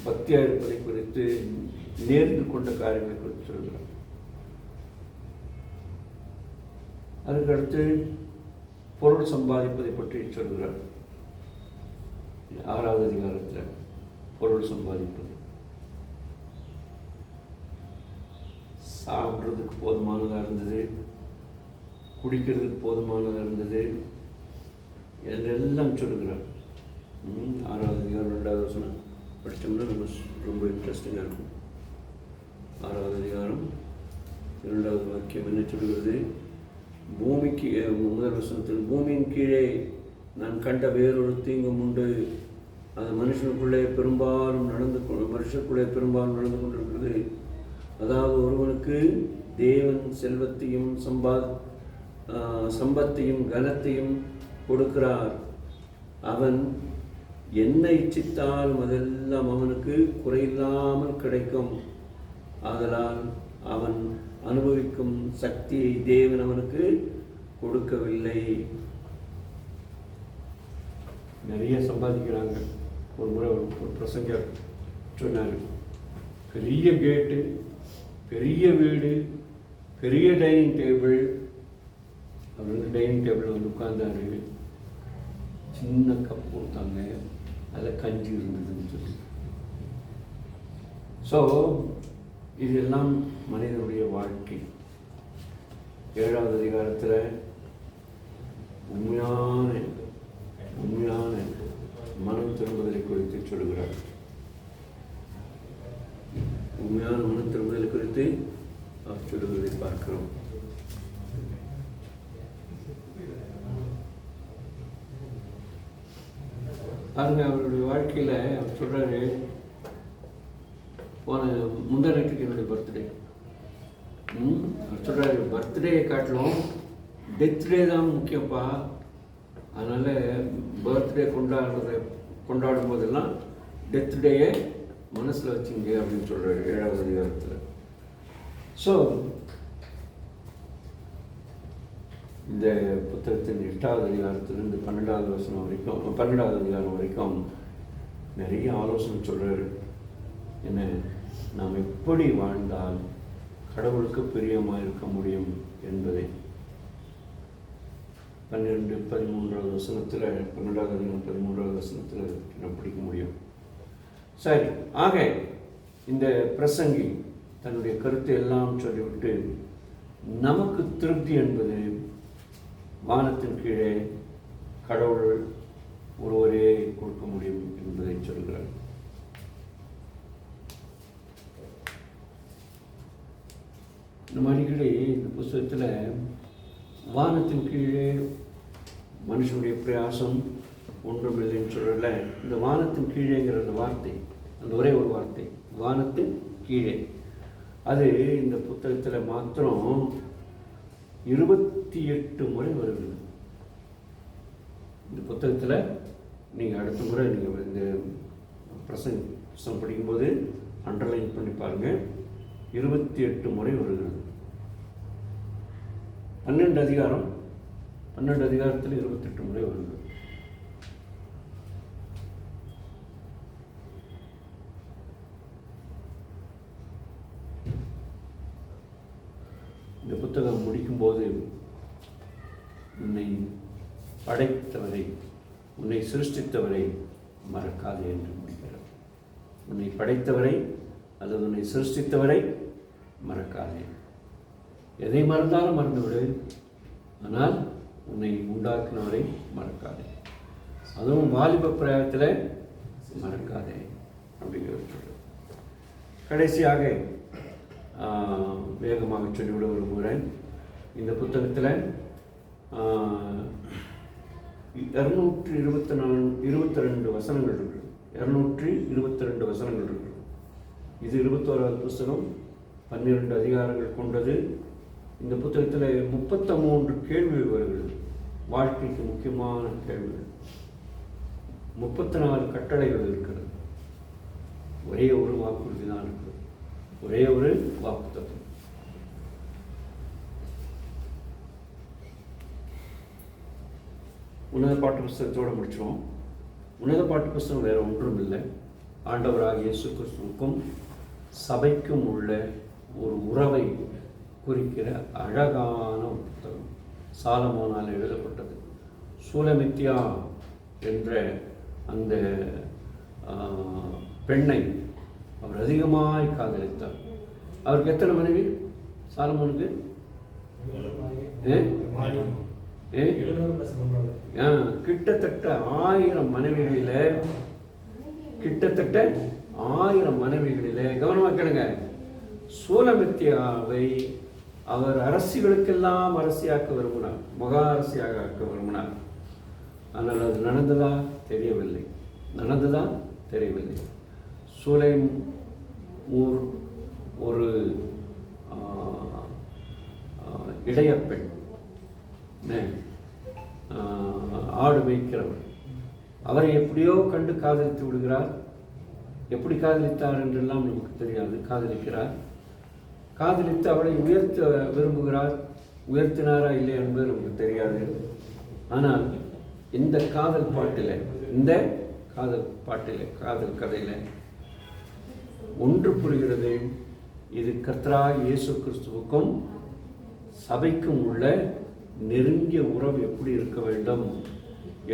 பக்தியாக இருப்பதை குறித்து, நேர்ந்து கொண்ட காரியங்களை குறித்து சொல்கிறார். அதுக்கடுத்து பொருள் சம்பாதிப்பதை பற்றி சொல்கிறார். 6வது அதிகாரத்தில் பொருள் சம்பாதிப்பது, சாப்பிட்றதுக்கு போதுமானதாக இருந்தது, குடிக்கிறதுக்கு போதுமானதாக இருந்தது என்றெல்லாம் சொல்லுகிறார். 6வது அதிகாரம் 2வது வசனம் படித்தோம்னா நம்ம ரொம்ப இன்ட்ரெஸ்டிங்காக இருக்கும். 6வது அதிகாரம் 2வது வாக்கியம் என்ன சொல்கிறது? பூமிக்கு, முதல் வசனத்தில், பூமியின் கீழே நான் கண்ட வேறொரு தீங்கும் உண்டு, அது மனுஷனுக்குள்ளே பெரும்பாலும் நடந்து கொண்டிருக்கிறது. அதாவது ஒருவனுக்கு தேவன் செல்வத்தையும் சம்பத்தையும் கனத்தையும் கொடுக்கிறார். அவன் என்ன இச்சித்தாலும் அதெல்லாம் அவனுக்கு குறையில்லாமல் கிடைக்கும். ஆதலால் அவன் அனுபவிக்கும் சக்தியை தேவன் அவனுக்கு கொடுக்கவில்லை. நிறைய சம்பாதிக்கிறாங்க. ஒரு முறை ஒரு பிரசங்கர் சொன்னார், பெரிய கேட்டு, பெரிய வீடு, பெரிய டைனிங் டேபிள், அவர் வந்து டைனிங் டேபிளில் வந்து உட்கார்ந்தாரு. சின்ன கப் கொடுத்தாங்க, அதில் கஞ்சி இருந்ததுன்னு சொல்லி. ஸோ இதெல்லாம் மனிதனுடைய வாழ்க்கை. 7வது அதிகாரத்தில் உண்மையான மனம் திரும்புதலை குறித்து சொல்கிறார். உண்மையான மனம் திரும்புதலை குறித்து அவர் சொல்லுவதை பார்க்கிறோம். பாருங்க, அவருடைய வாழ்க்கையில் அவர் சொல்றாரு, முந்தானத்துக்கு என்னுடைய பர்த்டே. அவர் சொல்றாரு, பர்த்டேயை காட்டிலும் டெத் டே தான் முக்கியப்பா. அதனால பர்த்டே கொண்டாடும் போதெல்லாம் டெத் டேயை மனசில் வச்சுங்க அப்படின்னு சொல்றாரு 7வது அதிகாரத்தில். ஸோ இந்த புத்தகத்தின் 8வது அதிகாரத்திலிருந்து 12வது வசனம் வரைக்கும், 12வது அதிகாரம் வரைக்கும் நிறைய ஆலோசனை சொல்றாரு. என்ன, நாம் எப்படி வாழ்ந்தால் கடவுளுக்கு பிரியமாக இருக்க முடியும் என்பதை 12-13வது வசனத்தில், 12வது அதிகாரம் 13வது வசனத்தில் நாம் படிக்க முடியும். சரி, ஆக இந்த பிரசங்கி தன்னுடைய கருத்தை எல்லாம் சொல்லிவிட்டு, நமக்கு திருப்தி என்பது வானத்தின் கீழே கடவுள் ஒருவரே கொடுக்க முடியும் என்பதை சொல்கிறார். நம்ம அடிக்கடி இந்த புத்தகத்தில் வானத்தின் கீழே மனுஷனுடைய பிரயாசம் ஒன்றுமில்லைன்னு சொல்லல. இந்த வானத்தின் கீழேங்கிற அந்த வார்த்தை, அந்த ஒரே ஒரு வார்த்தை, வானத்தின் கீழே, அது இந்த புத்தகத்தில் மாத்திரம் 28 முறை வருகிறது. இந்த புத்தகத்தில் நீங்கள் அடுத்த முறை நீங்கள் இந்த பிரசங்கம் படிக்கும்போது அண்டர்லைன் பண்ணி பாருங்கள், 28 முறை வருகிறது. 12 அதிகாரத்தில் 28 முறை வருகிறது. இந்த புத்தகம் முடிக்கும்போது, உன்னை படைத்தவரை, உன்னை சிருஷ்டித்தவரை மறக்காதே என்று முடிக்கிறார். உன்னை படைத்தவரை அல்லது உன்னை சிருஷ்டித்தவரை மறக்காதே. எதை மறந்தாலும் மறந்துவிடு, ஆனால் உன்னை உண்டாக்கினவரை மறக்காதே. அதுவும் வாலிப பிராயத்தில் மறக்காதே அப்படிங்கிறது சொல்கிறேன். கடைசியாக வேகமாக சொல்லிவிட விரும்புகிறேன். இந்த புத்தகத்தில் 222 வசனங்கள் இருக்குது. 222 வசனங்கள் இருக்குது. இது 21வது புத்தகம், 12 அதிகாரங்கள் கொண்டது. இந்த புத்தகத்தில் 33 கேள்விகள் வருகிறது, வாழ்க்கைக்கு முக்கியமான கேள்விகள். 34 கட்டளைகள் இருக்கிறது. ஒரே ஒரு வாக்குறுதி தான் இருக்குது, ஒரே ஒரு வாக்குத்தத்தம். உன்னத பாட்டு புஸ்தகத்தோடு முடிச்சிடும். உன்னத பாட்டு புஸ்தகம் வேறு ஒன்றும் இல்லை, ஆண்டவராகிய இயேசு கிறிஸ்துவுக்கும் சபைக்கும் உள்ள ஒரு உறவை குறிக்கிற அழகான ஒரு புத்தகம். சாலமோனால் எழுதப்பட்டது. சூலமித்தியா என்ற அந்த பெண்ணை அவர் அதிகமாய் காதலித்தார். அவருக்கு எத்தனை மனைவி? சாலமோனுக்கு கிட்டத்தட்ட 1000 மனைவிகளில், கிட்டத்தட்ட 1000 மனைவிகளில், கவனமாக கேளுங்க, சூலமித்தியாவை அவர் அரசிகளுக்கெல்லாம் அரசியாக்க விரும்பினார், மகா அரசியாக ஆக்க விரும்பினார். ஆனால் அது நடந்ததா தெரியவில்லை. சூலேம் ஊர் ஒரு இடையப்பெண், ஆடு மேய்க்கிறவர். அவரை எப்படியோ கண்டு காதலித்து விடுகிறார். எப்படி காதலித்தார் என்றெல்லாம் நமக்கு தெரியாது. காதலித்து அவளை உயர்த்த விரும்புகிறார். உயர்த்தினாரா இல்லை என்பது நமக்கு தெரியாது. ஆனால் இந்த காதல் கதையில் ஒன்று புரிகிறது. இது கர்த்தராகிய இயேசு கிறிஸ்துவுக்கும் சபைக்கும் உள்ள நெருங்கிய உறவு எப்படி இருக்க வேண்டும்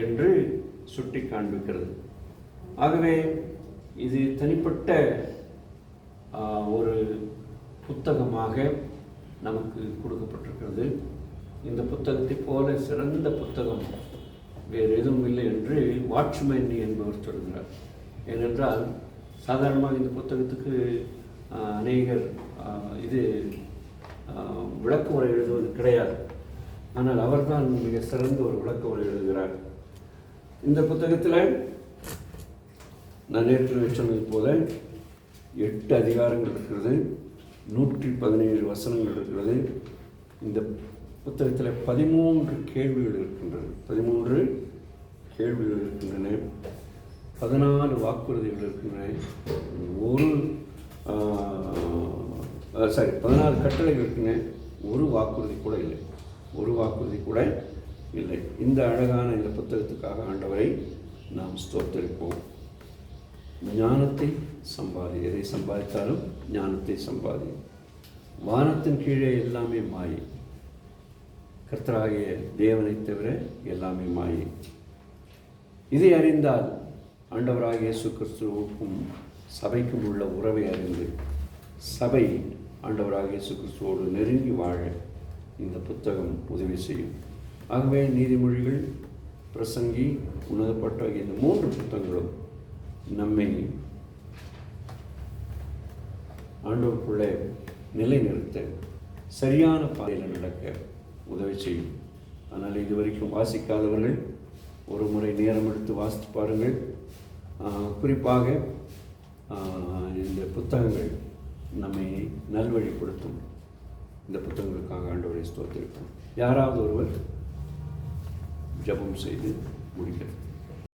என்று சுட்டி காண்பிக்கிறது. ஆகவே இது தனிப்பட்ட ஒரு புத்தகமாக நமக்கு கொடுக்கப்பட்டிருக்கிறது. இந்த புத்தகத்தை போல சிறந்த புத்தகம் வேறு எதுவும் இல்லை என்று வாட்ச்மேன் என்பவர் சொல்கிறார். ஏனென்றால் சாதாரணமாக இந்த புத்தகத்துக்கு அநேகர் இது விளக்க உரை எழுதுவது கிடையாது. ஆனால் அவர்தான் மிக சிறந்த ஒரு விளக்க உரை எழுதுகிறார். இந்த புத்தகத்தில் நான் ஏற்கனவே சொன்னது போல 8 அதிகாரங்கள் இருக்கிறது, 117 வசனங்கள் இருக்கிறது. இந்த புத்தகத்தில் 13 கேள்விகள் இருக்கின்றன. 14 வாக்குறுதிகள் இருக்கின்றன. 14 கட்டளைகள் இருக்கின்றன. ஒரு வாக்குறுதி கூட இல்லை. இந்த அழகான இந்த புத்தகத்துக்காக ஆண்டவரை நாம் ஸ்தோத்தரிப்போம். ஞானத்தை சம்பாதி, எதை சம்பாதித்தாலும் ஞானத்தை சம்பாதி. வானத்தின் கீழே எல்லாமே மாயை, கர்த்தராகிய தேவனை தவிர எல்லாமே மாயை. இதை அறிந்தால் ஆண்டவராகிய இயேசு கிறிஸ்துவுக்கும் சபைக்கும் உள்ள உறவை அறிந்து சபை ஆண்டவராகிய இயேசு கிறிஸ்துவோடு நெருங்கி வாழ இந்த புத்தகம் உதவி செய்யும். ஆகவே நீதிமொழிகள், பிரசங்கி, உணரப்பட்ட இந்த 3 புத்தகங்களும் நம்மை ஆண்டவருக்குள்ளே நிலைநிறுத்த, சரியான பாதையில் நடக்க உதவி செய்யும். ஆனால் இதுவரைக்கும் வாசிக்காதவர்கள் ஒரு முறை நேரம் எடுத்து வாசித்து பாருங்கள். குறிப்பாக இந்த புத்தகங்கள் நம்மை நல்வழிப்படுத்தும். இந்த புத்தகங்களுக்காக ஆண்டவரை ஸ்தோத்திரிப்போம். யாராவது ஒருவர் ஜெபம் செய்து முடிக்கிறது.